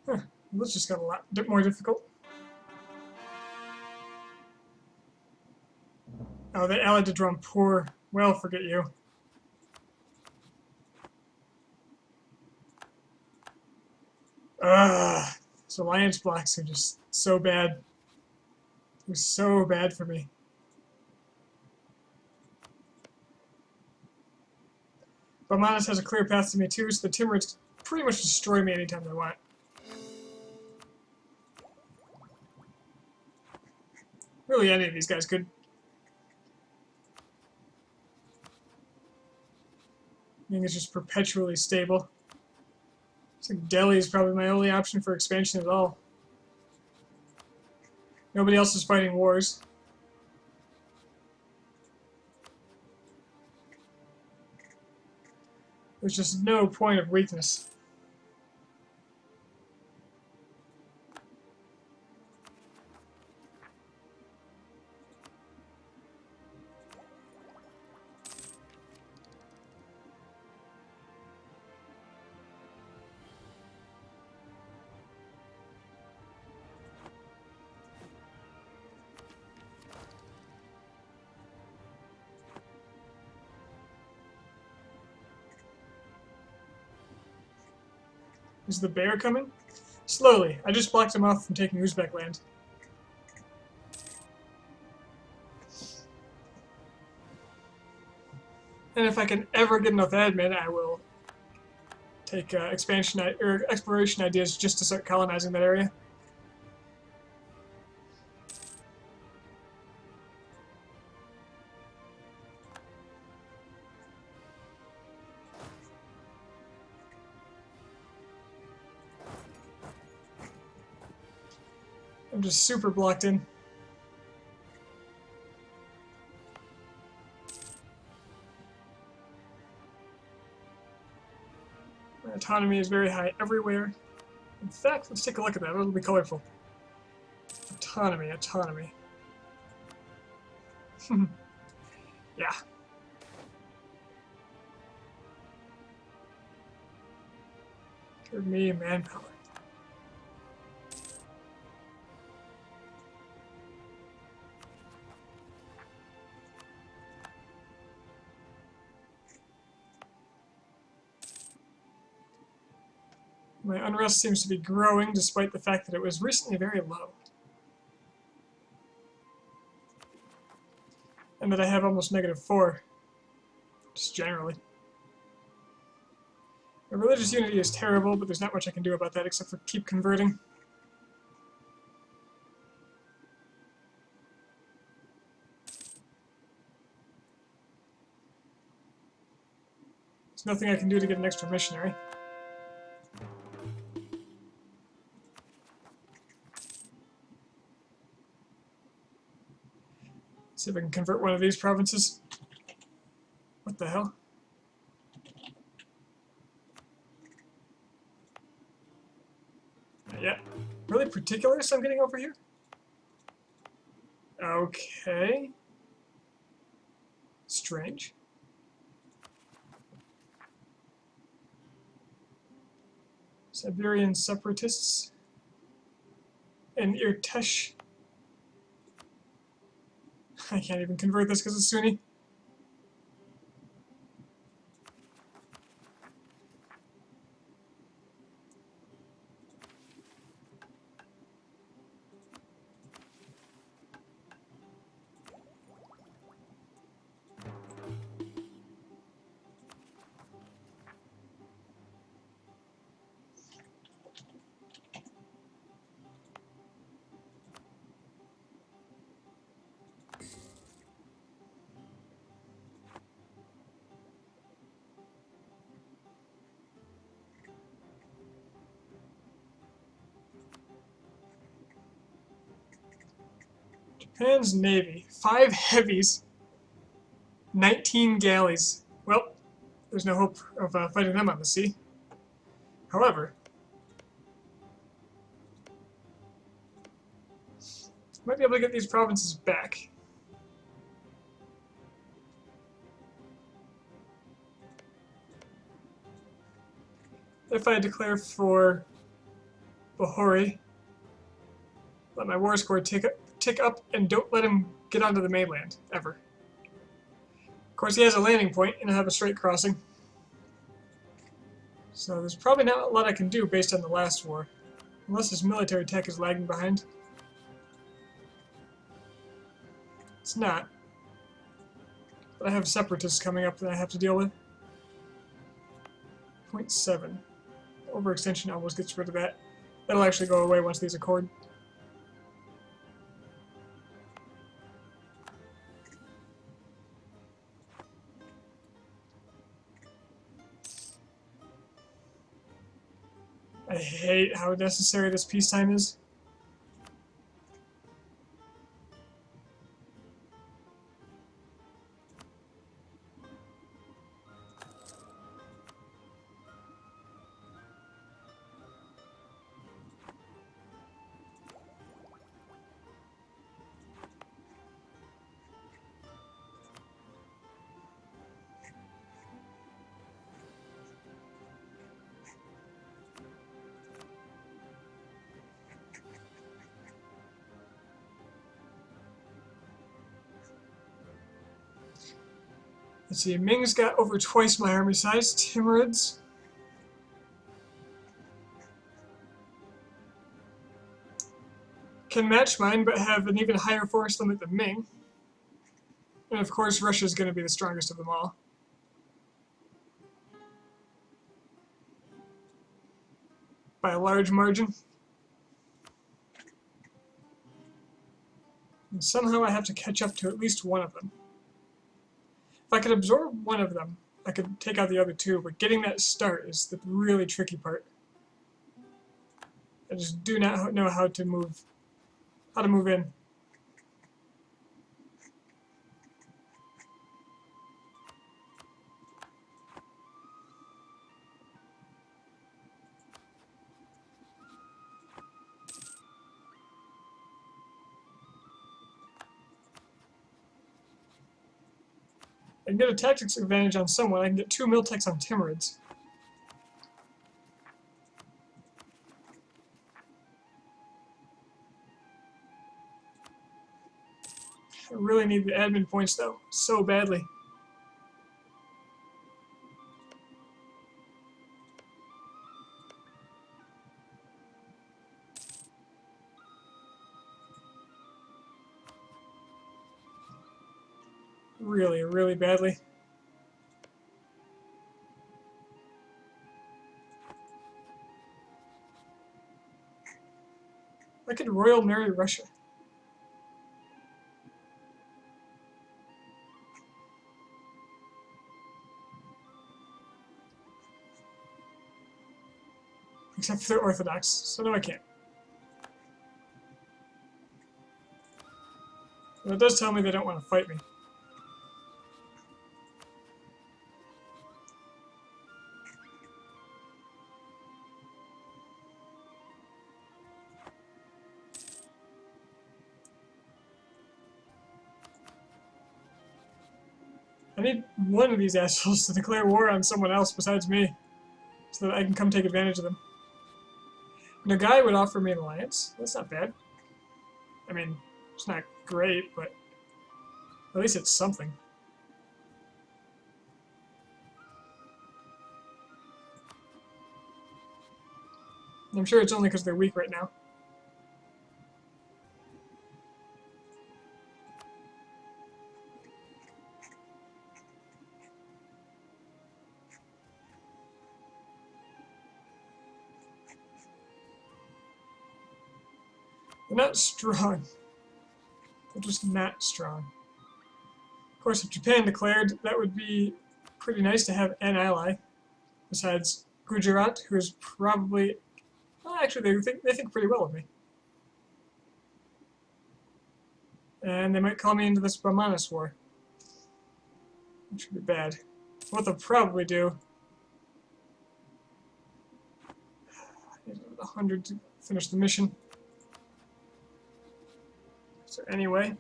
Huh, this just got a bit more difficult. Oh, they allied to Drumpoor. Well, forget you. Ugh. Those alliance blocks are just so bad. It was so bad for me. Balmanis has a clear path to me too, so the Timurids pretty much destroy me anytime they want. Really, any of these guys could. I think it's just perpetually stable. I think Delhi is probably my only option for expansion at all. Nobody else is fighting wars. There's just no point of weakness. Is the bear coming? Slowly. I just blocked him off from taking Uzbek land. And if I can ever get enough admin, I will take expansion or exploration ideas just to start colonizing that area. I'm just super blocked in. My autonomy is very high everywhere. In fact, let's take a look at that. It'll be colorful. Autonomy, autonomy. Yeah. Give me manpower. My unrest seems to be growing despite the fact that it was recently very low. And that I have almost -4. Just generally. My religious unity is terrible, but there's not much I can do about that except for keep converting. There's nothing I can do to get an extra missionary. See if I can convert one of these provinces. What the hell? Not yet. Really particulars I'm getting over here? Okay. Strange. Siberian separatists. And Irtesh. I can't even convert this because it's Sunni. Japan's navy. 5 heavies, 19 galleys. Well, there's no hope of fighting them on the sea. However, might be able to get these provinces back. If I declare for Bahori, let my war score tick up, and don't let him get onto the mainland, ever. Of course, he has a landing point, and I have a straight crossing. So there's probably not a lot I can do based on the last war, unless his military tech is lagging behind. It's not. But I have separatists coming up that I have to deal with. 0.7. Overextension almost gets rid of that. That'll actually go away once these accord. I hate how necessary this peacetime is. Let's see, Ming's got over twice my army size. Timurids. Can match mine, but have an even higher force limit than Ming. And of course, Russia's going to be the strongest of them all. By a large margin. And somehow I have to catch up to at least one of them. If I could absorb one of them, I could take out the other two, but getting that start is the really tricky part. I just do not know how to move in. I can get a tactics advantage on someone. I can get 2 Miltechs on Timurids. I really need the admin points, though, so badly. Really, really badly. I could royal marry Russia. Except for the Orthodox, so no I can't. But it does tell me they don't want to fight me. I need one of these assholes to declare war on someone else besides me, so that I can come take advantage of them. Nagai would offer me an alliance. That's not bad. I mean, it's not great, but at least it's something. And I'm sure it's only because they're weak right now. They're not strong. They're just not strong. Of course, if Japan declared, that would be pretty nice to have an ally, besides Gujarat, who is probably... Well, actually, they think pretty well of me. And they might call me into this Brahmanis war. Which would be bad. What they'll probably do... I need 100 to finish the mission. So anyway,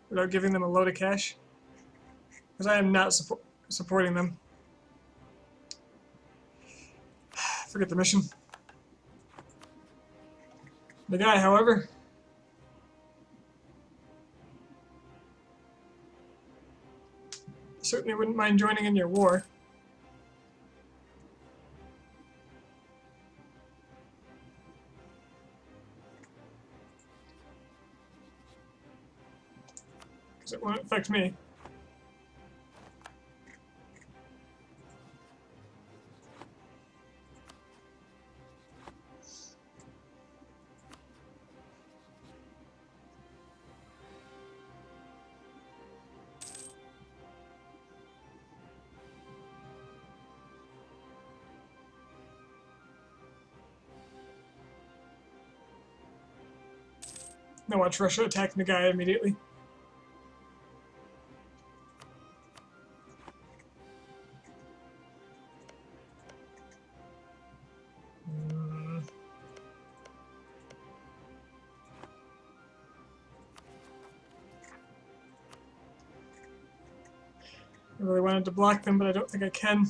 without giving them a load of cash, because I am not supporting them. Forget the mission. The guy, however, certainly wouldn't mind joining in your war. Because it won't affect me. Now watch Russia attacking the guy immediately. I really wanted to block them, but I don't think I can.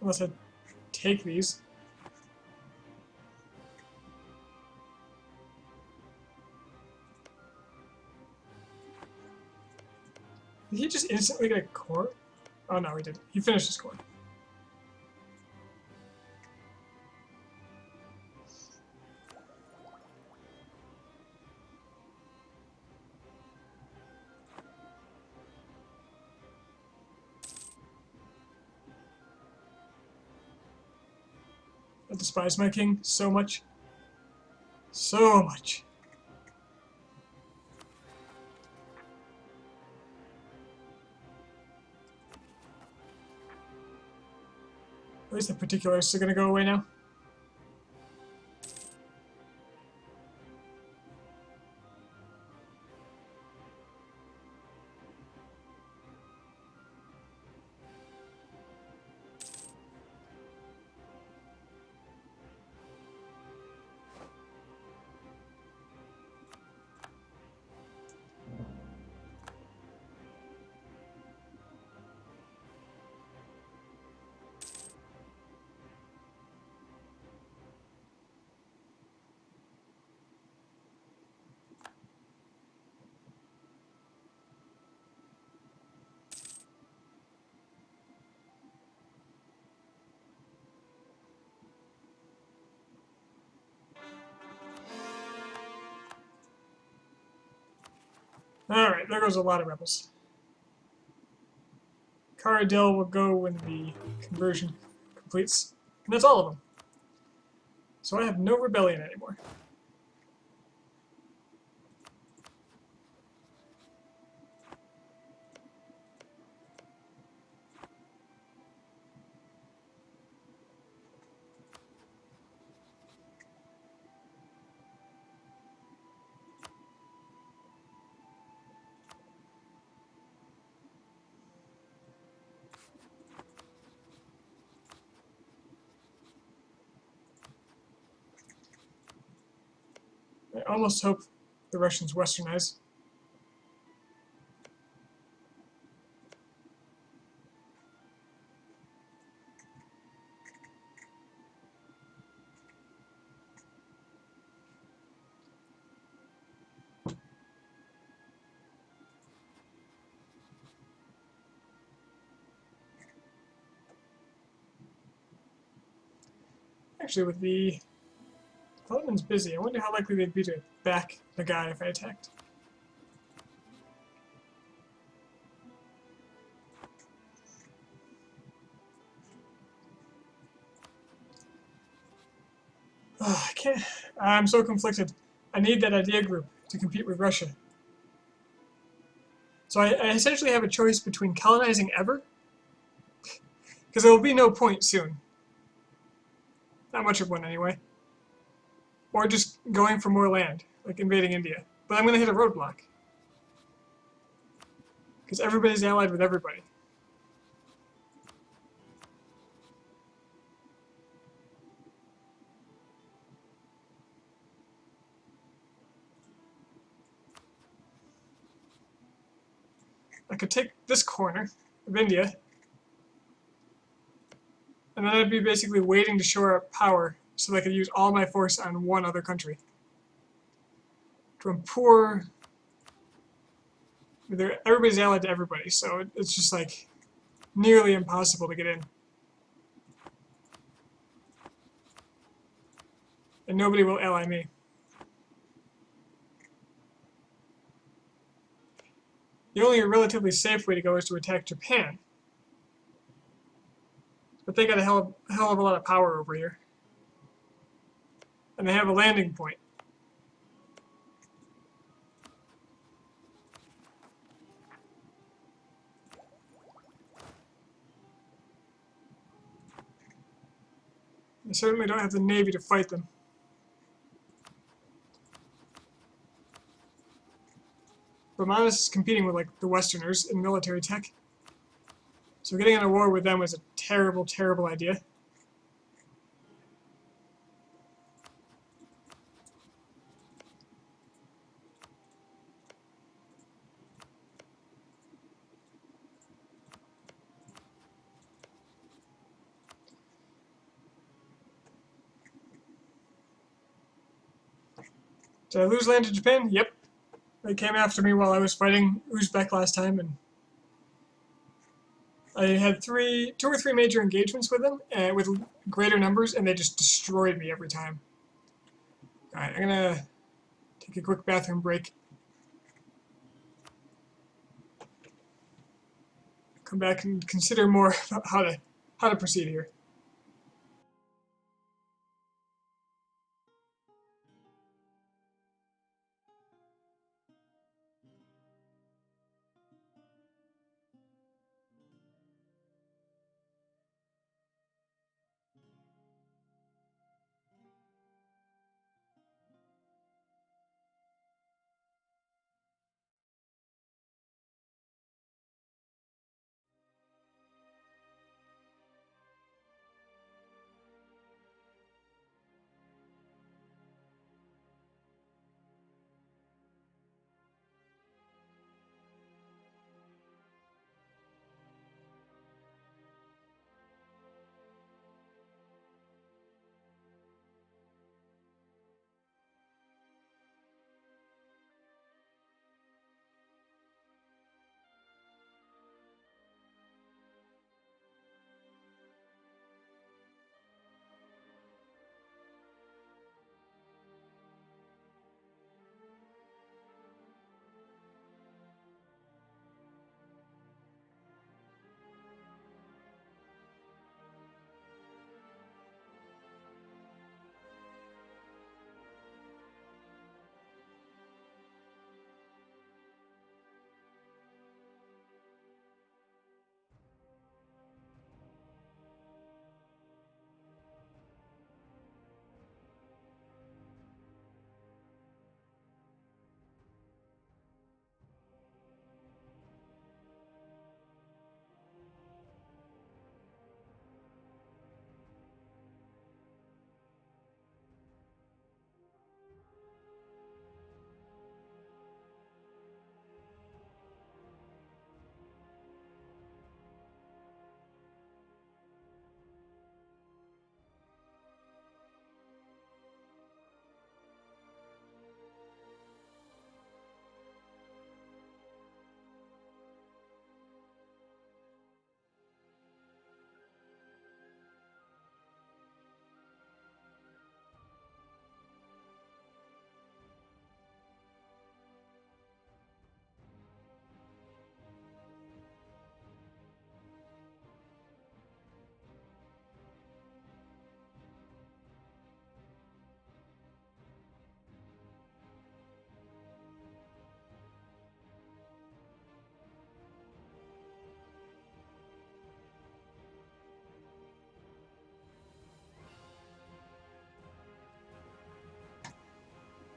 Unless I take these. Did he just instantly get a core? Oh no, he didn't. He finished his core. I despise my king so much. So much. At least the particulars are going to go away now. Alright, there goes a lot of rebels. Caradil will go when the conversion completes. And that's all of them. So I have no rebellion anymore. I almost hope the Russians westernize. Actually, with the Feldman's busy. I wonder how likely they'd be to back the guy if I attacked. I can't. I'm so conflicted. I need that idea group to compete with Russia. So I essentially have a choice between colonizing ever, because there will be no point soon. Not much of one anyway. or just going for more land, like invading India. But I'm going to hit a roadblock. Because everybody's allied with everybody. I could take this corner of India, and then I'd be basically waiting to shore up power so that I could use all my force on one other country. From poor, everybody's allied to everybody, so it's just like nearly impossible to get in. And nobody will ally me. The only relatively safe way to go is to attack Japan. But they got a hell of a lot of power over here. And they have a landing point. I certainly don't have the navy to fight them. Romanus is competing with like the Westerners in military tech. So getting in a war with them was a terrible, terrible idea. Did I lose land to Japan? Yep. They came after me while I was fighting Uzbek last time, and I had two or three major engagements with them with greater numbers, and they just destroyed me every time. All right, I'm gonna take a quick bathroom break. Come back and consider more about how to proceed here.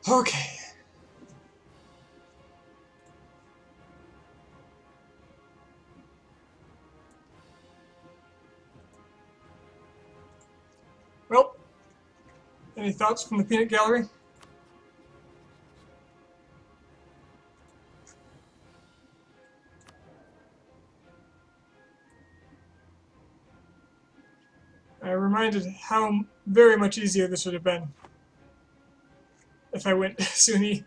Okay. Well, any thoughts from the peanut gallery? I reminded how very much easier this would have been if I went Sunni.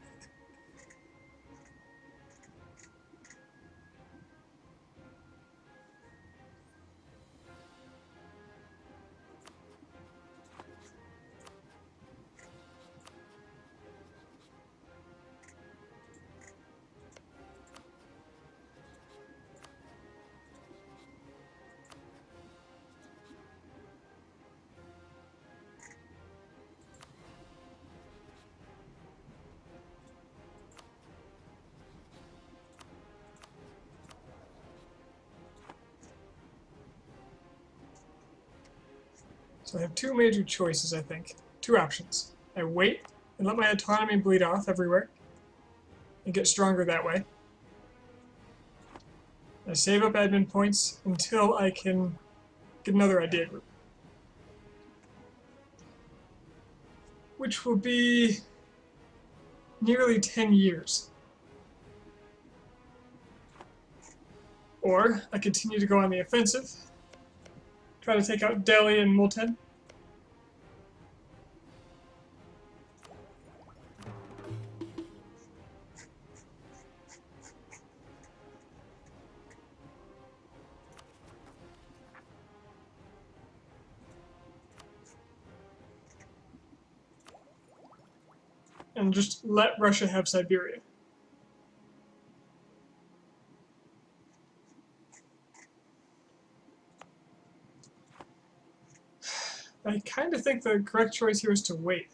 So I have two major choices, I think. Two options. I wait and let my autonomy bleed off everywhere and get stronger that way. I save up admin points until I can get another idea group, which will be nearly 10 years. Or I continue to go on the offensive, try to take out Delhi and Multan. And just let Russia have Siberia. I kind of think the correct choice here is to wait.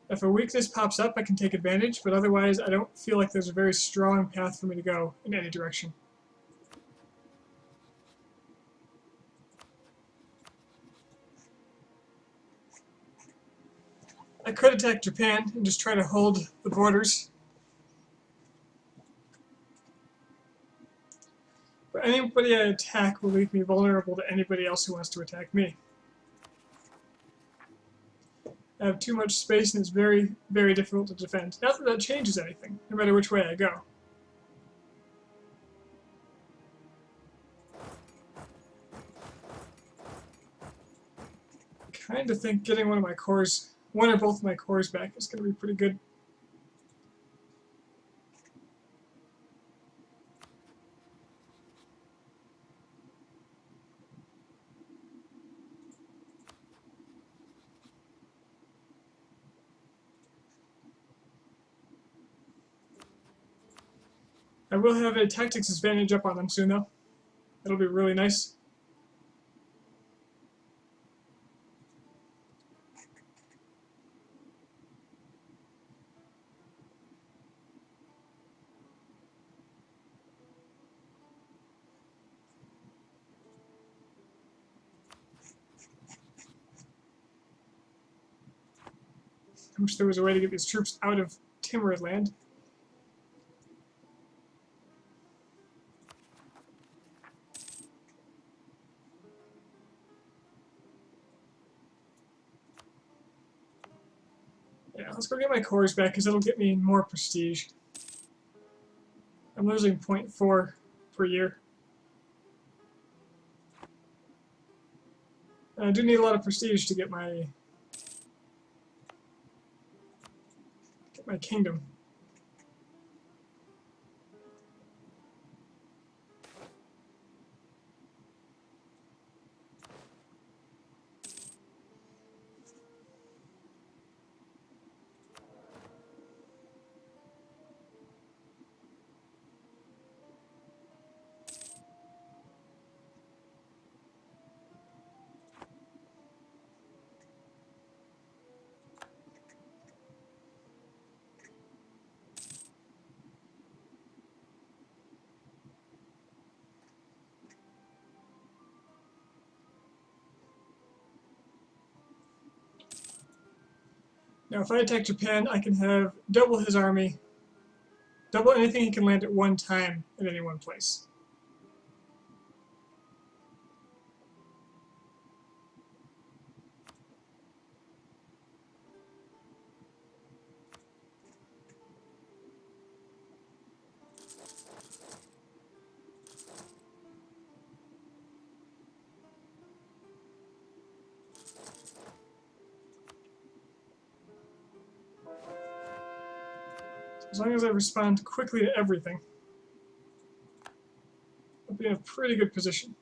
If a weakness pops up, I can take advantage, but otherwise I don't feel like there's a very strong path for me to go in any direction. I could attack Japan and just try to hold the borders. But anybody I attack will leave me vulnerable to anybody else who wants to attack me. I have too much space and it's very, very difficult to defend. Not that that changes anything, no matter which way I go. I kind of think getting one of my cores, one or both of my cores back is going to be pretty good. I will have a tactics advantage up on them soon, though. It'll be really nice. I wish there was a way to get these troops out of Timurid land. Yeah, let's go get my cores back because it'll get me more prestige. I'm losing 0.4 per year. And I do need a lot of prestige to get my kingdom. Now, if I attack Japan, I can have double his army, double anything he can land at one time in any one place. As long as I respond quickly to everything, I'll be in a pretty good position.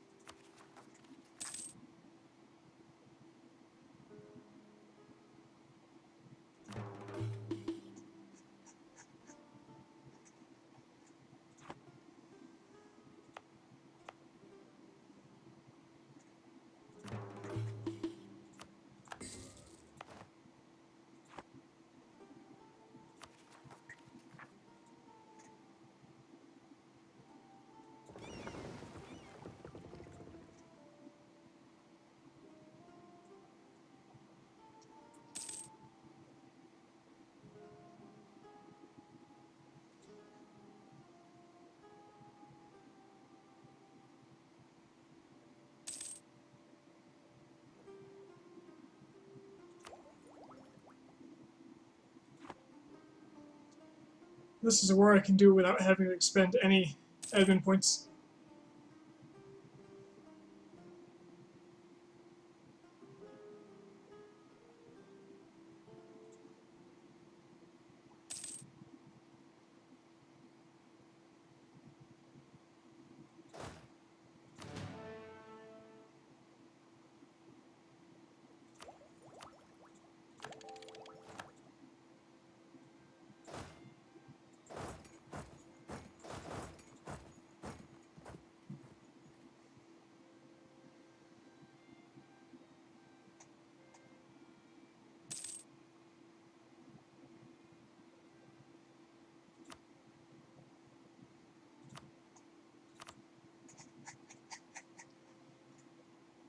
This is a war I can do without having to expend any admin points.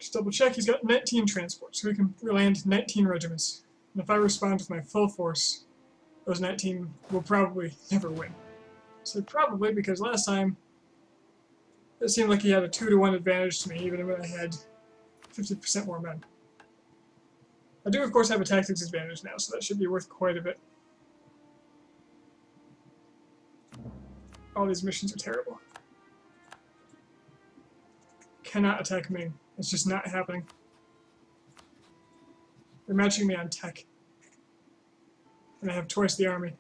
Just double check, he's got 19 transports, so we can land 19 regiments. And if I respond with my full force, those 19 will probably never win. So probably because last time it seemed like he had a 2-to-1 advantage to me, even when I had 50% more men. I do, of course, have a tactics advantage now, so that should be worth quite a bit. All these missions are terrible. Cannot attack Ming. It's just not happening. They're matching me on tech. And I have twice the army.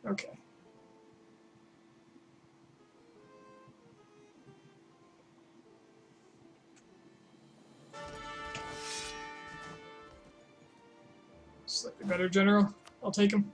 Okay. Slightly better general. I'll take him.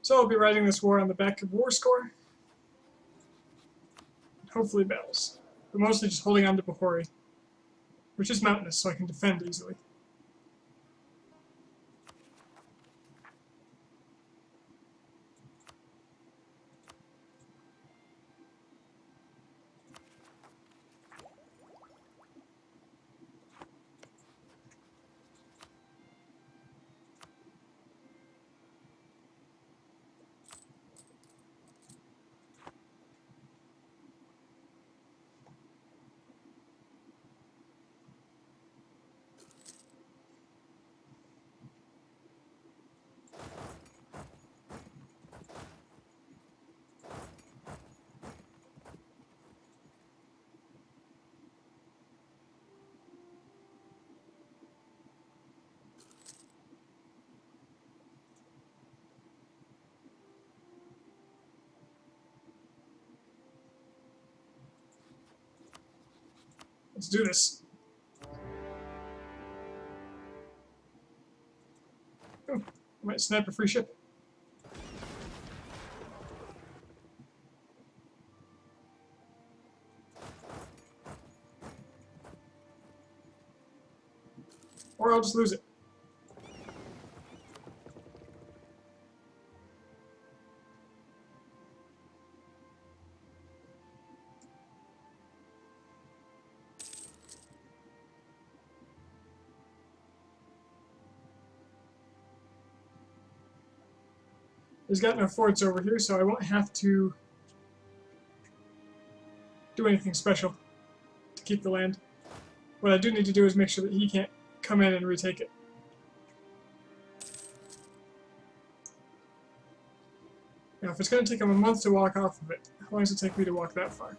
So I'll be writing this war on the back of war score. Hopefully battles. But mostly just holding on to Bahori, which is mountainous, so I can defend easily. Let's do this. Oh, I might snipe a free ship. Or I'll just lose it. He's got no forts over here, so I won't have to do anything special to keep the land. What I do need to do is make sure that he can't come in and retake it. Now, if it's going to take him a month to walk off of it, how long does it take me to walk that far?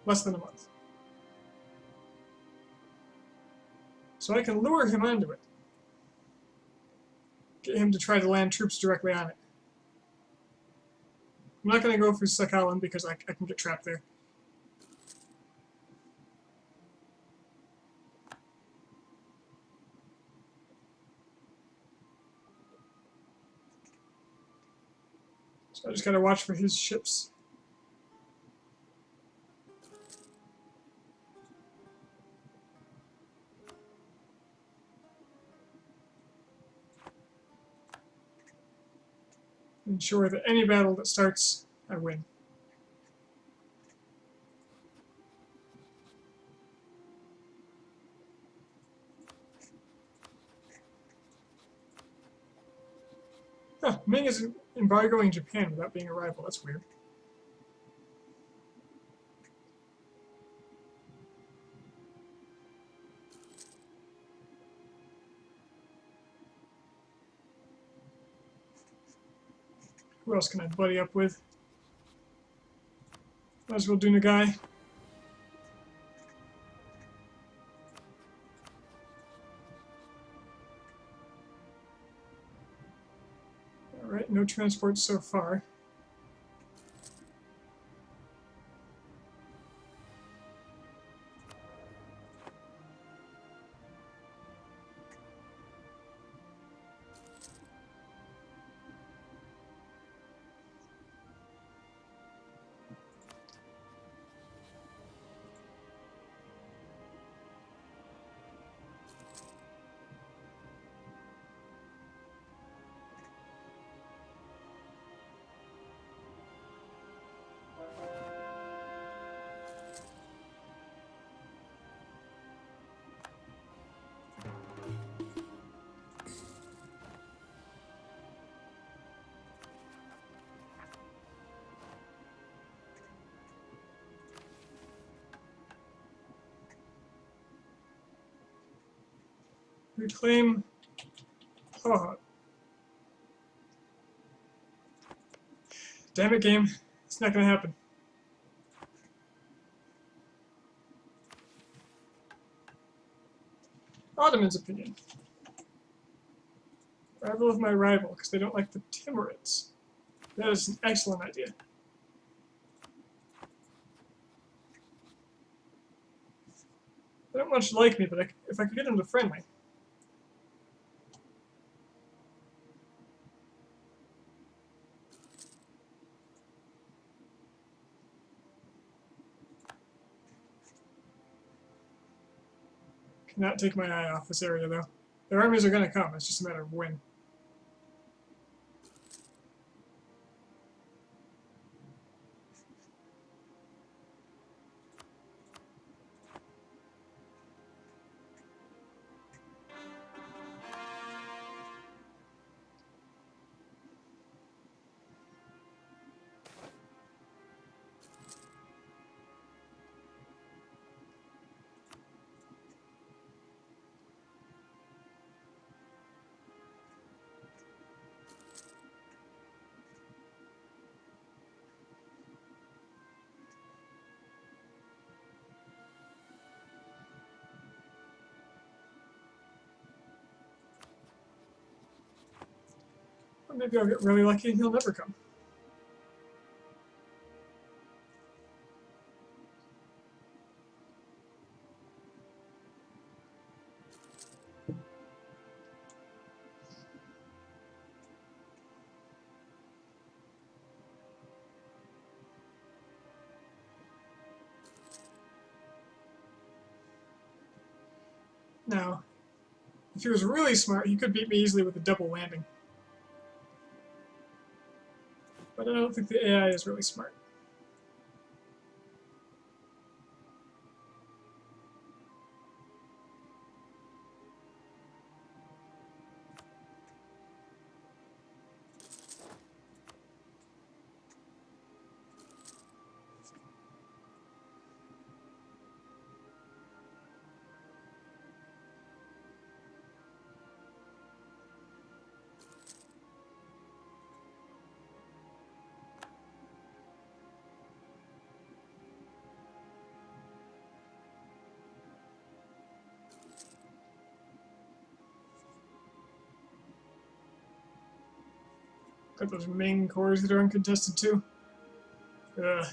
Less than a month. So I can lure him onto it. Get him to try to land troops directly on it. I'm not going to go for Sakhalin because I can get trapped there. So I just got to watch for his ships. Ensure that any battle that starts, I win. Huh, Ming is embargoing Japan without being a rival. That's weird. Who else can I buddy up with? Might as well do Nagai. Alright, no transports so far. Reclaim. Oh. Damn it, game. It's not gonna happen. Ottoman's opinion. Rival of my rival, because they don't like the Timurids. That is an excellent idea. They don't much like me, but if I could get them to friendly. Cannot take my eye off this area, though. Their armies are going to come. It's just a matter of when. Or maybe I'll get really lucky and he'll never come. Now, if he was really smart, he could beat me easily with a double landing. But I don't think the AI is really smart. Got those main cores that are uncontested too. Ugh.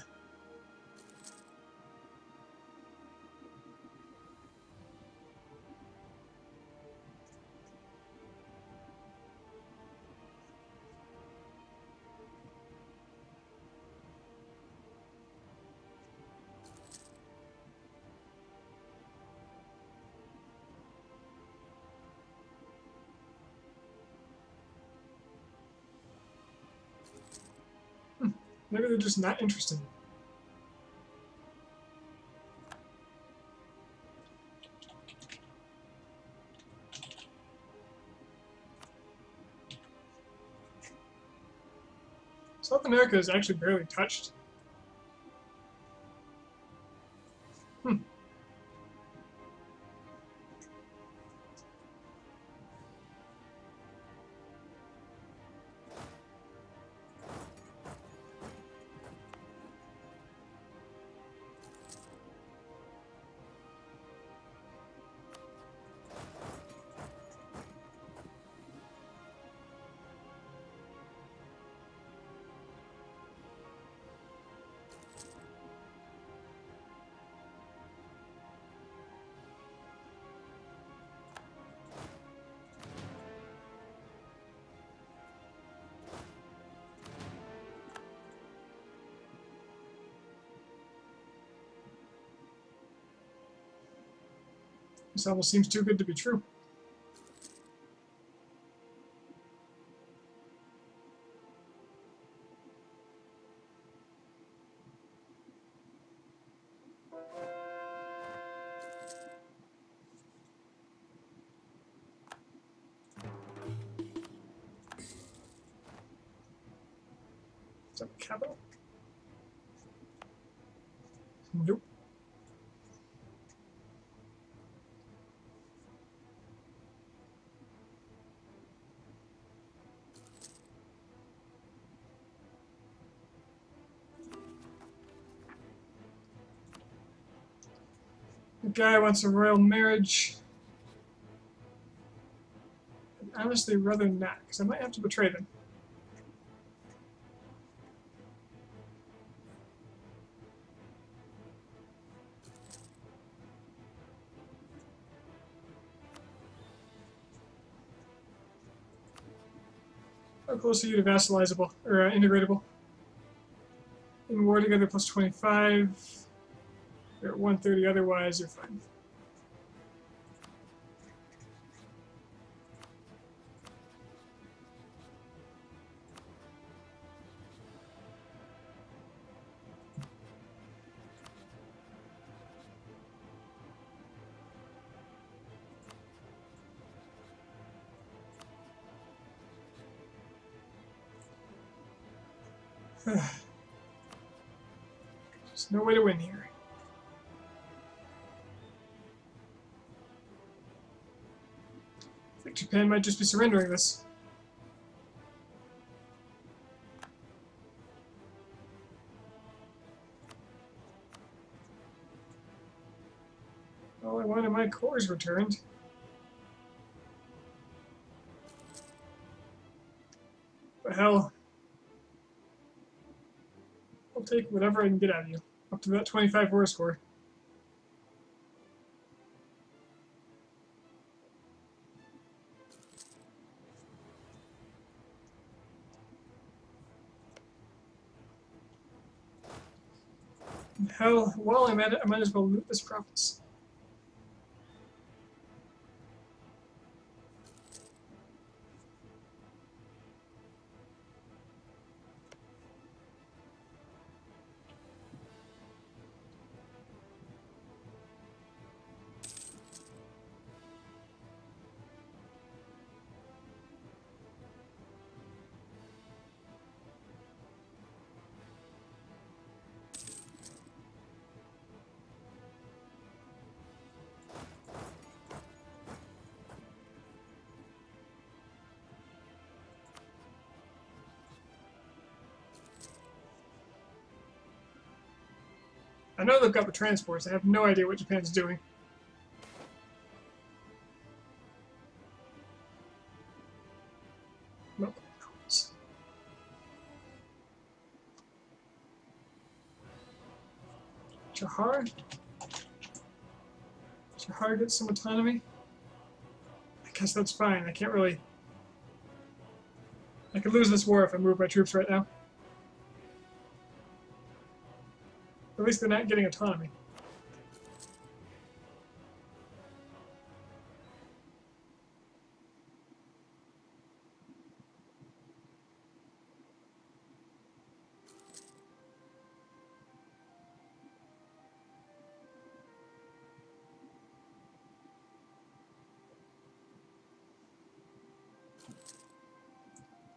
Maybe they're just not interested. South America is actually barely touched. Hmm. This almost seems too good to be true. Is that the capital? Nope. The guy wants a royal marriage. I'd honestly rather not, because I might have to betray them. How close are you to vassalizable or integratable? In war together plus 25. You're at 130 otherwise, you're fine. There's no way to win here. I think Japan might just be surrendering this. All I wanted my cores returned. But hell, I'll take whatever I can get out of you. Up to that 25 war score. Hell, while I'm at it, I might as well loot this province. I know they've got the transports. I have no idea what Japan's doing. No. Chahar? Chahar gets some autonomy? I guess that's fine. I can't really... I could lose this war if I move my troops right now. At least they're not getting autonomy.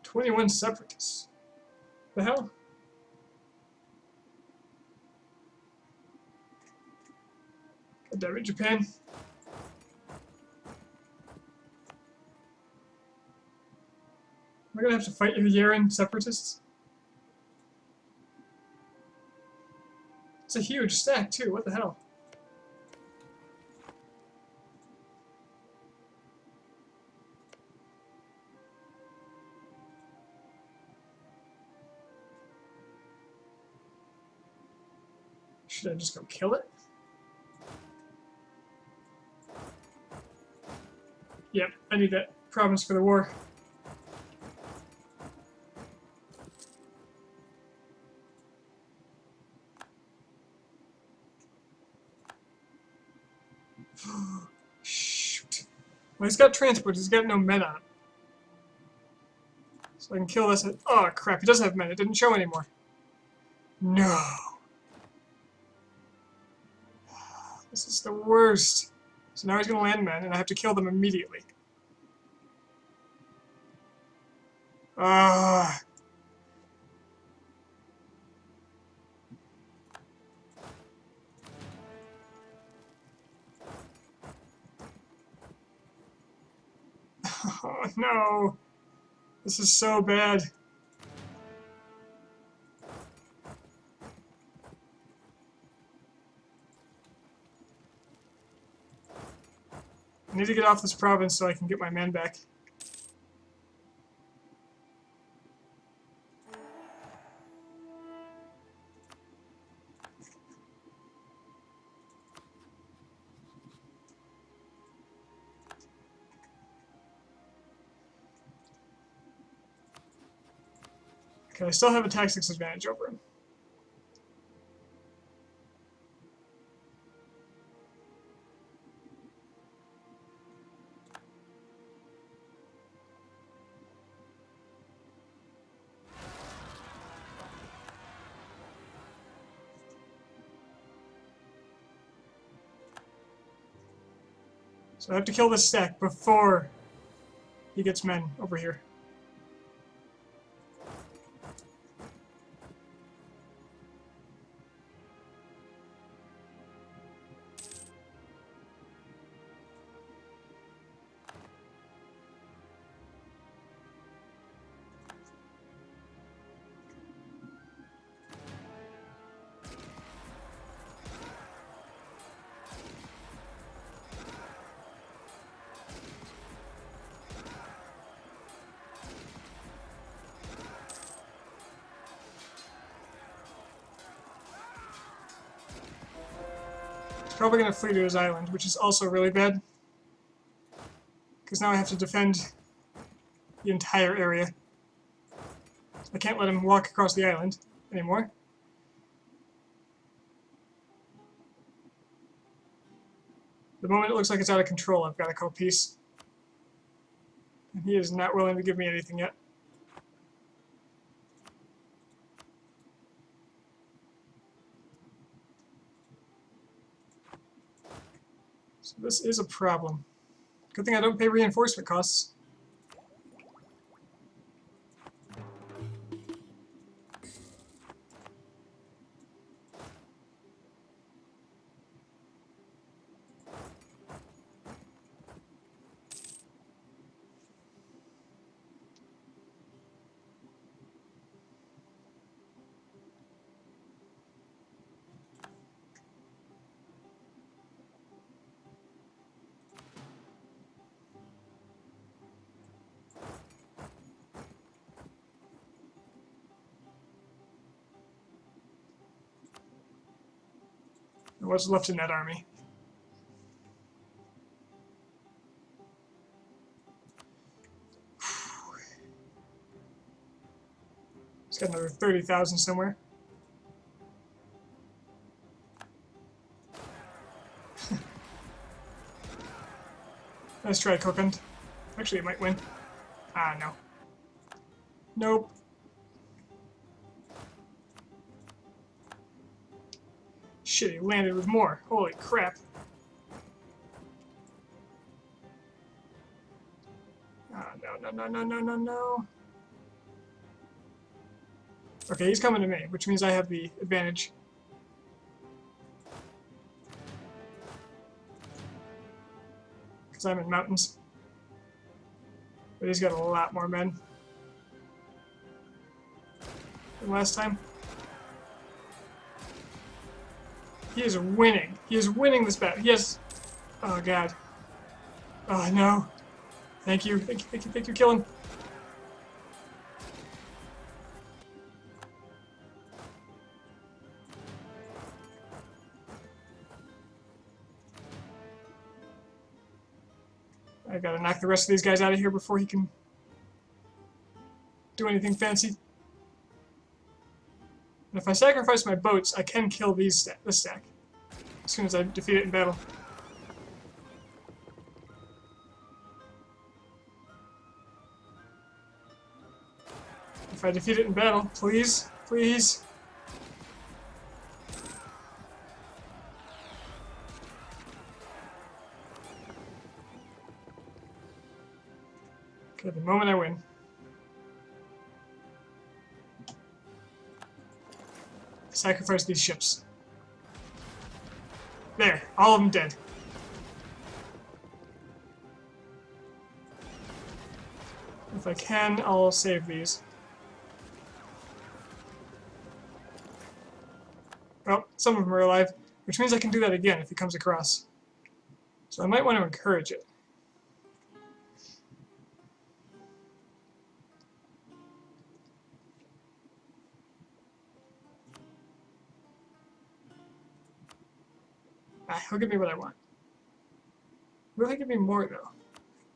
"21 separatists. The hell? God damn it, Japan. Am I gonna have to fight your Yaren separatists? It's a huge stack, too. What the hell? Should I just go kill it? Yep, I need that province for the war. Shoot. Well, he's got transport, he's got no men on him. So I can kill this. Oh crap, he doesn't have men, it didn't show anymore. No. This is the worst. So now he's gonna land men, and I have to kill them immediately. Ah. Oh no. This is so bad. I need to get off this province so I can get my men back. Okay, I still have a tactics advantage over him. So I have to kill this stack before he gets men over here. Probably going to flee to his island, which is also really bad. Because now I have to defend the entire area. I can't let him walk across the island anymore. The moment it looks like it's out of control, I've got to call peace. And he is not willing to give me anything yet. So this is a problem. Good thing I don't pay reinforcement costs. What's left in that army? It's got another 30,000 somewhere. Let's try Kokand. Actually, it might win. Ah, no. Nope. Shit, he landed with more. Holy crap. Ah, no. Okay, he's coming to me, which means I have the advantage. Because I'm in mountains. But he's got a lot more men than last time. He is winning. He is winning this battle. He has... Oh, God. Oh, no. Thank you. Thank you, kill him. I gotta knock the rest of these guys out of here before he can do anything fancy. And if I sacrifice my boats, I can kill this stack as soon as I defeat it in battle. If I defeat it in battle, please, please. Okay, the moment I win. Sacrifice these ships. There, all of them dead. If I can, I'll save these. Well, some of them are alive, which means I can do that again if he comes across. So I might want to encourage it. Ah, he'll give me what I want. Will he give me more, though?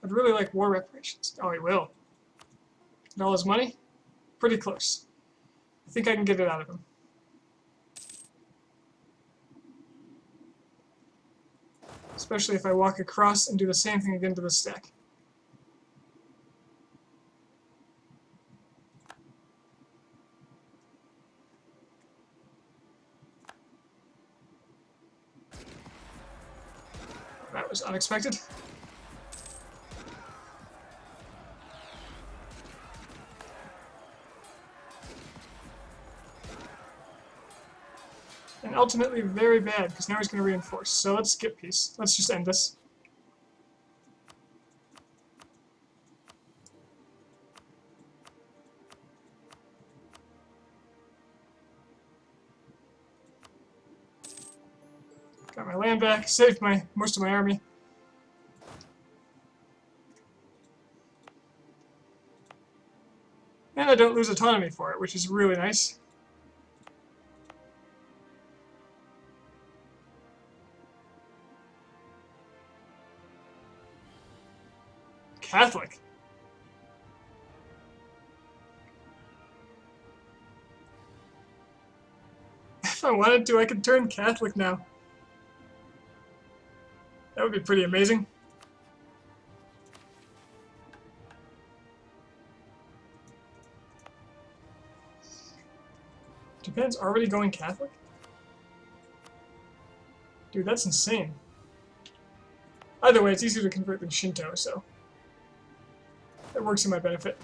I'd really like war reparations. Oh, he will. And all his money? Pretty close. I think I can get it out of him. Especially if I walk across and do the same thing again to the stack. That was unexpected. And ultimately very bad, because now he's going to reinforce. So let's skip peace. Let's just end this. Got my land back, saved most of my army. And I don't lose autonomy for it, which is really nice. Catholic. If I wanted to, I could turn Catholic now. That would be pretty amazing. Japan's already going Catholic? Dude, that's insane. Either way, it's easier to convert than Shinto, so that works in my benefit.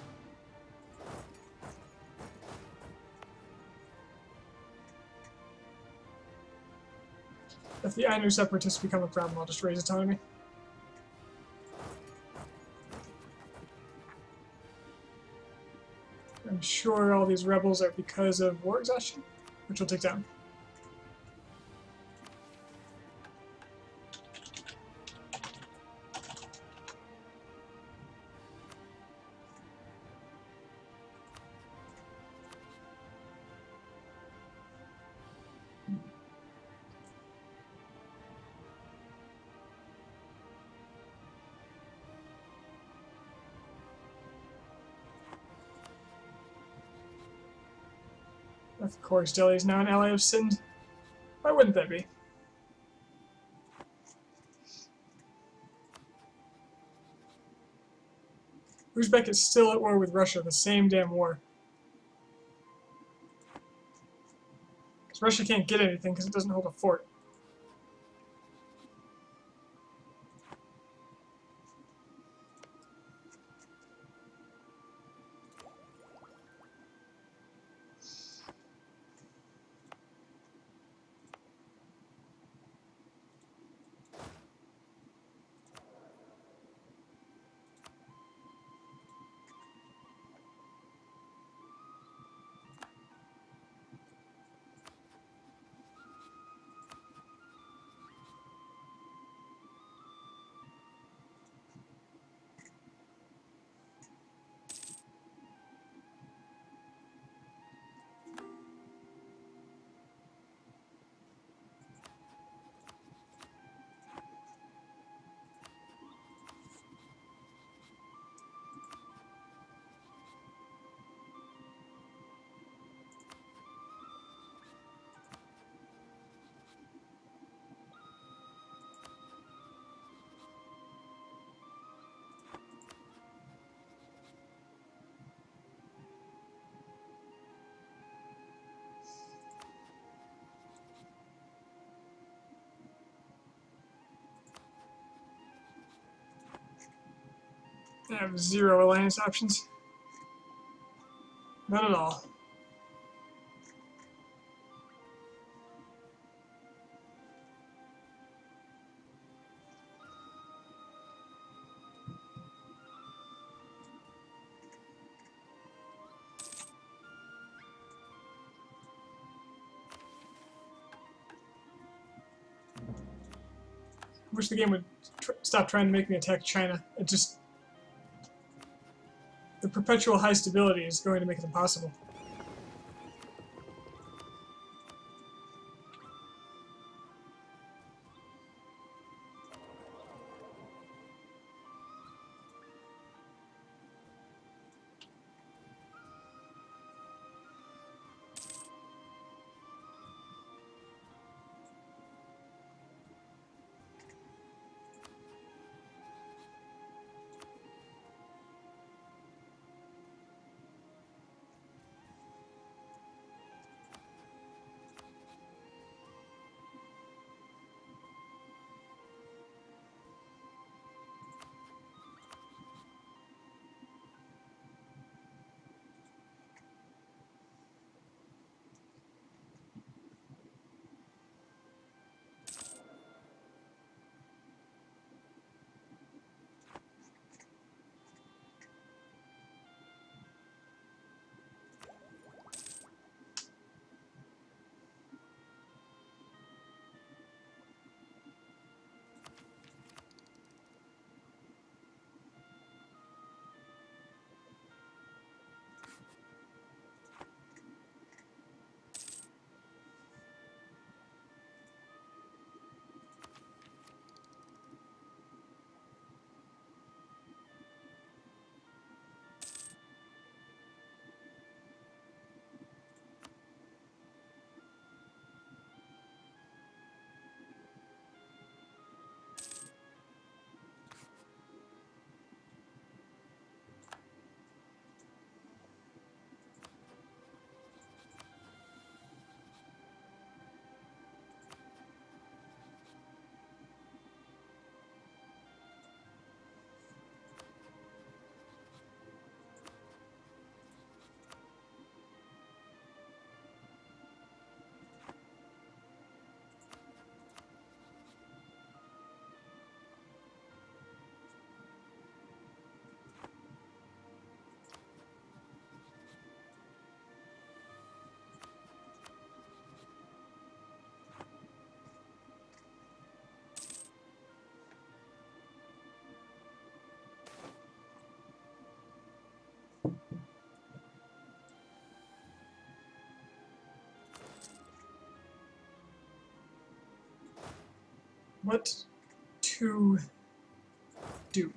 If the Ainu separatists become a problem, I'll just raise autonomy. I'm sure all these rebels are because of war exhaustion, which we'll take down. Of course, Delhi is now an ally of Sind. Why wouldn't that be? Uzbek is still at war with Russia, the same damn war. Because Russia can't get anything because it doesn't hold a fort. I have 0 alliance options. None at all. I wish the game would stop trying to make me attack China. It just... The perpetual high stability is going to make it impossible. What to do?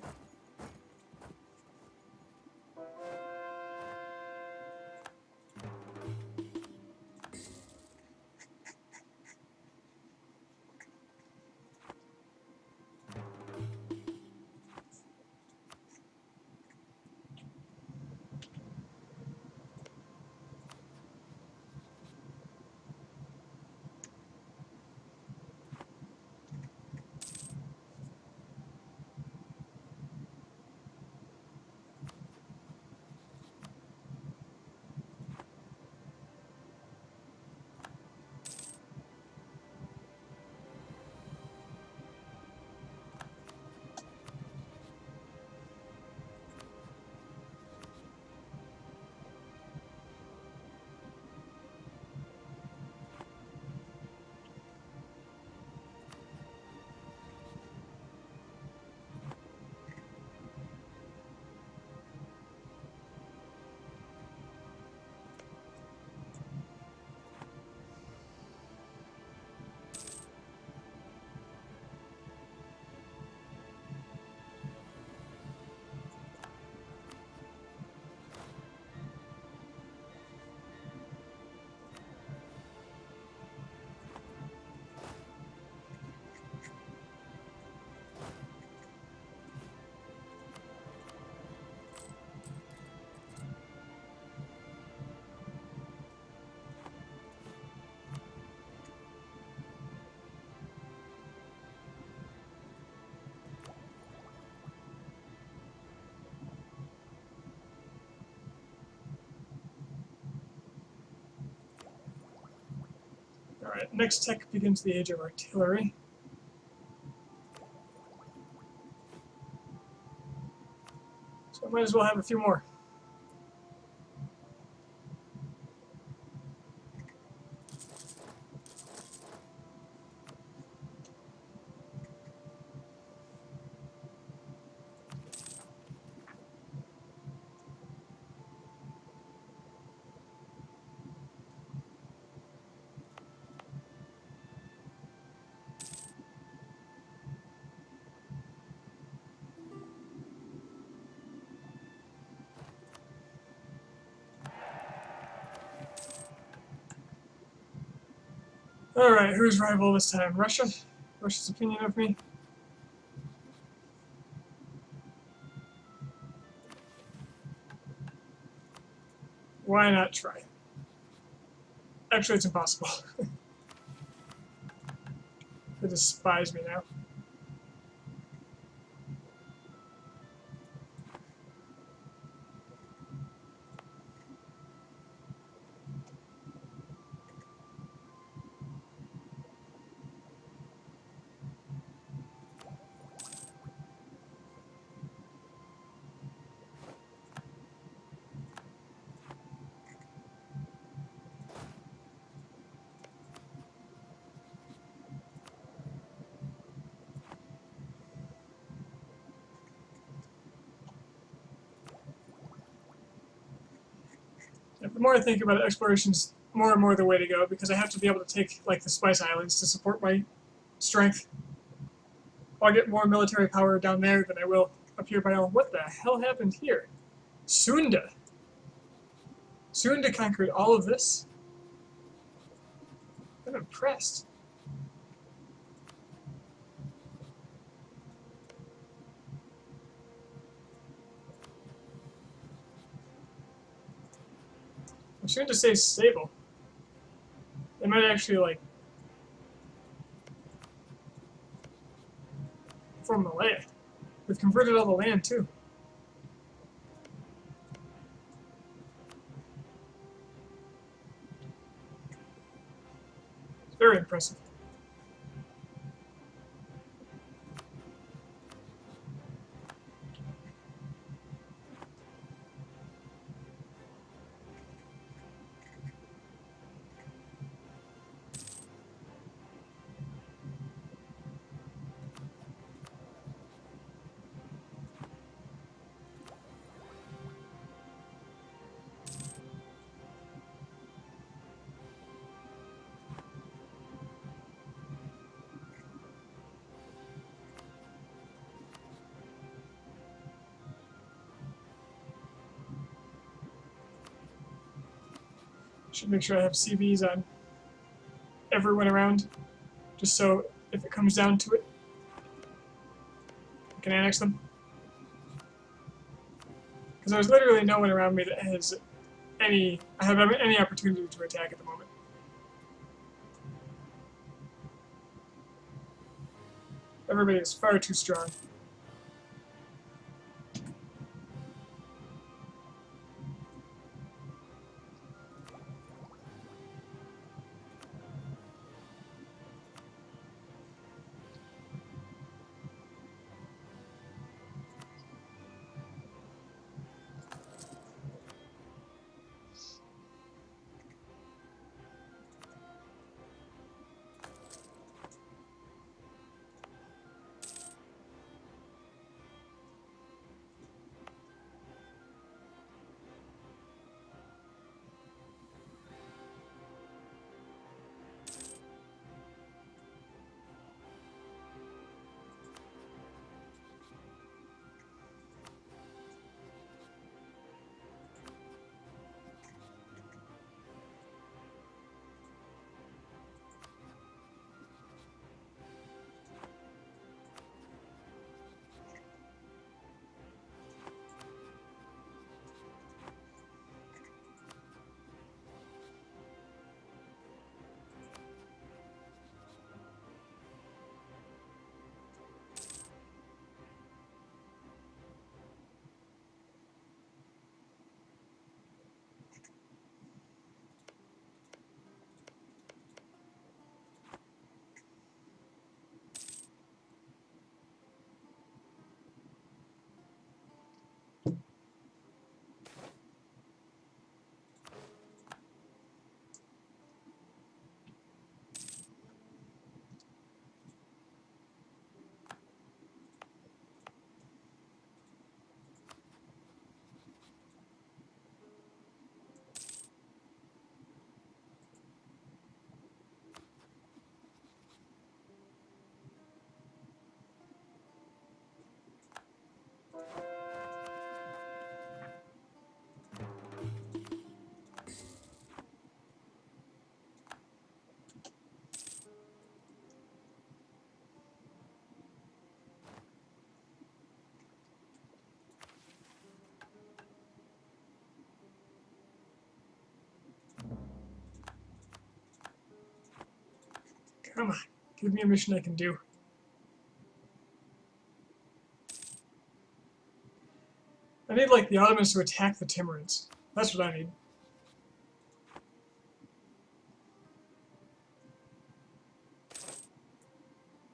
next tech begins the age of artillery. So I might as well have a few more. Alright, who's rival this time? Russia? Russia's opinion of me? Why not try? Actually, it's impossible. They despise me now. The more I think about it, exploration's more and more the way to go because I have to be able to take like the Spice Islands to support my strength. I'll get more military power down there than I will up here by all. What the hell happened here? Sunda. Sunda conquered all of this. I'm impressed. Sunda stays stable. They might actually like form Malaya. We've converted all the land too. It's very impressive. Should make sure I have CVs on everyone around, just so if it comes down to it, I can annex them. Because there's literally no one around me that has I have any opportunity to attack at the moment. Everybody is far too strong. Come on, give me a mission I can do. I need, like, the Ottomans to attack the Timurids. That's what I need.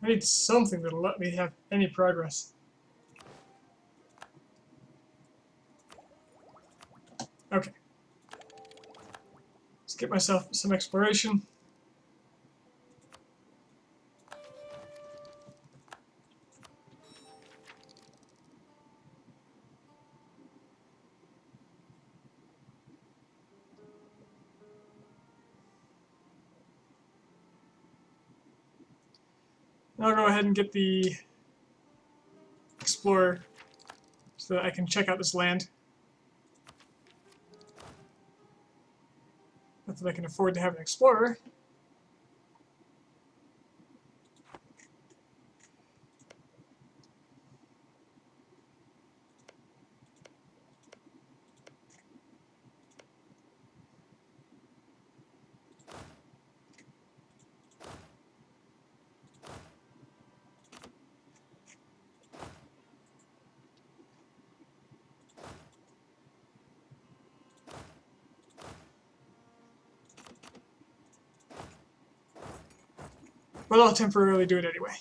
I need something that'll let me have any progress. Okay. Let's get myself some exploration. I'll go ahead and get the Explorer so that I can check out this land. Not that I can afford to have an Explorer. But I'll temporarily do it anyway.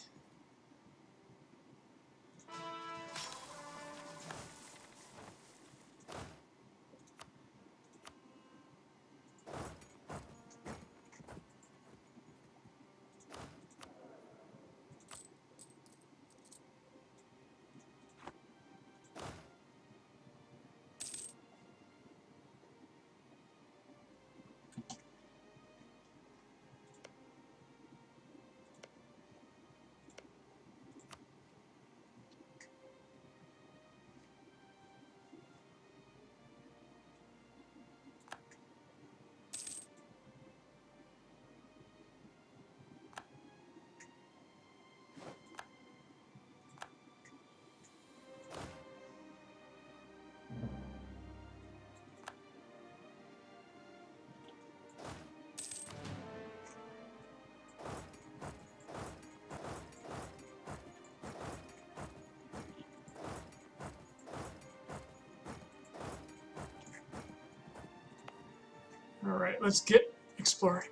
Alright, let's get exploring.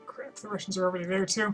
Crap, the Russians are already there too.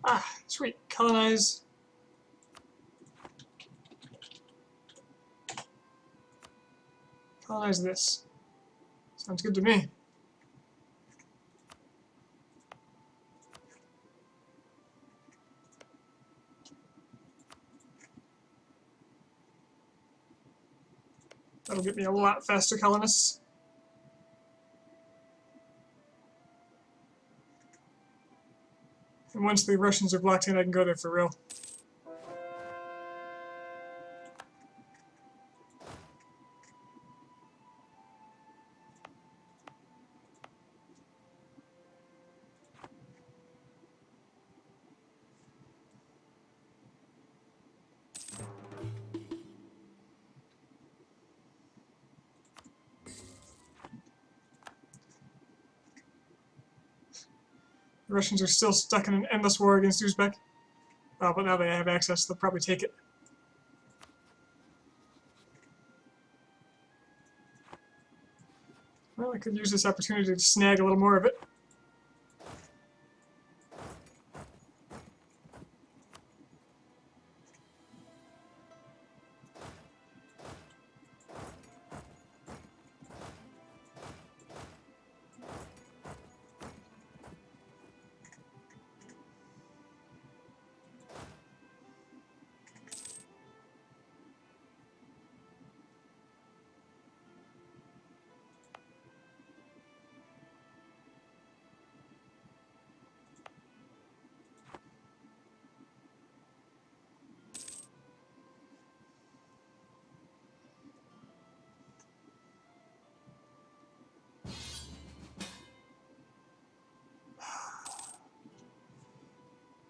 Ah, sweet. Colonize. Colonize this. Sounds good to me. That'll get me a lot faster colonists. And once the Russians are blocked in, I can go there for real. The Russians are still stuck in an endless war against Uzbek. But now they have access, they'll probably take it. Well, I could use this opportunity to snag a little more of it.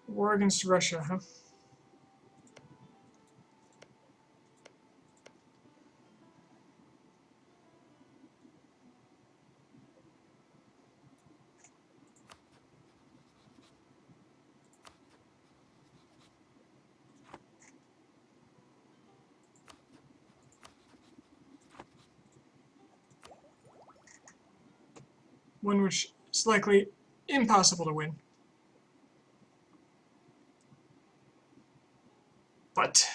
War against Russia, huh? One which is likely impossible to win. But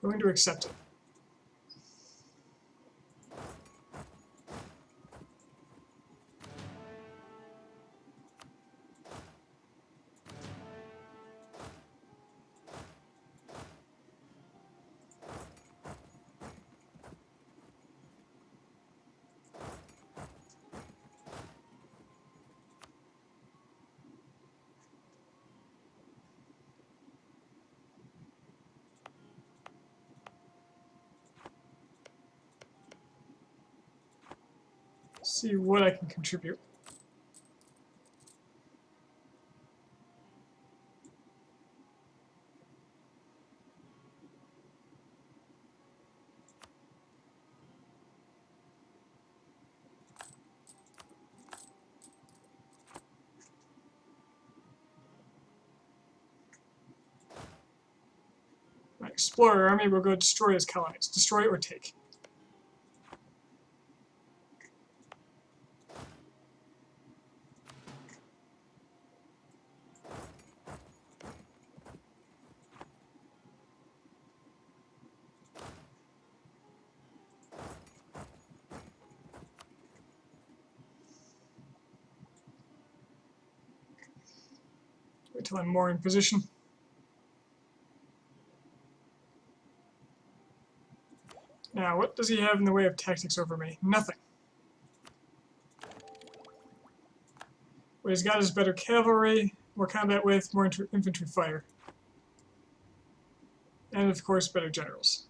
I'm going to accept it. See what I can contribute. My explorer army will go destroy his colonies. Destroy or take. Wait till I'm more in position. Now, what does he have in the way of tactics over me? Nothing. What he's got is better cavalry, more combat width, more infantry fire. And of course, better generals.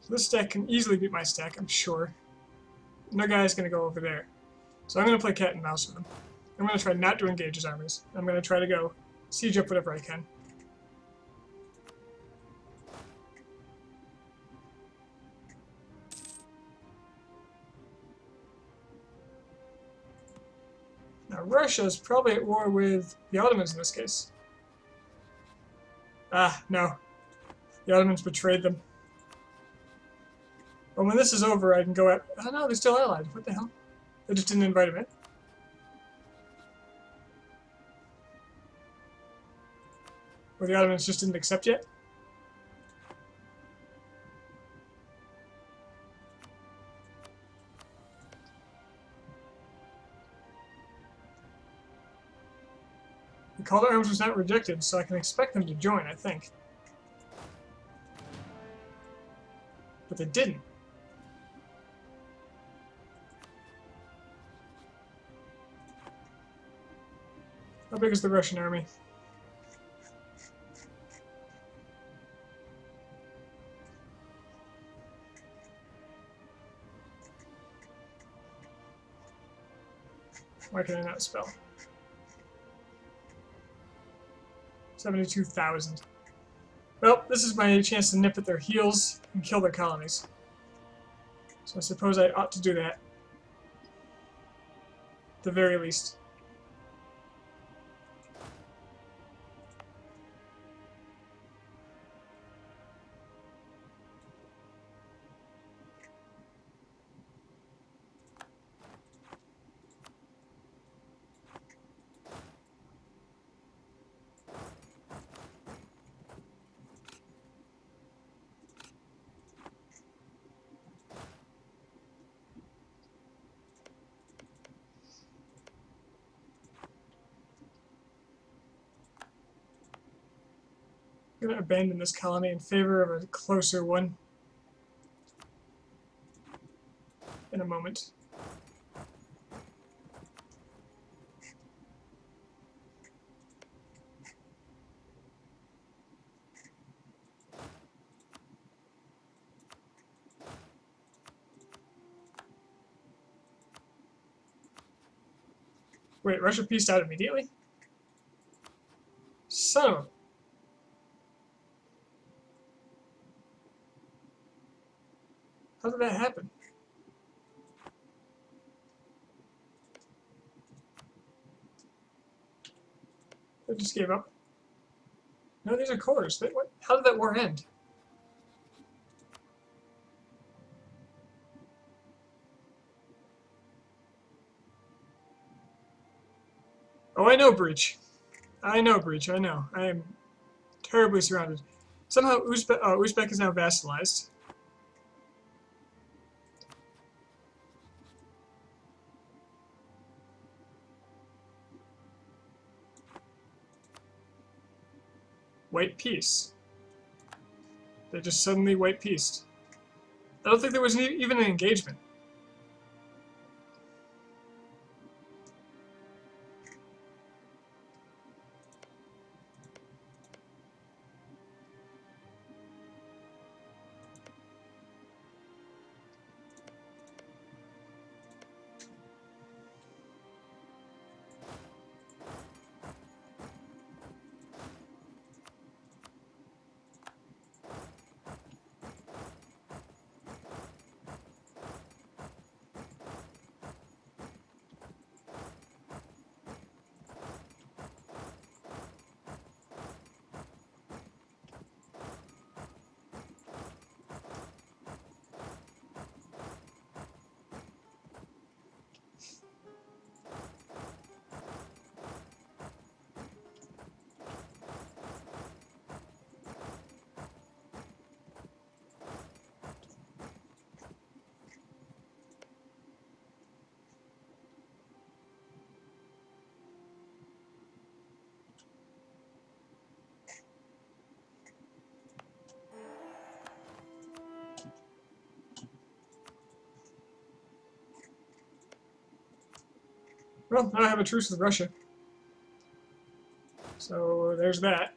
So this stack can easily beat my stack, I'm sure. And their guy's going to go over there. So I'm going to play cat and mouse with him. I'm going to try not to engage his armies. I'm going to try to go siege up whatever I can. Now Russia's probably at war with the Ottomans in this case. Ah, no. The Ottomans betrayed them. But when this is over, I can go at... Oh no, they're still allied. What the hell? They just didn't invite him in. Or the Ottomans just didn't accept yet? The call to arms was not rejected, so I can expect them to join, I think. But they didn't. How big is the Russian army? Why can I not spell? 72,000. Well, this is my chance to nip at their heels and kill their colonies. So I suppose I ought to do that. At the very least. I'm going to abandon this colony in favor of a closer one in a moment. Wait, Russia pieced out immediately? Son of a... How did that happen? They just gave up? No, these are cores. What? How did that war end? Oh, I know, Breach. I know, Breach, I know. I am terribly surrounded. Somehow Uzbek is now vassalized. White peace. They just suddenly white peaced. I don't think there was even an engagement. Well, now I have a truce with Russia. So there's that.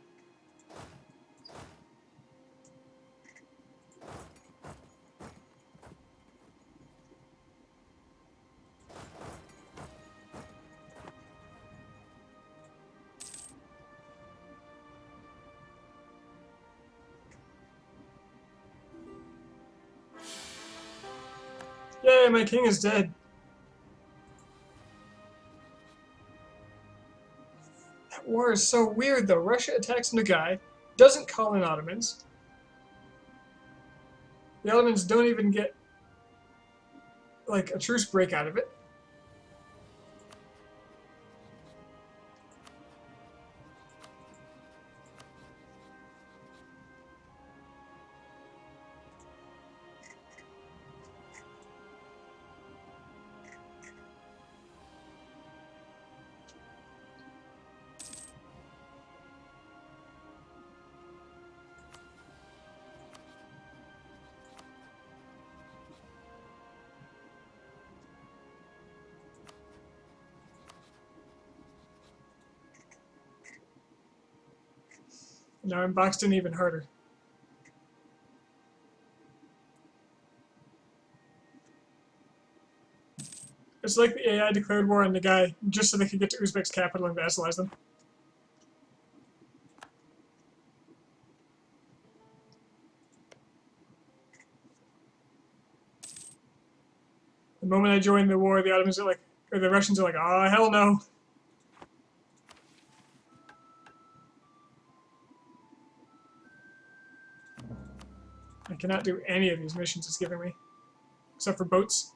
Yay, my king is dead. That war is so weird, though. Russia attacks Nogai, doesn't call in Ottomans. The Ottomans don't even get, like, a truce break out of it. Now I'm boxed in even harder. It's like the AI declared war on Nogai just so they could get to Uzbek's capital and vassalize them. The moment I join the war, the Ottomans are like, or the Russians are like, oh, hell no. I cannot do any of these missions it's giving me, except for boats.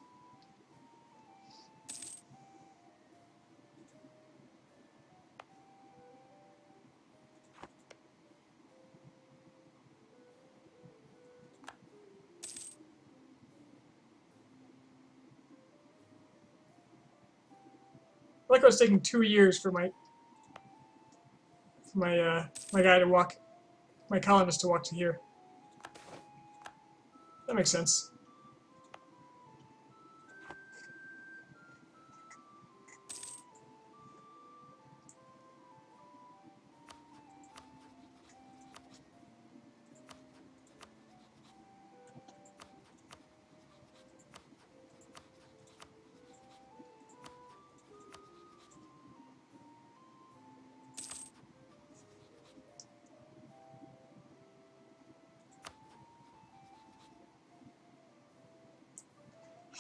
I like how it's taking 2 years for my guy to walk, my colonist to walk to here. That makes sense.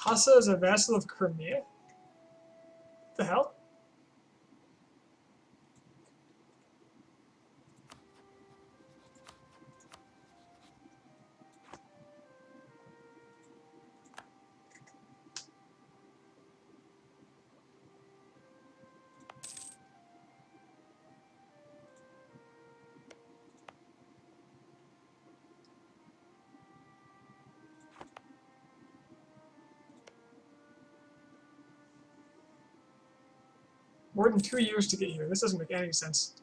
Hassa is a vassal of Crimea? What the hell? More than 2 years to get here. This doesn't make any sense.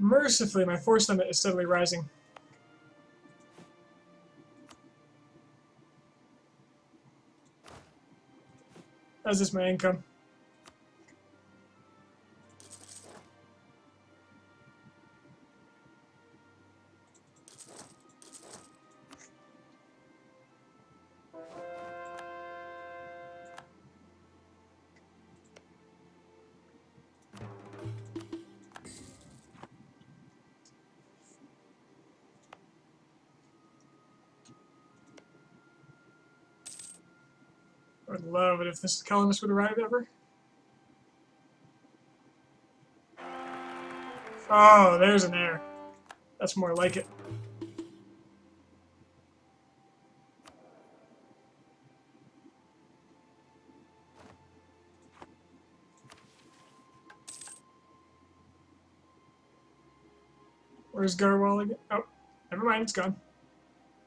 Mercifully, my force limit is steadily rising. As is my income. I would love it if this colonist would arrive ever. Oh, there's an heir. That's more like it. Where's Garwal again? Oh, never mind, it's gone.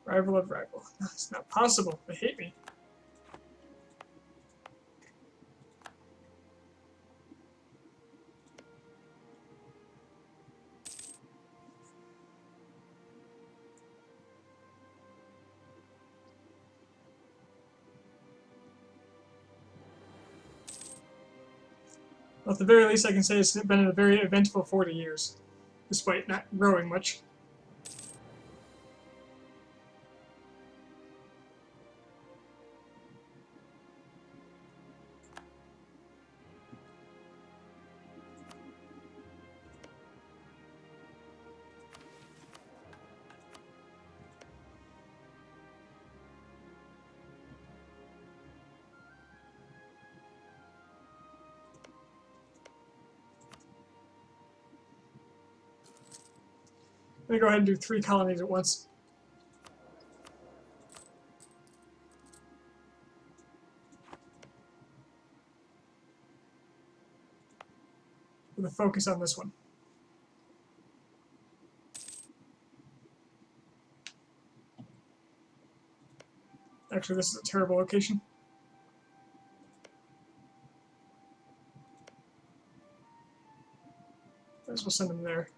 Rival of rival. It's not possible. They hate me. Well, at the very least, I can say it's been a very eventful 40 years, despite not growing much. I'm going to go ahead and do 3 colonies at once. With a focus on this one. Actually, this is a terrible location. Might as well send them there.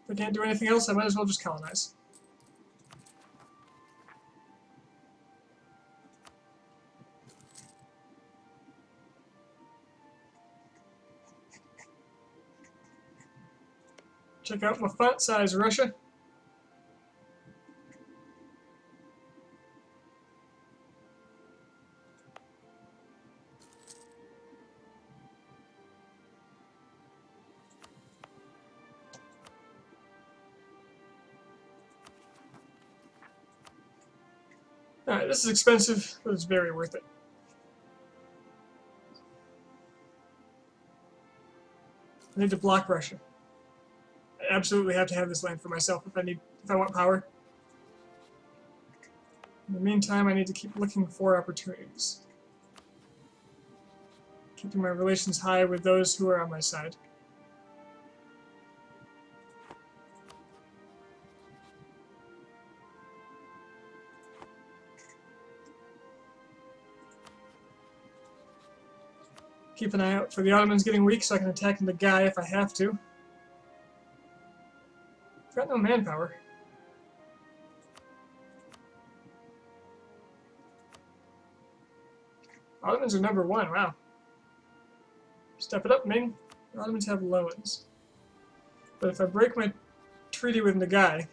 If I can't do anything else, I might as well just colonize. Check out my font size, Russia. Alright, this is expensive, but it's very worth it. I need to block Russia. I absolutely have to have this land for myself if I want power. In the meantime, I need to keep looking for opportunities. Keeping my relations high with those who are on my side. Keep an eye out for the Ottomans getting weak so I can attack the guy if I have to. I've got no manpower. Ottomans are #1, wow. Step it up, Ming. The Ottomans have loans. But if I break my treaty with Nagai,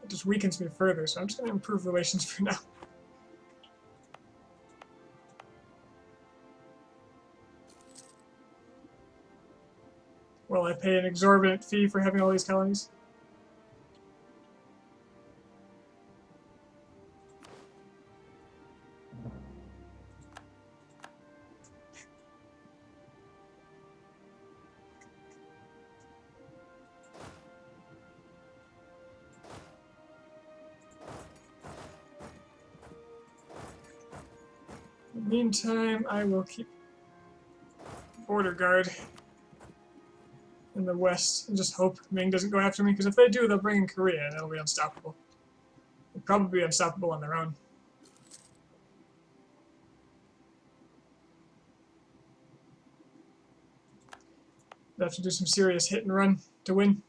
it just weakens me further, so I'm just going to improve relations for now. Well, I pay an exorbitant fee for having all these colonies. In the meantime, I will keep border guard in the west and just hope Ming doesn't go after me, because if they do, they'll bring in Korea and it'll be unstoppable. They'll probably be unstoppable on their own. They'll have to do some serious hit and run to win.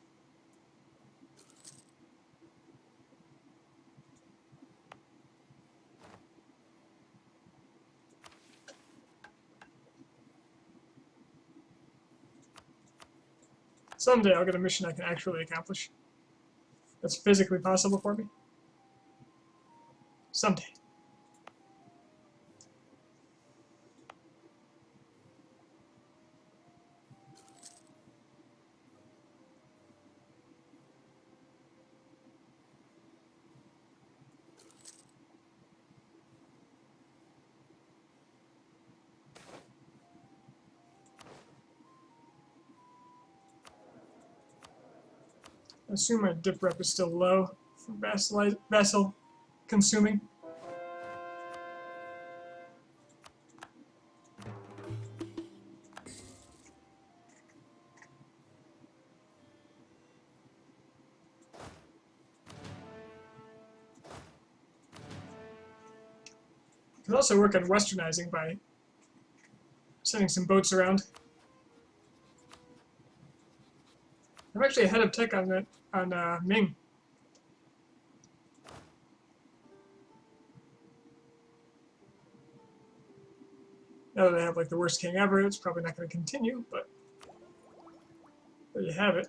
Someday I'll get a mission I can actually accomplish. That's physically possible for me. Someday. I assume my dip rep is still low for vassal consuming. I can also work on westernizing by Sending some boats around. I'm actually ahead of tech on that Ming. Now that I have like the worst king ever, it's probably not going to continue, but there you have it.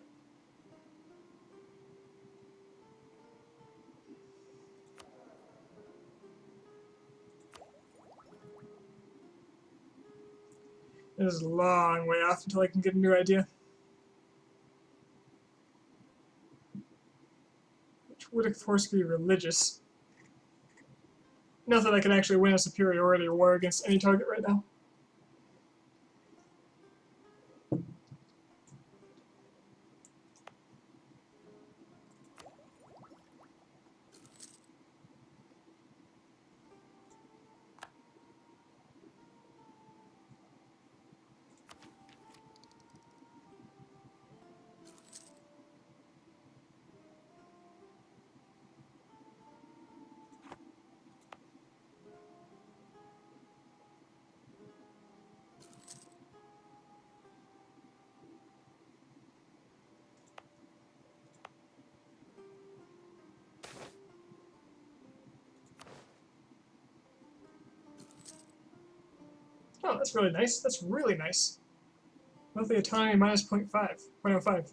This is a long way off until I can get a new idea. Which would of course be religious. Not that I can actually win a superiority war against any target right now. Oh, that's really nice. That's really nice. Monthly autonomy minus 0.05.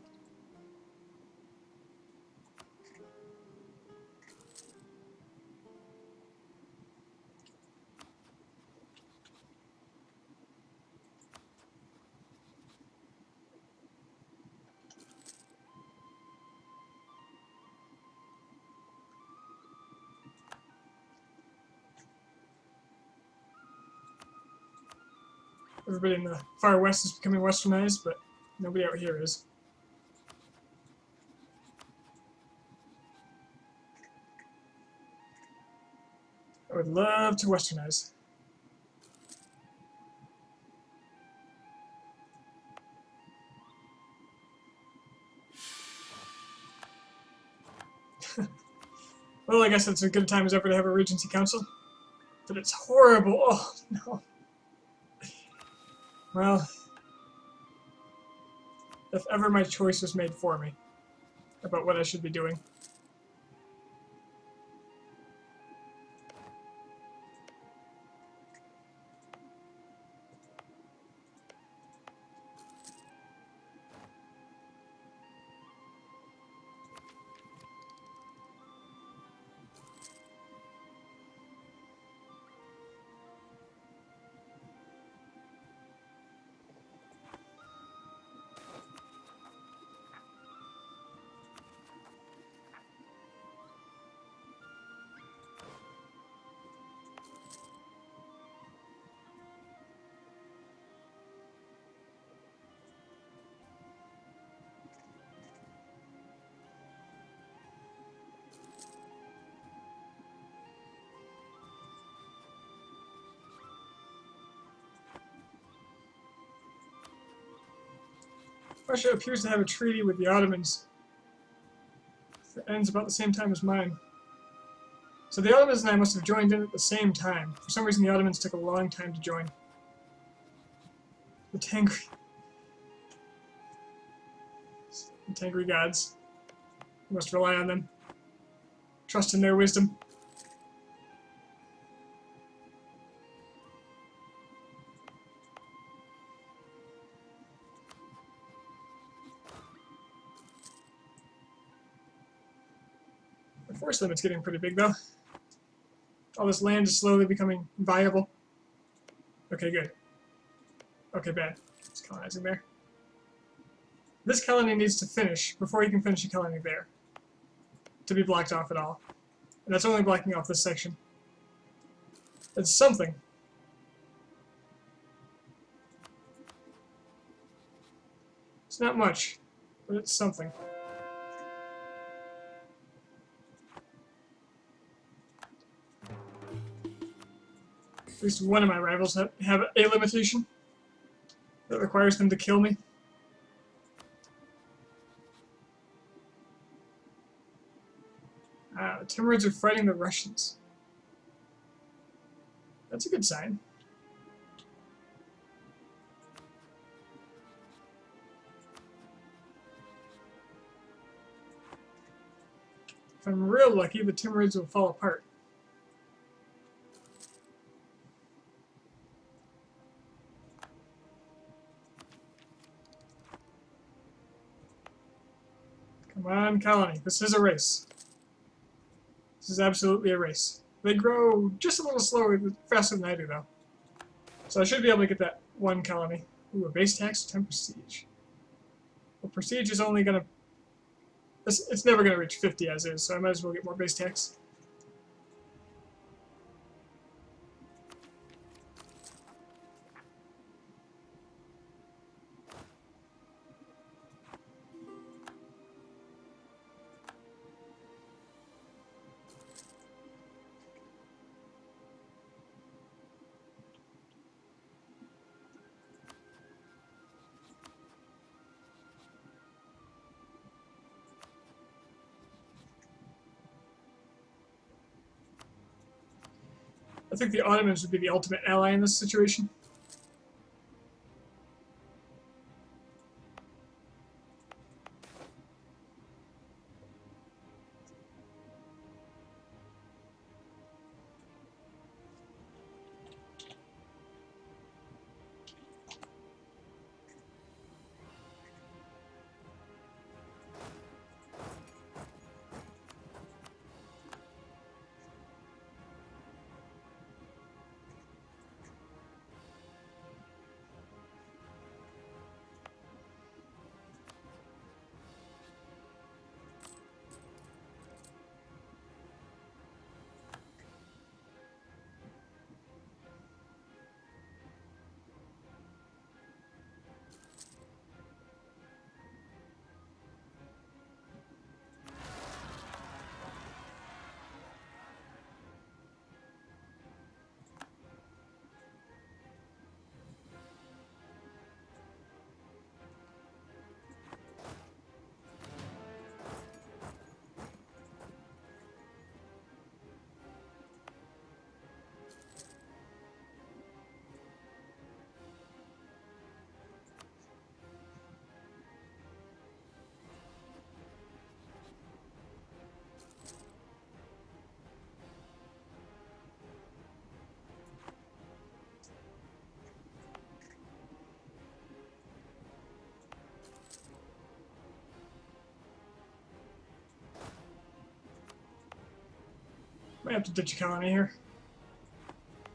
Everybody in the far west is becoming westernized, but nobody out here is. I would love to westernize. Well, I guess it's as good a time as ever to have a Regency Council. But it's horrible. Oh, no. Well, if ever my choice was made for me about what I should be doing. Russia appears to have a treaty with the Ottomans that ends about the same time as mine. So the Ottomans and I must have joined in at the same time. For some reason, the Ottomans took a long time to join. The Tangri gods. We must rely on them. Trust in their wisdom. The force limit's getting pretty big, though. All this land is slowly becoming viable. Okay, good. Okay, bad. It's colonizing there. This colony needs to finish before you can finish a colony there. To be blocked off at all. And that's only blocking off this section. It's something. It's not much, but it's something. At least one of my rivals have a limitation that requires them to kill me. The Timurids are fighting the Russians. That's a good sign. If I'm real lucky, the Timurids will fall apart. Come on, colony. This is a race. This is absolutely a race. They grow just a little slower, faster than I do, though. So I should be able to get that one colony. Ooh, a base tax, 10 prestige. Well, prestige is only gonna... It's never gonna reach 50 as is, so I might as well get more base tax. I think the Ottomans would be the ultimate ally in this situation. Might have to ditch a colony here.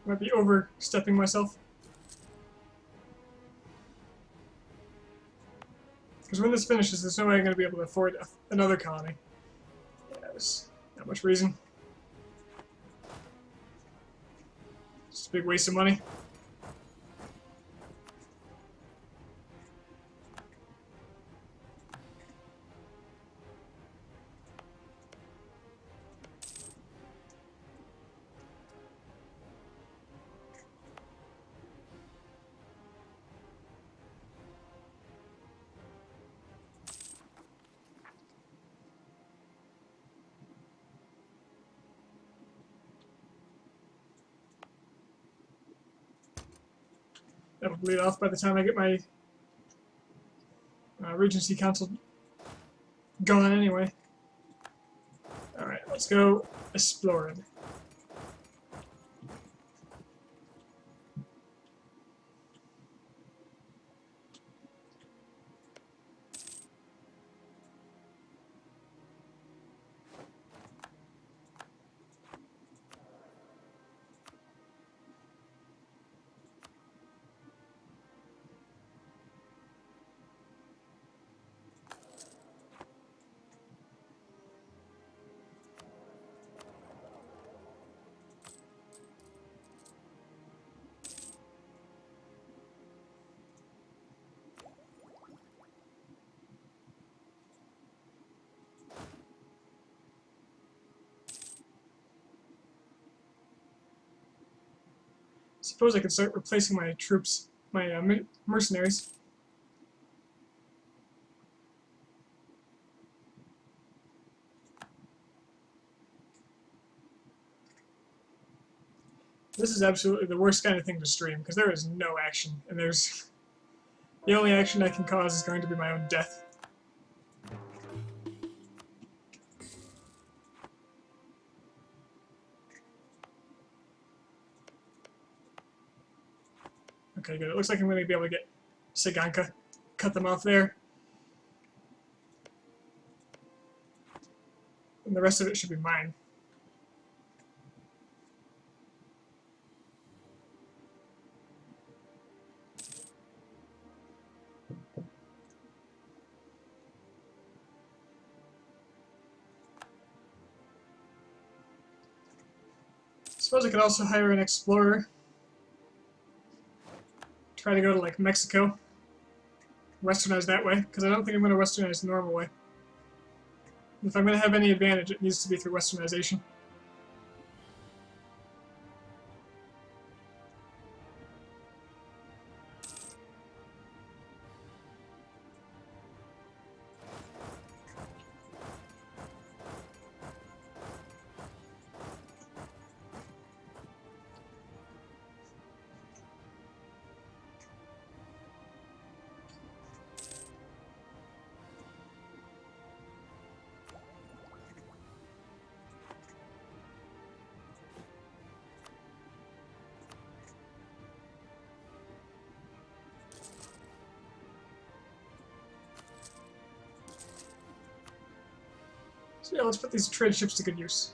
Might be overstepping myself. Because when this finishes, there's no way I'm going to be able to afford another colony. Yeah, there's not much reason. Just a big waste of money. That'll bleed off by the time I get my Regency Council going anyway. Alright, let's go exploring. Suppose I could start replacing my troops, my mercenaries. This is absolutely the worst kind of thing to stream, because there is no action, and there's... The only action I can cause is going to be my own death. Okay, good. It looks like I'm going to be able to get Saganka. Cut them off there. And the rest of it should be mine. Suppose I could also hire an explorer. Try to go to like Mexico. Westernize that way, because I don't think I'm going to westernize the normal way. If I'm going to have any advantage, it needs to be through westernization. So yeah, let's put these trade ships to good use.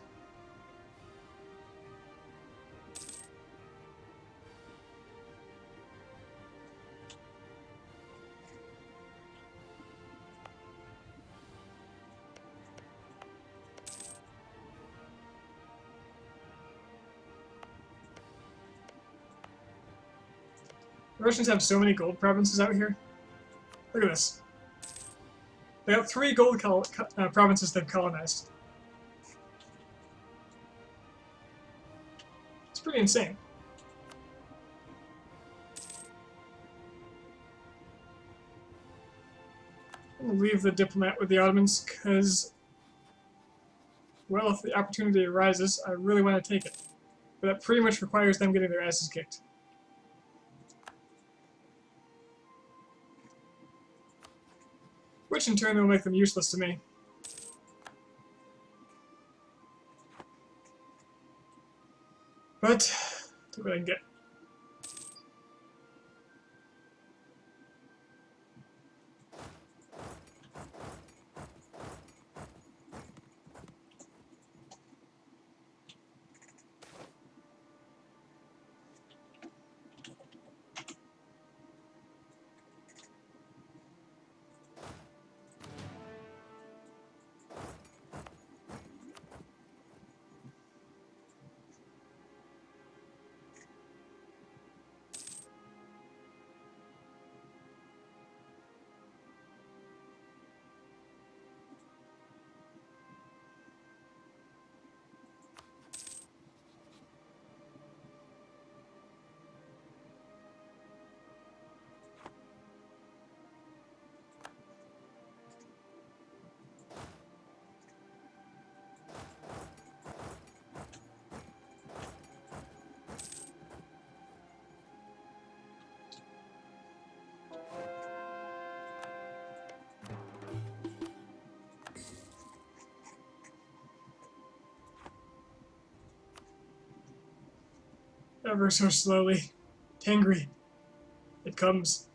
The Russians have so many gold provinces out here. Look at this. They got 3 gold provinces they've colonized. It's pretty insane. I'm going to leave the diplomat with the Ottomans because, well, if the opportunity arises, I really want to take it. But that pretty much requires them getting their asses kicked. Which in turn will make them useless to me. But, take what I can get. Ever so slowly. Tangry. It comes.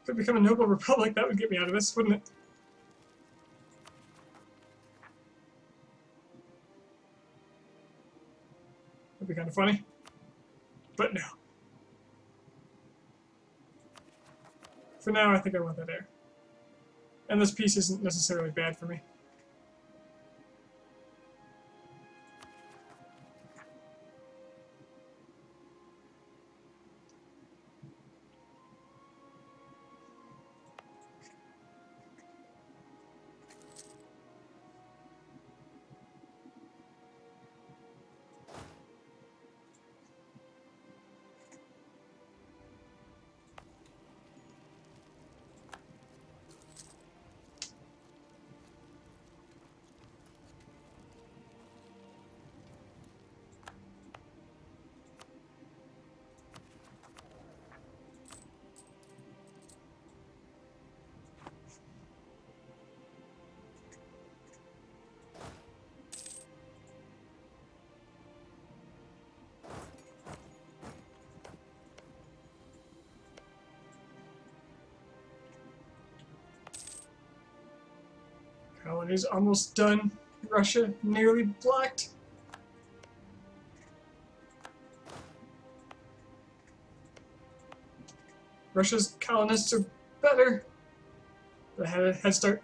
If it become a noble republic, that would get me out of this, wouldn't it? That'd be kind of funny. But no. For now, I think I want that air. And this piece isn't necessarily bad for me. Colony's almost done. Russia nearly blocked. Russia's colonists are better. They had a head start.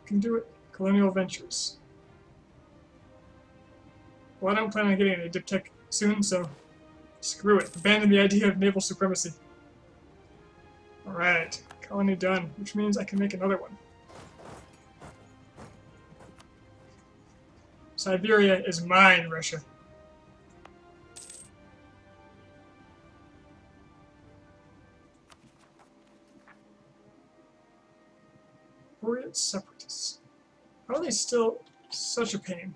Can do it. Colonial Ventures. Well, I don't plan on getting any dip tech soon, so screw it. Abandon the idea of naval supremacy. Alright, colony done, which means I can make another one. Siberia is mine, Russia. Buryat separatists. How are they still such a pain?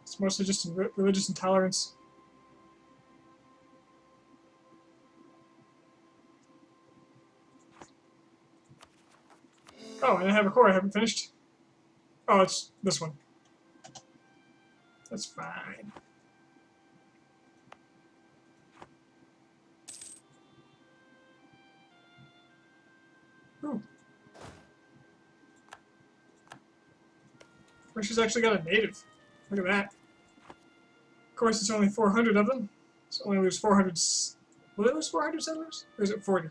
It's mostly just religious intolerance. Oh, and I have a core I haven't finished. Oh, it's this one. That's fine. Ooh. Russia's actually got a native. Look at that. Of course, it's only 400 of them. So only lose 400. Will they lose 400 settlers? Or is it 40?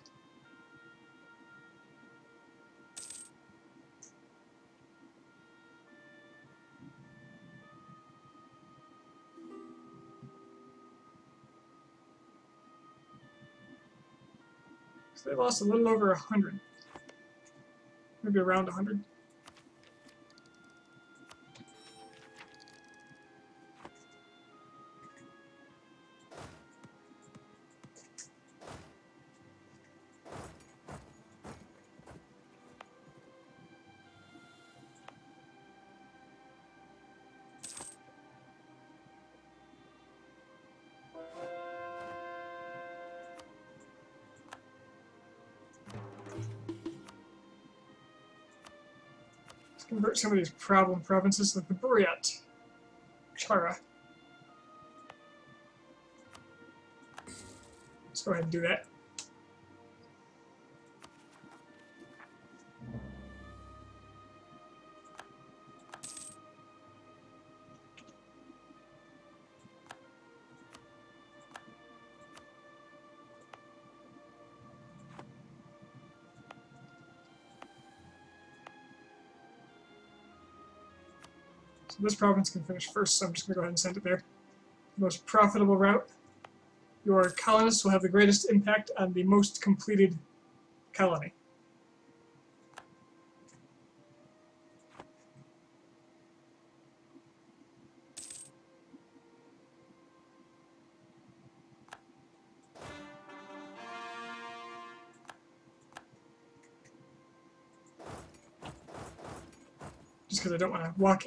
So they lost a little over 100. Maybe around 100. Convert some of these problem provinces like the Buryat, Chara. Let's go ahead and do that. So this province can finish first, so I'm just going to go ahead and send it there. The most profitable route. Your colonists will have the greatest impact on the most completed colony. Just because I don't want to walk.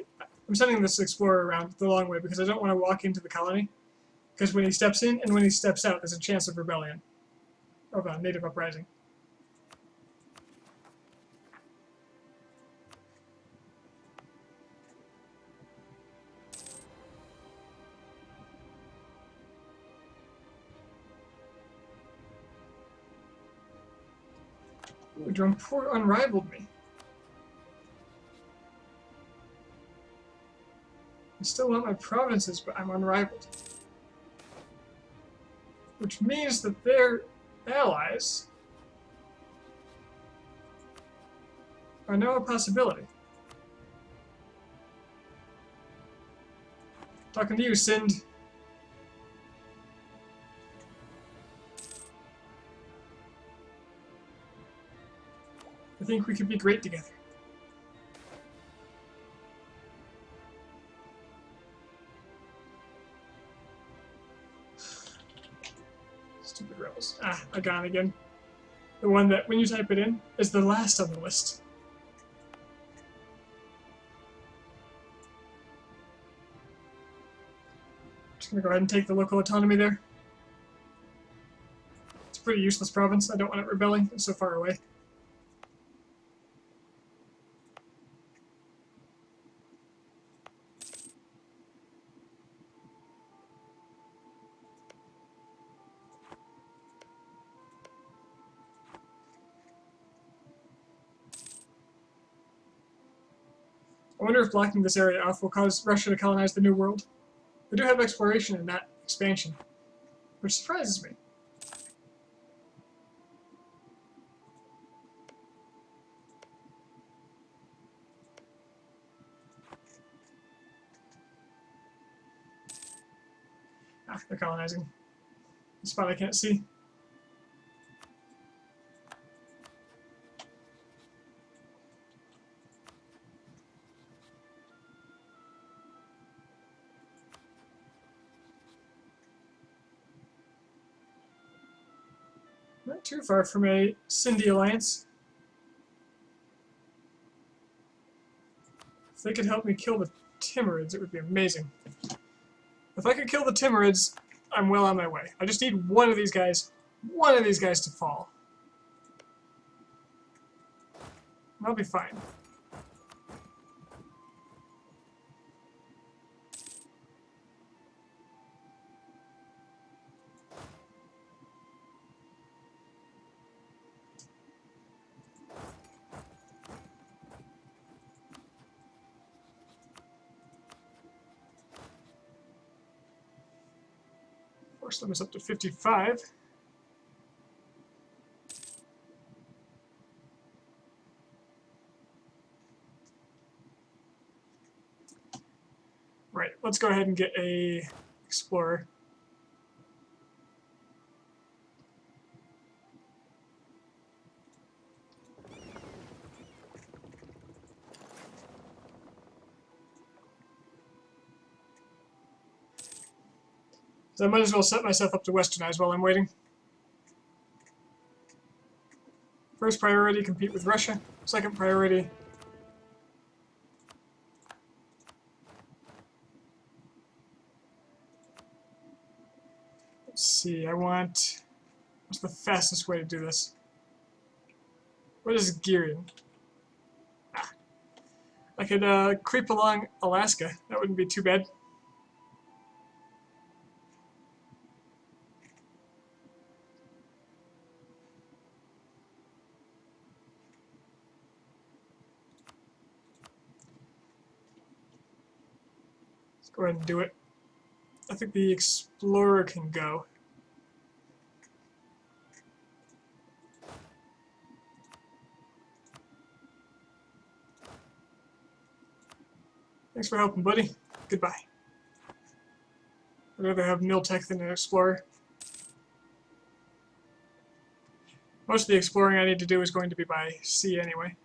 I'm sending this explorer around the long way because I don't want to walk into the colony. Because when he steps in and when he steps out, there's a chance of rebellion. Of a native uprising. Ooh, Drumpur unrivaled me. I still want my provinces, but I'm unrivaled. Which means that their allies are now a possibility. Talking to you, Sind. I think we could be great together. Stupid rebels. Ah, Agan again. The one that, when you type it in, is the last on the list. Just gonna go ahead and take the local autonomy there. It's pretty pretty useless province. I don't want it rebelling. It's so far away. I wonder if blocking this area off will cause Russia to colonize the New World. They do have exploration in that expansion, which surprises me. Ah, they're colonizing. A spot I can't see. Not too far from a Sindhi alliance. If they could help me kill the Timurids, it would be amazing. If I could kill the Timurids, I'm well on my way. I just need one of these guys to fall. And I'll be fine. Force limit is up to 55. Right, let's go ahead and get a explorer. So I might as well set myself up to westernize while I'm waiting. First priority, compete with Russia. Second priority, let's see, what's the fastest way to do this? What is Girin? Ah, I could creep along Alaska. That wouldn't be too bad. Let's go ahead and do it. I think the explorer can go. Thanks for helping, buddy. Goodbye. I'd rather have Miltech than an explorer. Most of the exploring I need to do is going to be by sea anyway.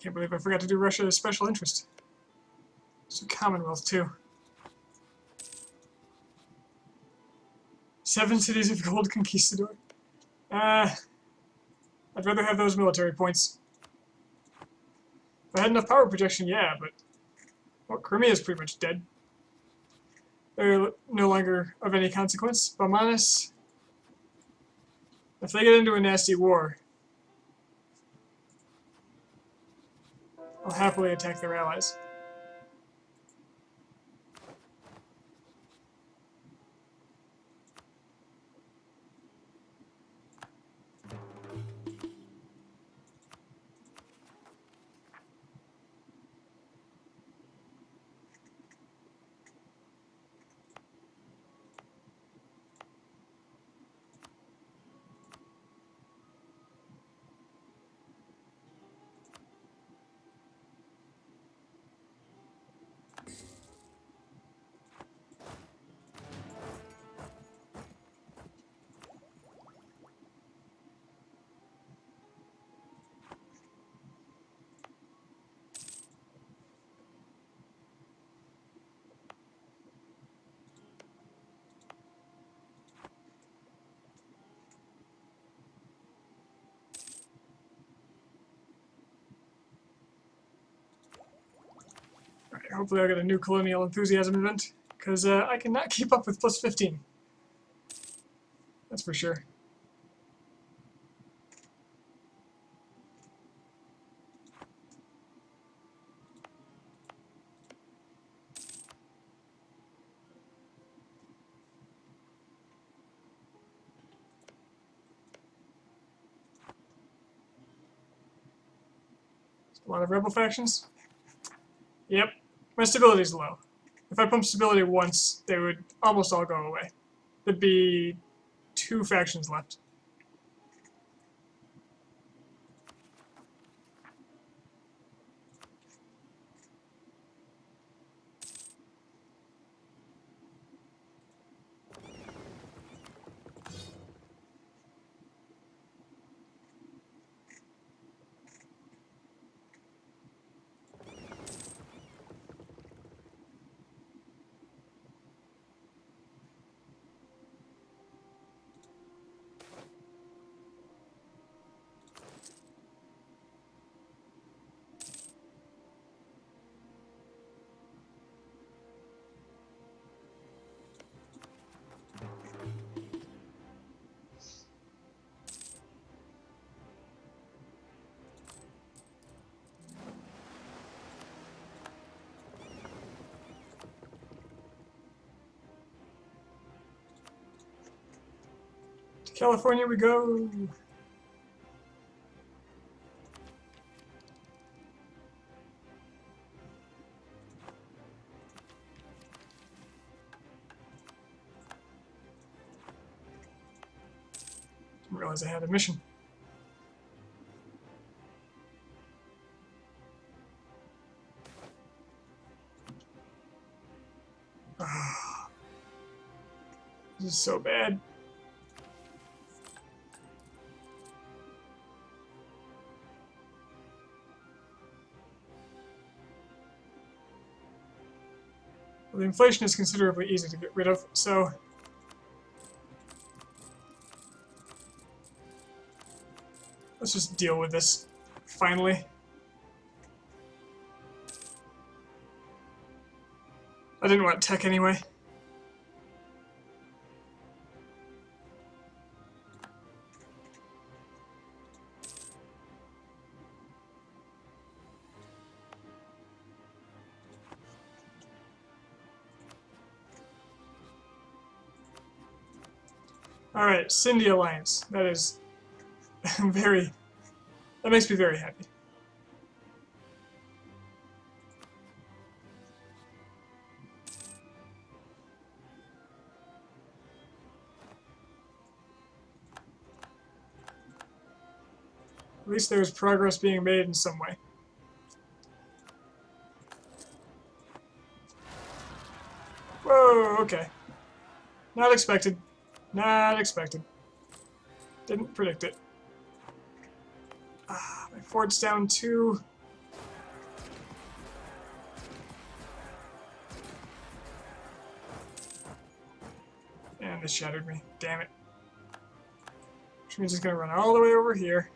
Can't believe I forgot to do Russia as special interest. It's a Commonwealth, too. 7 cities of gold conquistador. I'd rather have those military points. If I had enough power projection, yeah, but... Well, Crimea's pretty much dead. They're no longer of any consequence. Baumanis... If they get into a nasty war, I'll happily attack their allies. Hopefully I'll get a new colonial enthusiasm event, because I cannot keep up with plus 15. That's for sure. A lot of rebel factions. Yep, my stability's low. If I pump stability once, they would almost all go away. There'd be 2 factions left. To California we go. Didn't realize I had a mission. This is so bad. Well, the inflation is considerably easy to get rid of, so let's just deal with this, finally. I didn't want tech anyway. Alright, Cindy Alliance. That is that makes me very happy. At least there's progress being made in some way. Whoa, okay. Not expected. Not expected. Didn't predict it. My fort's down 2. And this shattered me. Damn it. Which means it's going to run all the way over here.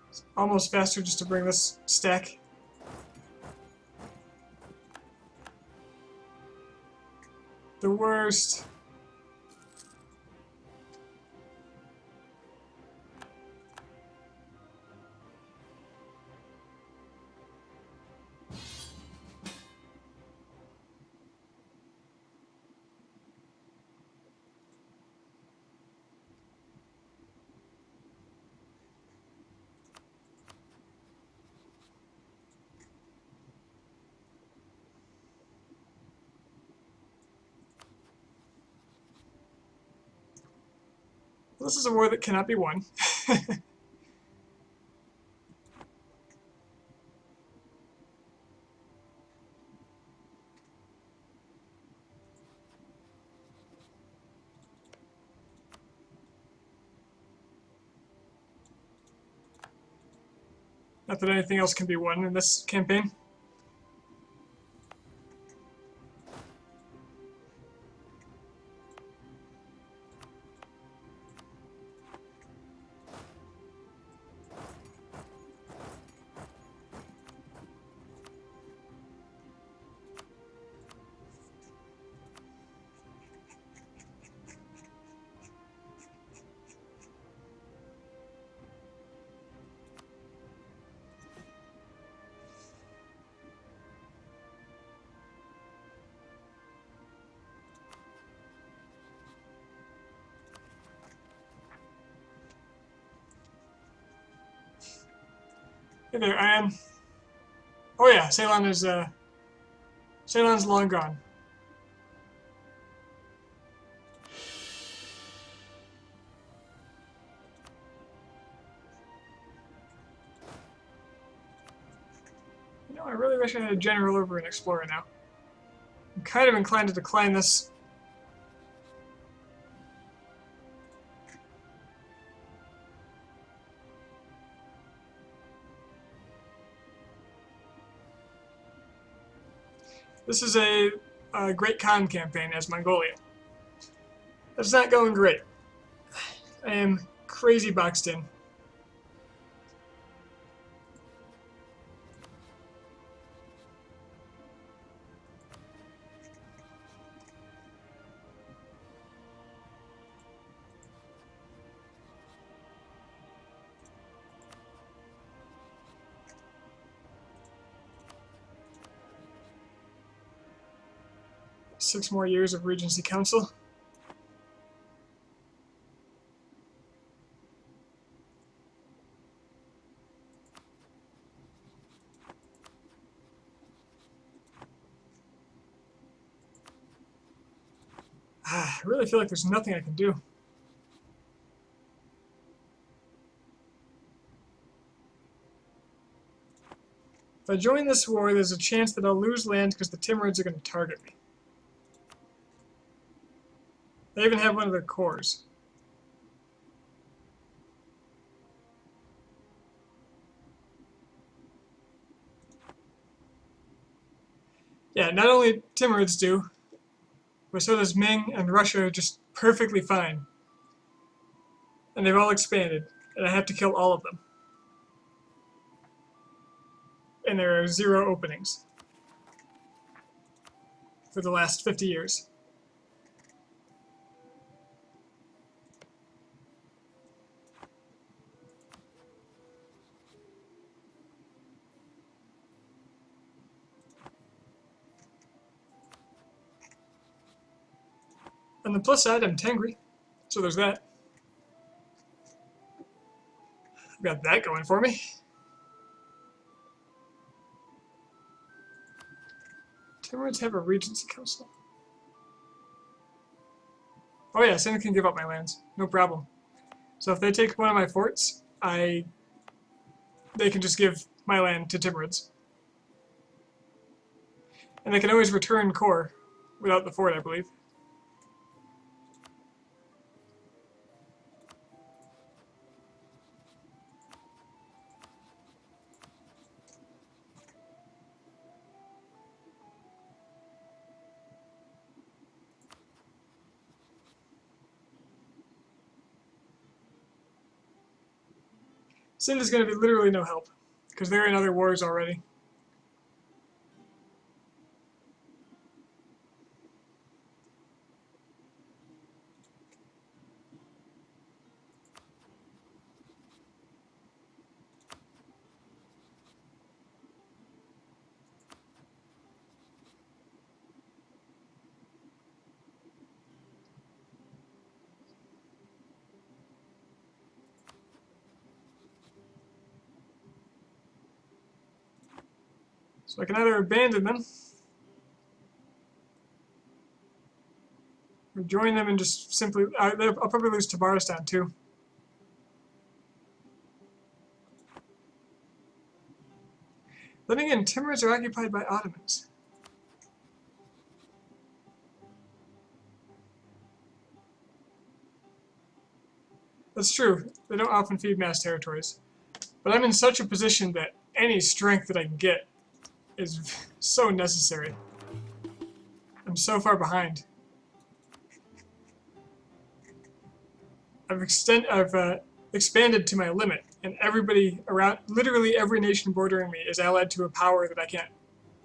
It's almost faster just to bring this stack. The worst. This is a war that cannot be won. Not that anything else can be won in this campaign. Hey there, I am. Oh yeah, Ceylon's long gone. You know, I really wish I had a general over an explorer now. I'm kind of inclined to decline this. This is a Great Khan campaign as Mongolia. That's not going great. I am crazy boxed in. Six more years of Regency Council. I really feel like there's nothing I can do. If I join this war, there's a chance that I'll lose land because the Timurids are going to target me. They even have one of their cores. Yeah, not only Timurids do, but so does Ming and Russia are just perfectly fine. And they've all expanded, and I have to kill all of them. And there are 0 openings for the last 50 years. On the plus side, I'm Tengri, so there's that. I've got that going for me. Timurids have a Regency Council. Oh yeah, Sin can give up my lands, no problem. So if they take one of my forts, they can just give my land to Timurids. And they can always return core without the fort, I believe. Sind is going to be literally no help, because they're in other wars already. So I can either abandon them, or join them and just simply... I'll probably lose Tabaristan too. Then again, Timurids are occupied by Ottomans. That's true, they don't often feed mass territories. But I'm in such a position that any strength that I can get is so necessary. I'm so far behind. I've expanded to my limit, and everybody around, literally every nation bordering me, is allied to a power that I can't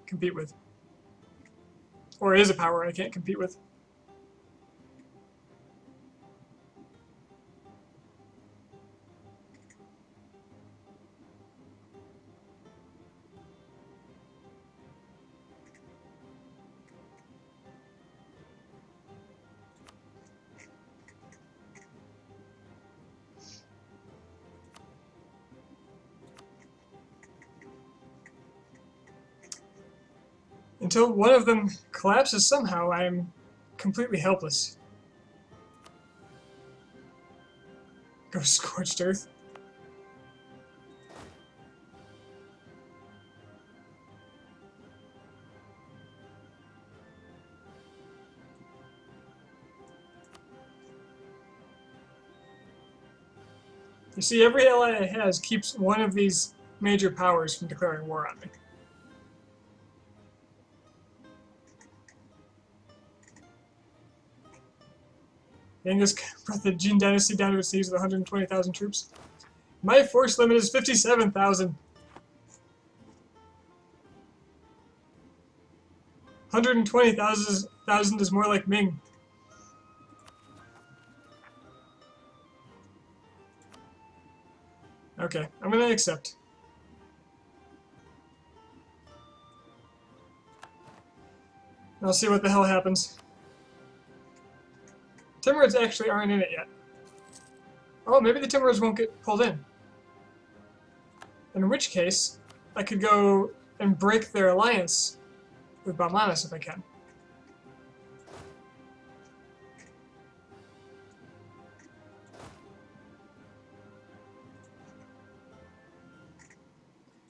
compete with. Or is a power I can't compete with. Until one of them collapses somehow, I am completely helpless. Go Scorched Earth. You see, every ally it has keeps one of these major powers from declaring war on me. Genghis brought the Jin dynasty down to its knees with 120,000 troops. My force limit is 57,000. 120,000 is more like Ming. Okay, I'm gonna accept. I'll see what the hell happens. Timurids actually aren't in it yet. Oh, maybe the Timurids won't get pulled in. In which case, I could go and break their alliance with Baumanis if I can.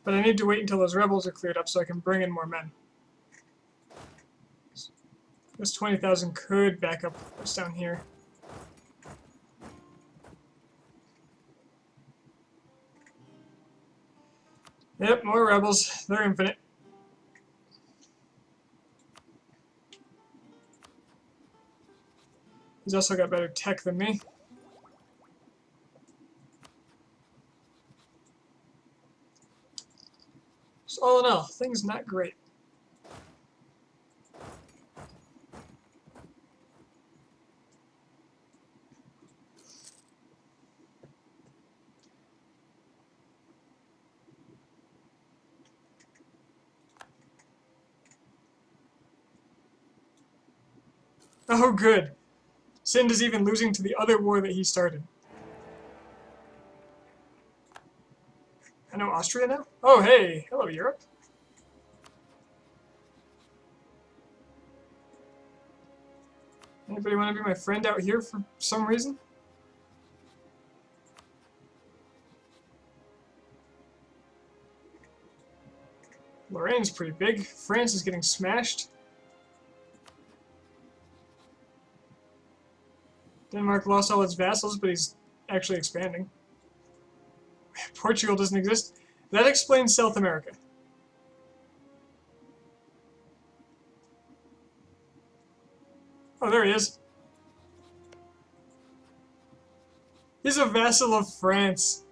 But I need to wait until those rebels are cleared up so I can bring in more men. This 20,000 could back up what's down here. Yep, more rebels. They're infinite. He's also got better tech than me. So all in all, things not great. Oh, good. Sind is even losing to the other war that he started. I know Austria now? Oh, hey. Hello, Europe. Anybody want to be my friend out here for some reason? Lorraine's pretty big. France is getting smashed. Denmark lost all its vassals, but he's actually expanding. Portugal doesn't exist. That explains South America. Oh, there he is. He's a vassal of France.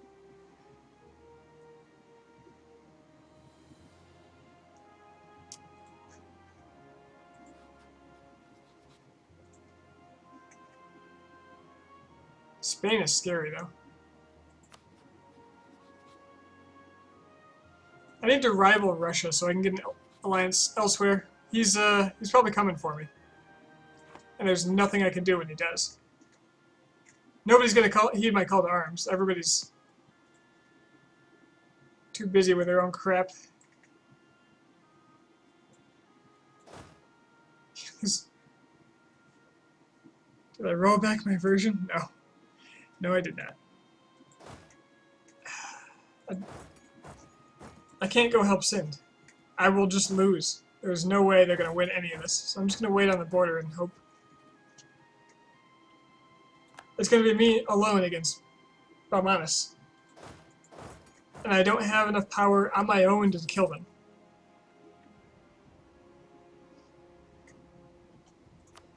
Spain is scary, though. I need to rival Russia so I can get an alliance elsewhere. He's probably coming for me. And there's nothing I can do when he does. Nobody's gonna heed my call to arms. Everybody's too busy with their own crap. Did I roll back my version? No. No, I did not. I can't go help Sind. I will just lose. There's no way they're going to win any of this. So I'm just going to wait on the border and hope. It's going to be me alone against Baumanis. And I don't have enough power on my own to kill them.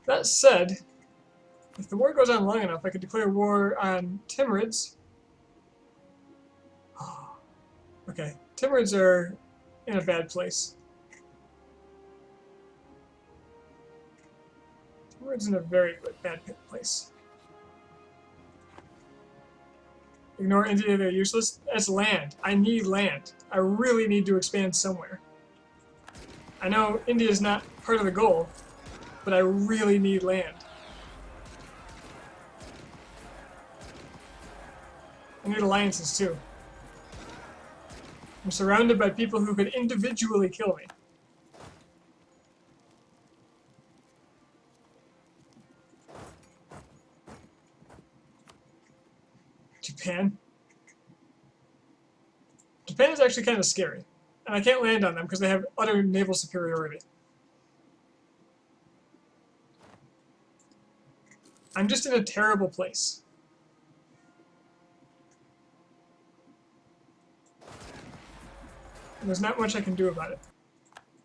That said, if the war goes on long enough, I could declare war on Timurids. Okay, Timurids are in a bad place. Timurids in a very bad place. Ignore India, they're useless. That's land. I need land. I really need to expand somewhere. I know India is not part of the goal, but I really need land. I need alliances too. I'm surrounded by people who could individually kill me. Japan. Japan is actually kind of scary. And I can't land on them because they have utter naval superiority. I'm just in a terrible place. And there's not much I can do about it.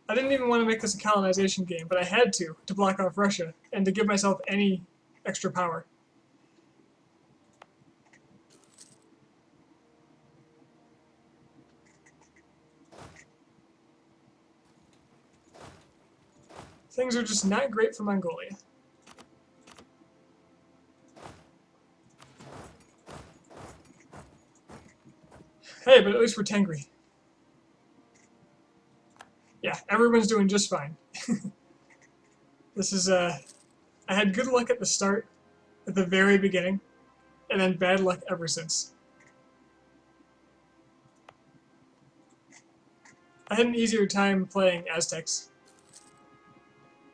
I didn't even want to make this a colonization game, but I had to block off Russia, and to give myself any extra power. Things are just not great for Mongolia. Hey, but at least we're Tengri. Yeah, everyone's doing just fine. This is, I had good luck at the start, at the very beginning, and then bad luck ever since. I had an easier time playing Aztecs.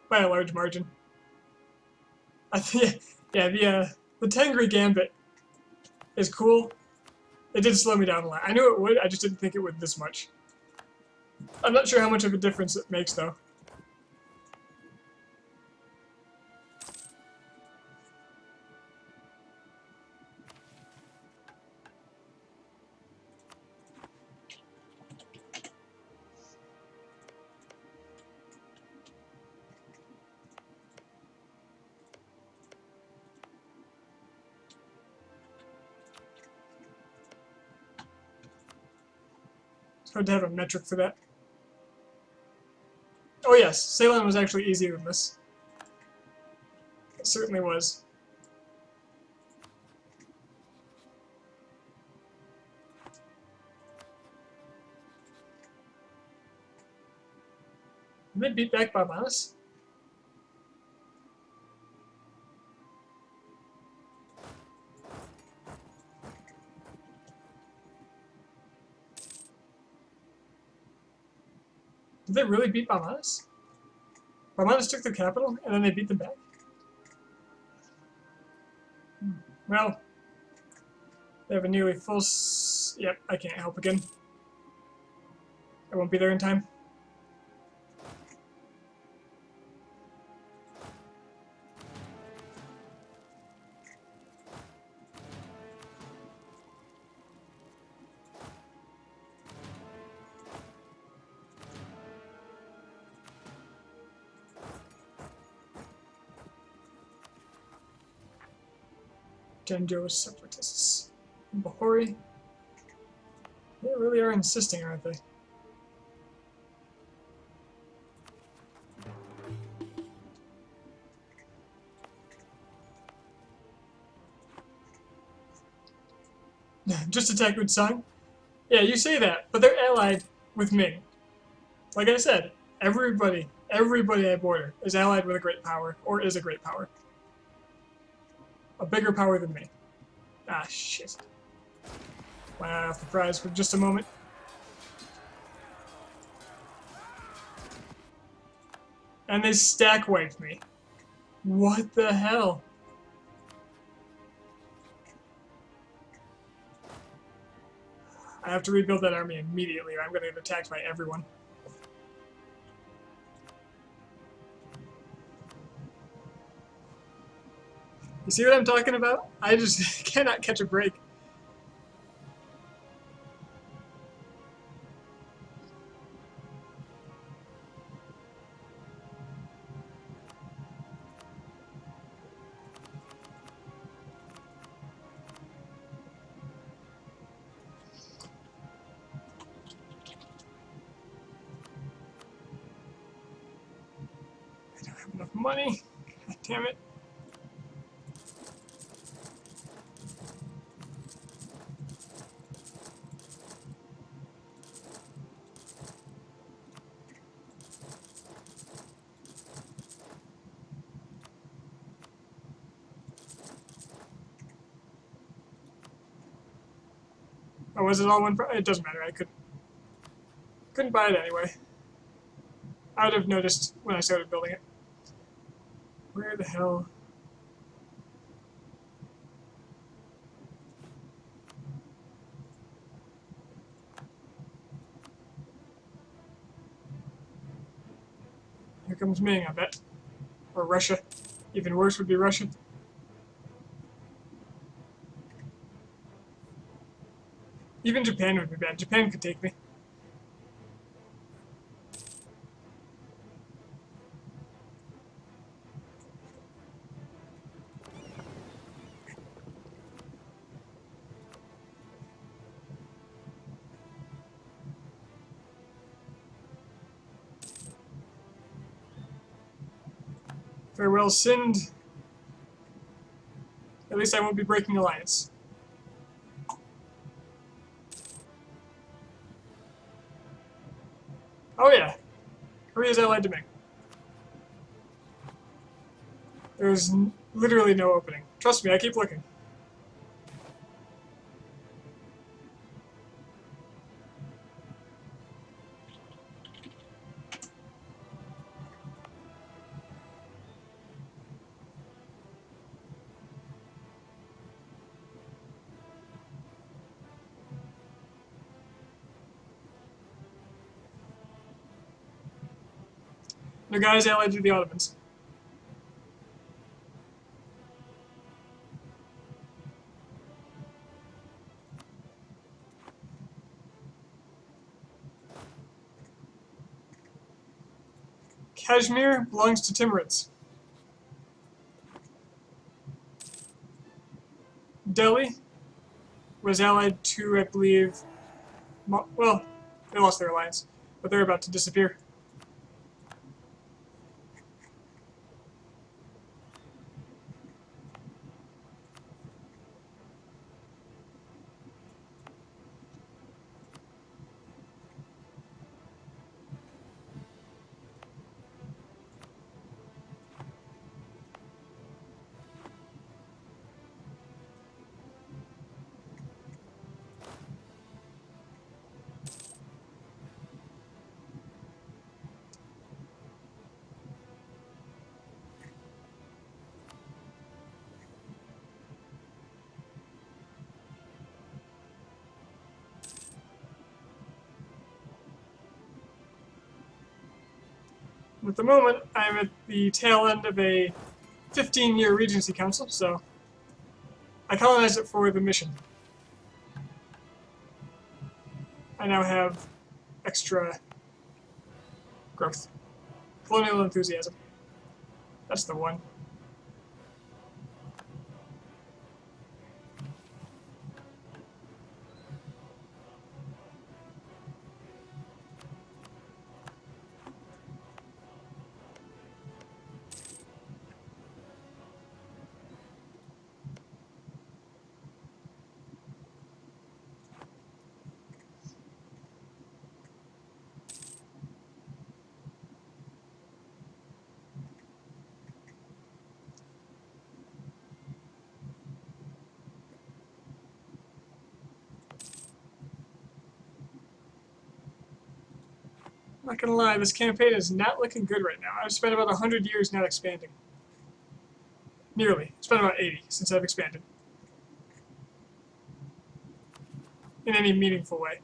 By a large margin. Yeah, the Tengri Gambit is cool. It did slow me down a lot. I knew it would, I just didn't think it would this much. I'm not sure how much of a difference it makes, though. It's hard to have a metric for that. Oh yes, Ceylon was actually easier than this. It certainly was. Did they beat back Barbados? Did they really beat Barbados? Barbados took their capital, and then they beat them back? Well, they have a nearly full yep, I can't help again. I won't be there in time. Genjo separatists. Bahori. They really are insisting, aren't they? Just attack Utsang? Yeah, you say that, but they're allied with Ming. Like I said, everybody I border is allied with a great power, or is a great power. A bigger power than me. Ah, shit. Went out off the prize for just a moment. And they stack wiped me. What the hell? I have to rebuild that army immediately, or I'm going to get attacked by everyone. You see what I'm talking about? I just cannot catch a break. I don't have enough money. God damn it. Oh, was it all one price? It doesn't matter. I couldn't buy it anyway. I would have noticed when I started building it. Where the hell? comes Ming, I bet. Or Russia. Even worse would be Russia. Even Japan would be bad. Japan could take me. Farewell, Sind. At least I won't be breaking alliance. Oh yeah, Korea's allied to Ming. There's literally no opening. Trust me, I keep looking. No guys allied to the Ottomans. Kashmir belongs to Timurids. Delhi was allied to, I believe, well, they lost their alliance, but they're about to disappear. At the moment, I'm at the tail end of a 15-year Regency Council, so I colonized it for the mission. I now have extra growth. Colonial enthusiasm. That's the one. I'm not gonna lie, this campaign is not looking good right now. I've spent about 100 years not expanding. Nearly. It's been about 80 since I've expanded. In any meaningful way.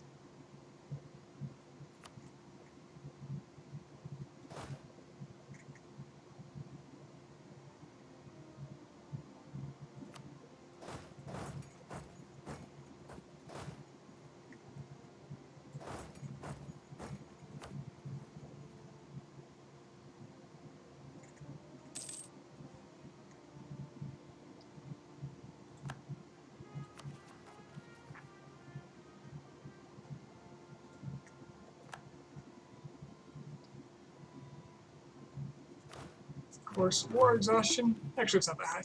Of course, war exhaustion. Actually, it's not that high.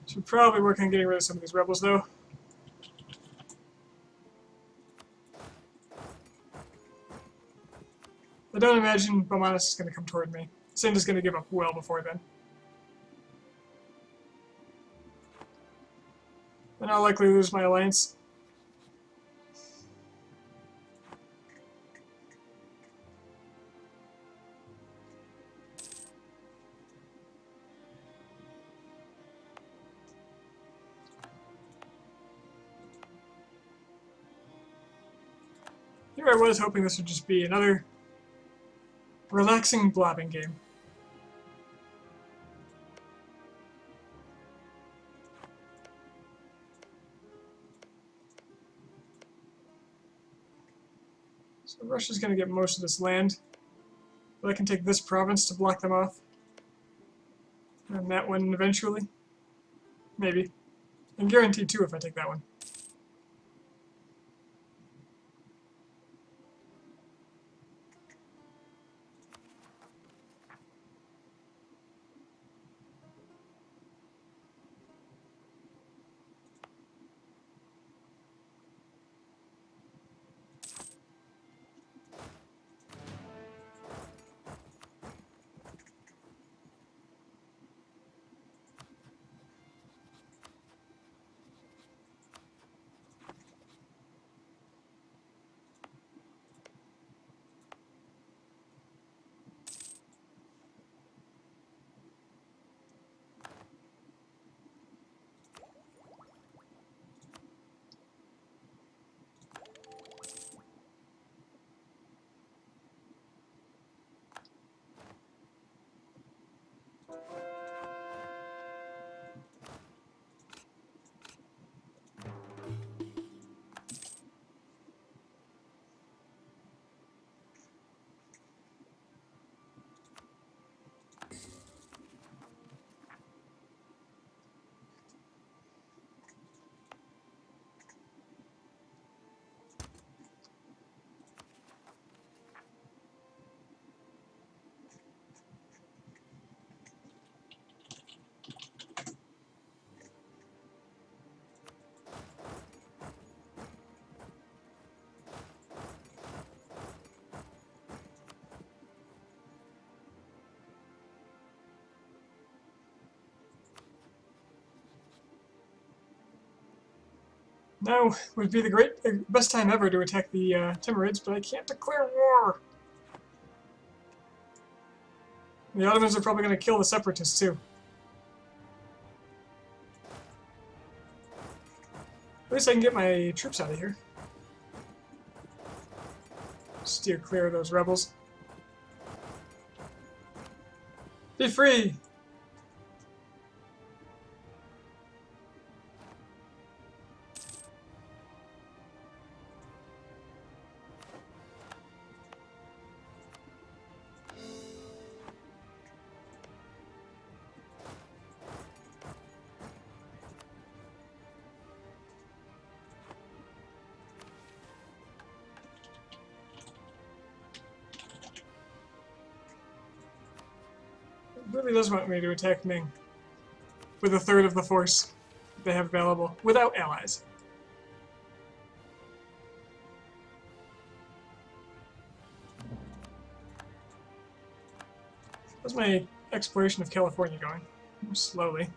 Should probably work on getting rid of some of these rebels, though. I don't imagine Bomanis is going to come toward me. Sind is going to give up well before then. Then I'll likely lose my alliance. Here I was hoping this would just be another Relaxing blabbing game. So Russia's going to get most of this land. But I can take this province to block them off. And that one eventually. Maybe. And guaranteed two if I take that one. Now would be the best time ever to attack the Timurids, but I can't declare war. The Ottomans are probably going to kill the separatists too. At least I can get my troops out of here. Steer clear of those rebels. Be free! It really does want me to attack Ming with a third of the force they have available, without allies. How's my exploration of California going? Slowly.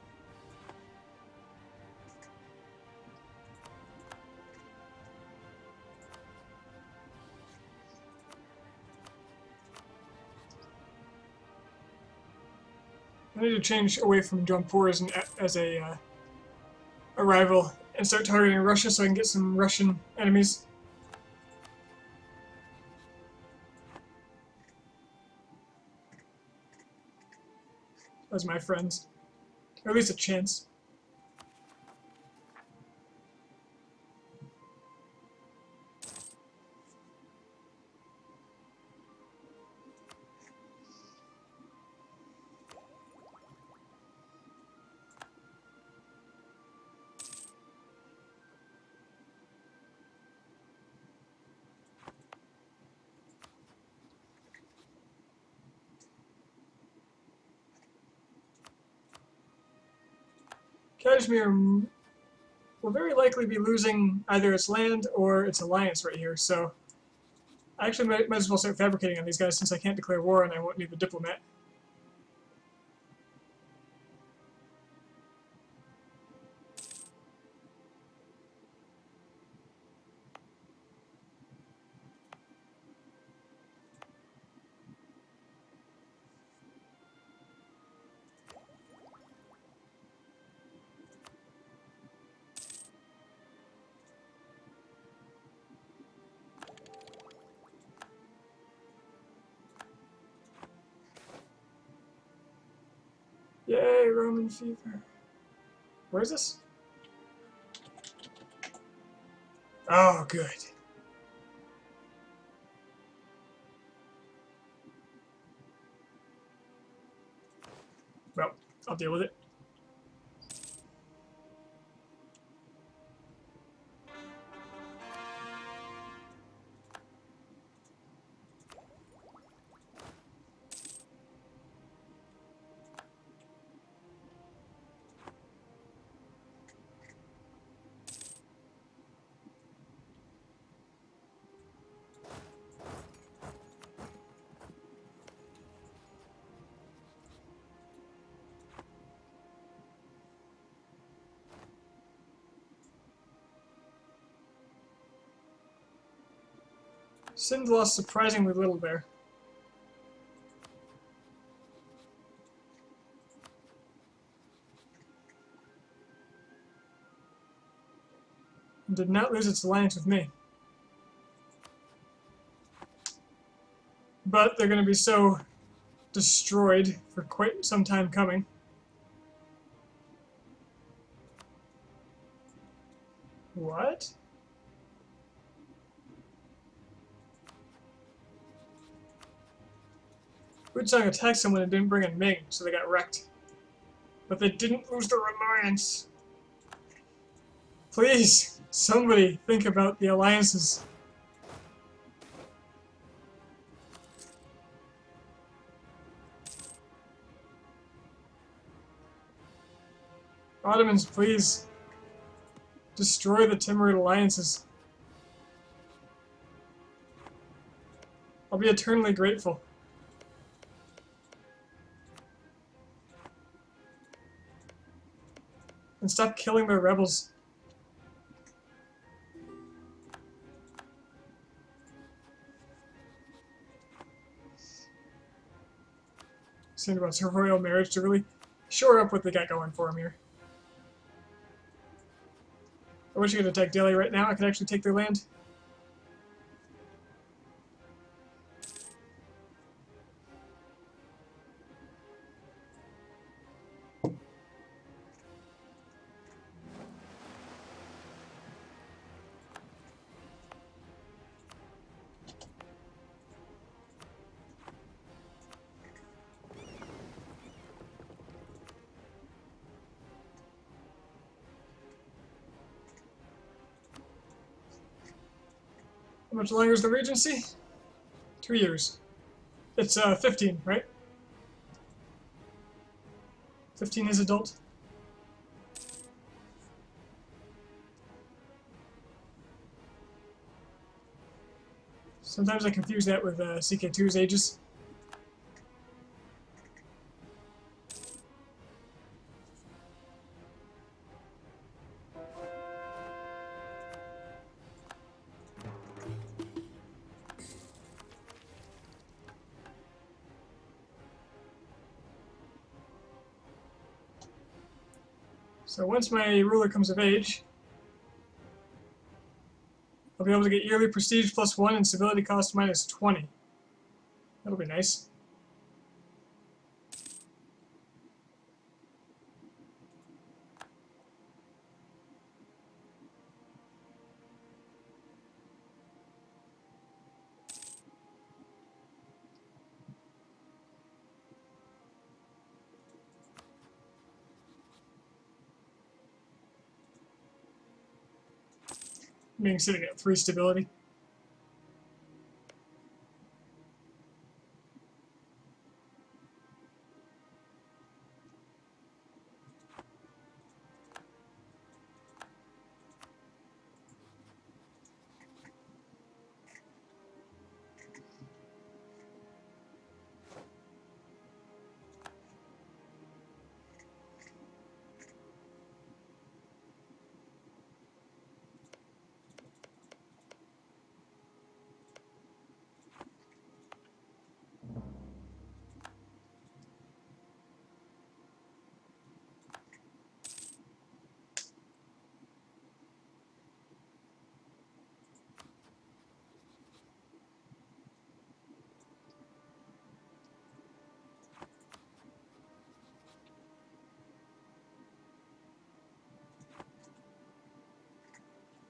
I need to change away from Jaunpur as a rival and start targeting Russia so I can get some Russian enemies. As my friends. Or at least a chance. Kashmir will very likely be losing either its land or its alliance right here, so I actually might as well start fabricating on these guys since I can't declare war and I won't need the diplomat. Goodbye, Roman fever. Where is this? Oh, good. Well, I'll deal with it. Sin lost surprisingly little there. And did not lose its alliance with me. But they're going to be so destroyed for quite some time coming. What? Wuchang attacked someone and didn't bring in Ming, so they got wrecked. But they didn't lose their alliance. Please, somebody think about the alliances. Ottomans, please. Destroy the Timurid alliances. I'll be eternally grateful. And stop killing their rebels. Saying about her royal marriage to really shore up what they got going for them here. I wish I could attack Delhi right now. I could actually take their land. How much longer is the Regency? 2 years. It's 15, right? 15 is adult. Sometimes I confuse that with CK2's ages. So once my ruler comes of age, I'll be able to get yearly prestige +1 and civility cost -20. That'll be nice. Being sitting at 3 stability.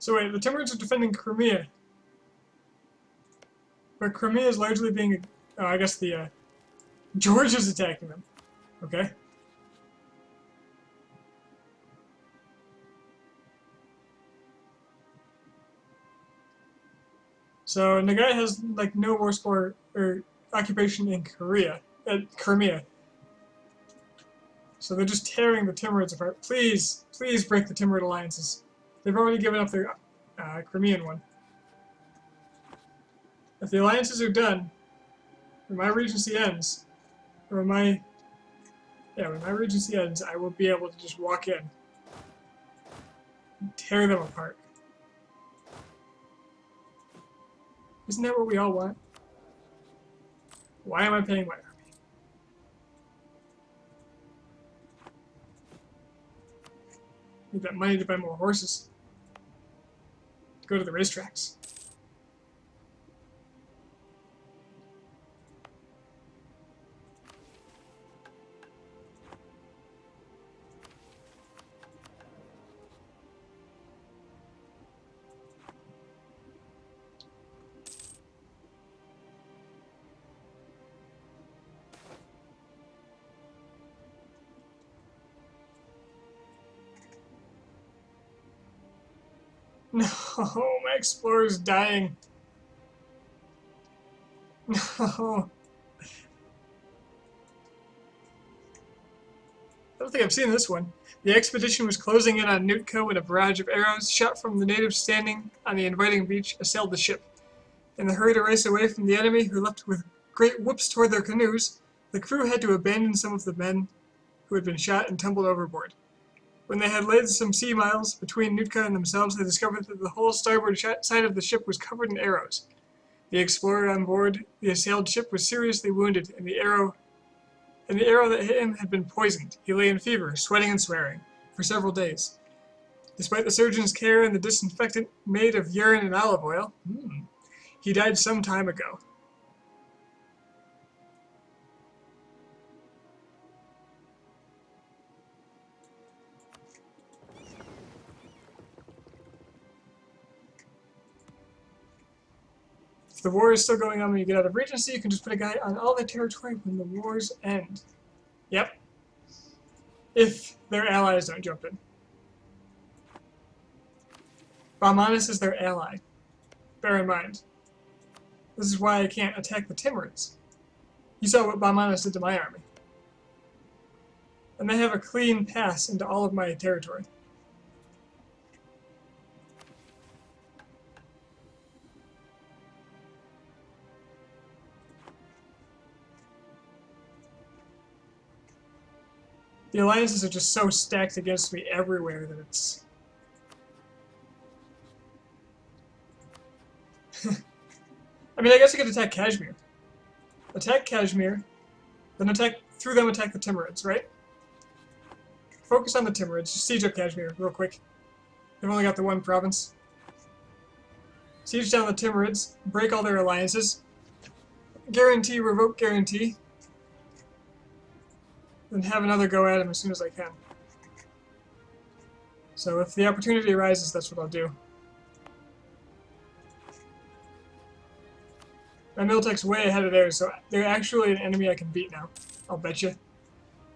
So wait, the Timurids are defending Crimea. But Crimea is largely being... Oh, I guess the, George is attacking them. Okay. So Nagai has, like, no war score or occupation in Crimea. So they're just tearing the Timurids apart. Please, please break the Timurid alliances. They've already given up their Crimean one. If the alliances are done, when my regency ends, or when my regency ends, I will be able to just walk in and tear them apart. Isn't that what we all want? Why am I paying my army? Need that money to buy more horses. To go to the racetracks. No, my explorer's dying. No. I don't think I've seen this one. The expedition was closing in on Nootka when a barrage of arrows, shot from the natives standing on the inviting beach, assailed the ship. In the hurry to race away from the enemy, who leapt with great whoops toward their canoes, the crew had to abandon some of the men who had been shot and tumbled overboard. When they had laid some sea miles between Nootka and themselves, they discovered that the whole starboard side of the ship was covered in arrows. The explorer on board the assailed ship was seriously wounded, and the arrow that hit him had been poisoned. He lay in fever, sweating and swearing, for several days. Despite the surgeon's care and the disinfectant made of urine and olive oil, he died some time ago. If the war is still going on when you get out of Regency, you can just put a guy on all the territory when the wars end. Yep. If their allies don't jump in. Baumanus is their ally. Bear in mind. This is why I can't attack the Timurids. You saw what Baumanus did to my army. And they have a clean pass into all of my territory. The alliances are just so stacked against me everywhere that it's... I mean, I guess I could attack Kashmir. Attack Kashmir, then attack the Timurids, right? Focus on the Timurids, just siege up Kashmir real quick. They've only got the one province. Siege down the Timurids, break all their alliances. Guarantee, revoke guarantee. Then have another go at him as soon as I can. So if the opportunity arises, that's what I'll do. My Miltech's way ahead of theirs, so they're actually an enemy I can beat now. I'll bet you.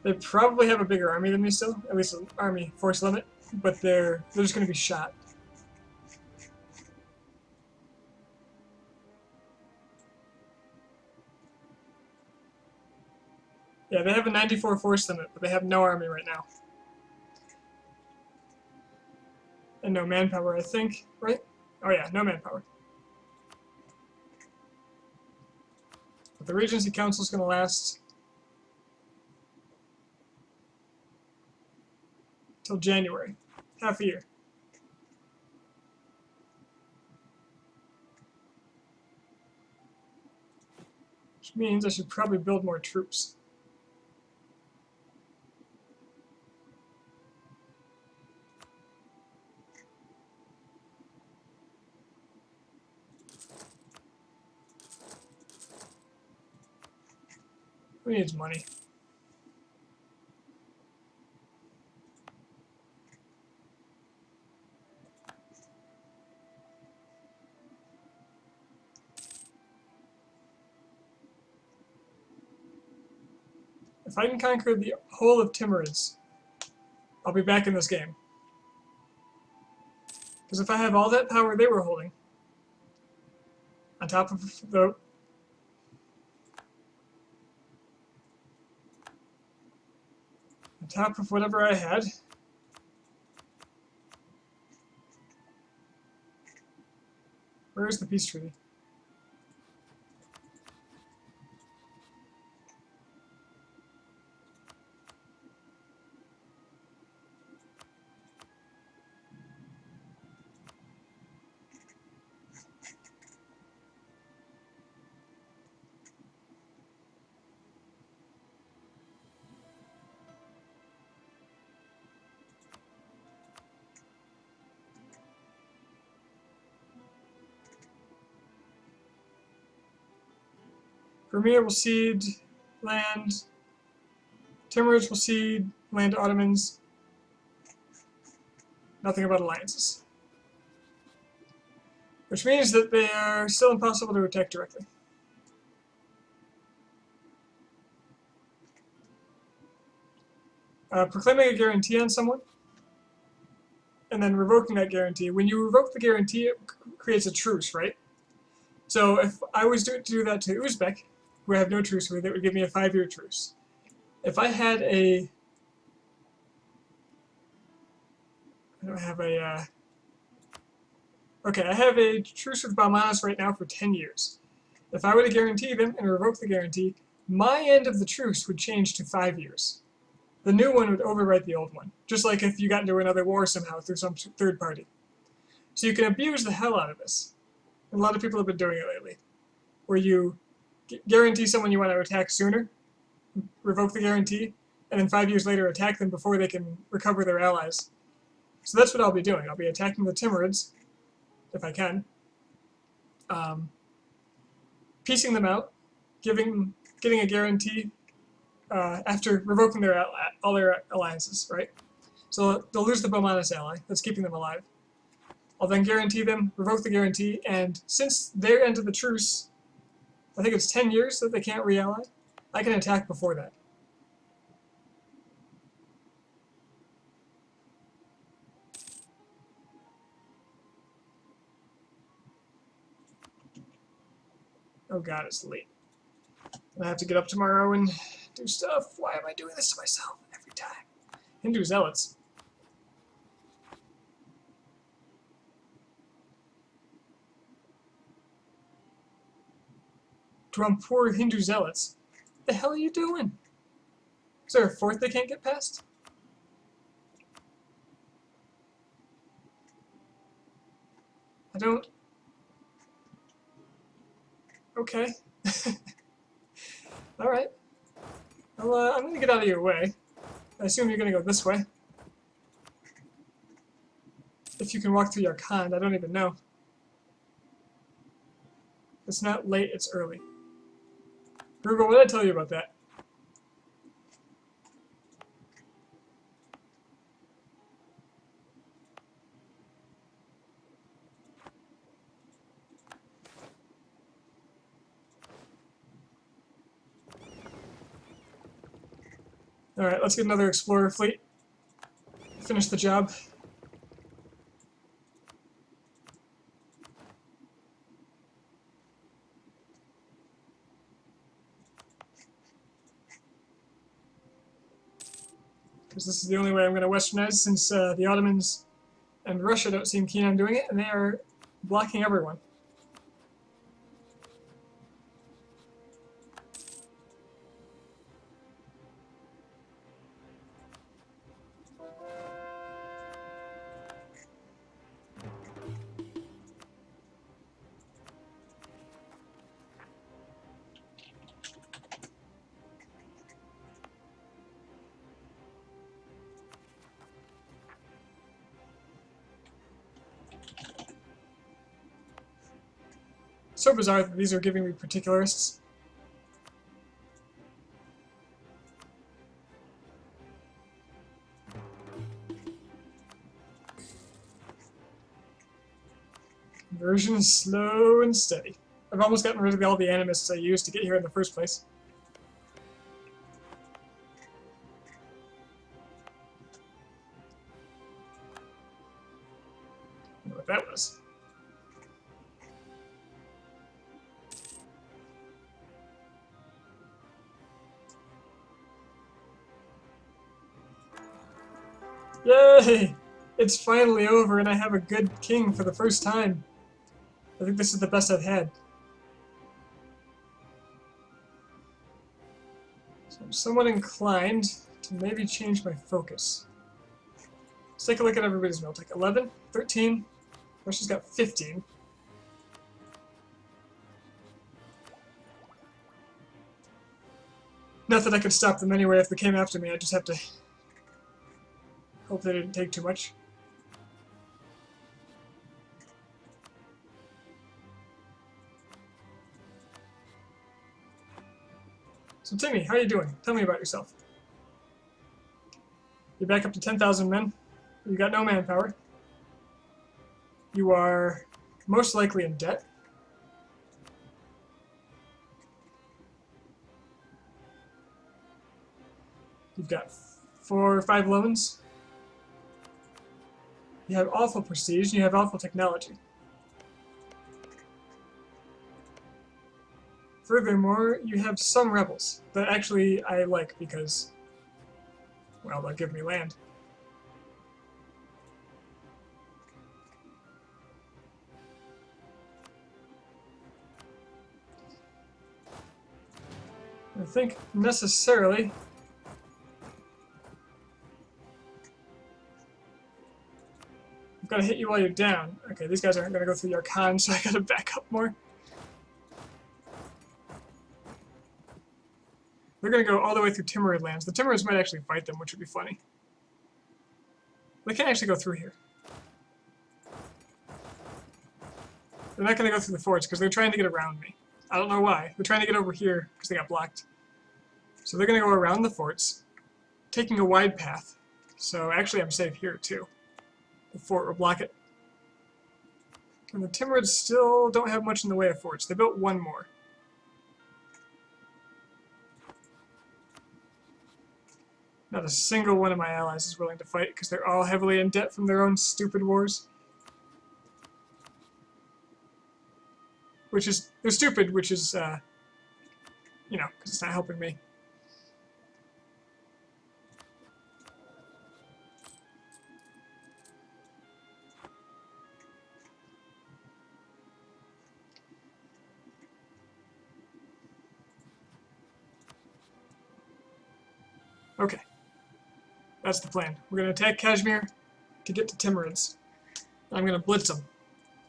They probably have a bigger army than me still, at least an army force limit, but they're just going to be shot. Yeah, they have a 94 force limit, but they have no army right now. And no manpower, I think, right? Oh yeah, no manpower. But the Regency Council is going to last till January, half a year. Which means I should probably build more troops. Who needs money? If I can conquer the whole of Timurids, I'll be back in this game. Because if I have all that power they were holding, on top of the... on top of whatever I had... Where is the peace treaty? Vermeer will cede land. Timurids will cede land to Ottomans. Nothing about alliances. Which means that they are still impossible to attack directly. Proclaiming a guarantee on someone, and then revoking that guarantee. When you revoke the guarantee, it creates a truce, right? So if I was to do that to Uzbek, who I have no truce with, it would give me a 5-year truce. If I had a... I don't have a... Okay, I have a truce with Baumanis right now for 10 years. If I were to guarantee them and revoke the guarantee, my end of the truce would change to 5 years. The new one would overwrite the old one, just like if you got into another war somehow through some third party. So you can abuse the hell out of this. And a lot of people have been doing it lately, where you guarantee someone you want to attack sooner, revoke the guarantee, and then 5 years later attack them before they can recover their allies. So that's what I'll be doing. I'll be attacking the Timurids, if I can, piecing them out, getting a guarantee after revoking all their alliances, right? So they'll lose the Baumanis ally, that's keeping them alive. I'll then guarantee them, revoke the guarantee, and since their end of the truce, I think it's 10 years that they can't re-ally, I can attack before that. Oh god, it's late. I have to get up tomorrow and do stuff. Why am I doing this to myself every time? Hindu zealots. Poor Hindu zealots. What the hell are you doing? Is there a fort they can't get past? I don't... Okay. Alright. Well, I'm gonna get out of your way. I assume you're gonna go this way. If you can walk through your Khan, I don't even know. It's not late, it's early. Google, what did I tell you about that? Alright, let's get another explorer fleet. Finish the job. Because this is the only way I'm going to westernize, since the Ottomans and Russia don't seem keen on doing it, and they are blocking everyone. So bizarre that these are giving me particularists. Conversion is slow and steady. I've almost gotten rid of all the animists I used to get here in the first place. what that was. Yay! It's finally over and I have a good king for the first time. I think this is the best I've had. So I'm somewhat inclined to maybe change my focus. Let's take a look at everybody's mail. Take 11, 13. Russia's got 15. Not that I could stop them anyway if they came after me. I just have to hope they didn't take too much. So Timmy, how are you doing? Tell me about yourself. You're back up to 10,000 men. You got no manpower. You are most likely in debt. You've got 4 or 5 loans. You have awful prestige, and you have awful technology. Furthermore, you have some rebels that actually I like because, well, they'll give me land. I think necessarily I've got to hit you while you're down. Okay, these guys aren't going to go through your con, so I got to back up more. They're going to go all the way through Timurid lands. The Timurids might actually fight them, which would be funny. They can't actually go through here. They're not going to go through the forts because they're trying to get around me. I don't know why. They're trying to get over here because they got blocked. So they're going to go around the forts, taking a wide path. So actually I'm safe here too. The fort will block it. And the Timurids still don't have much in the way of forts. They built one more. Not a single one of my allies is willing to fight because they're all heavily in debt from their own stupid wars. Which is, they're stupid, which is, you know, because it's not helping me. Okay. That's the plan. We're going to attack Kashmir to get to Timurids. I'm going to blitz them.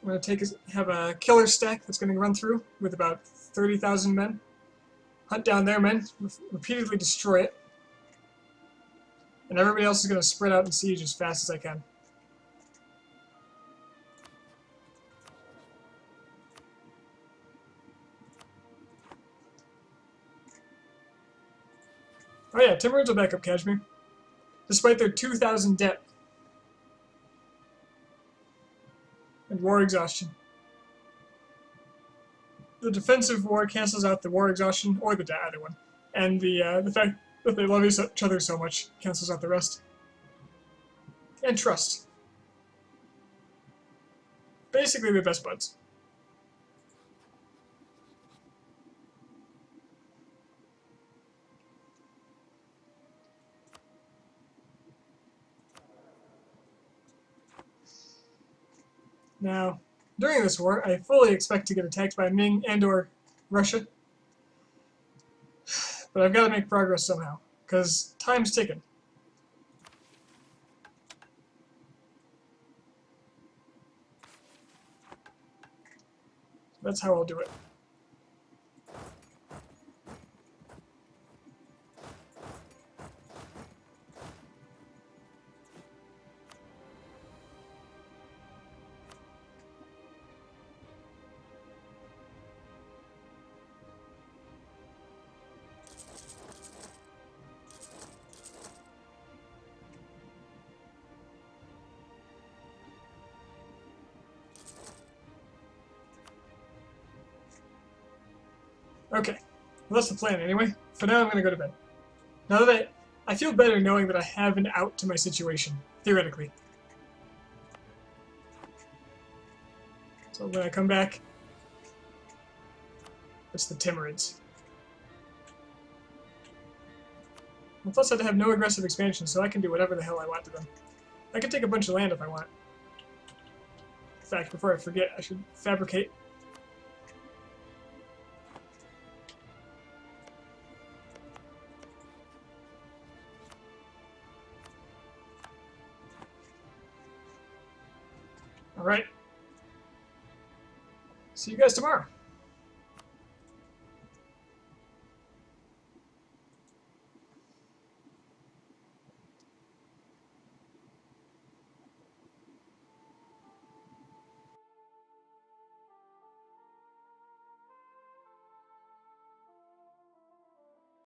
I'm going to have a killer stack that's going to run through with about 30,000 men. Hunt down their men, repeatedly destroy it. And everybody else is going to spread out and siege as fast as I can. Oh yeah, Timurids will back up Kashmir. Despite their 2,000 debt. And war exhaustion. The defensive war cancels out the war exhaustion, or the debt, either one. And the fact that they love each other so much cancels out the rest. And trust. Basically, they're best buds. Now, during this war, I fully expect to get attacked by Ming and or Russia. But I've got to make progress somehow, because time's ticking. That's how I'll do it. Okay, well, that's the plan anyway. For now, I'm going to go to bed. Now that I feel better knowing that I have an out to my situation, theoretically. So when I come back, it's the Timurids. And plus, I have no aggressive expansion, so I can do whatever the hell I want to them. I can take a bunch of land if I want. In fact, before I forget, I should fabricate. Alright. See you guys tomorrow.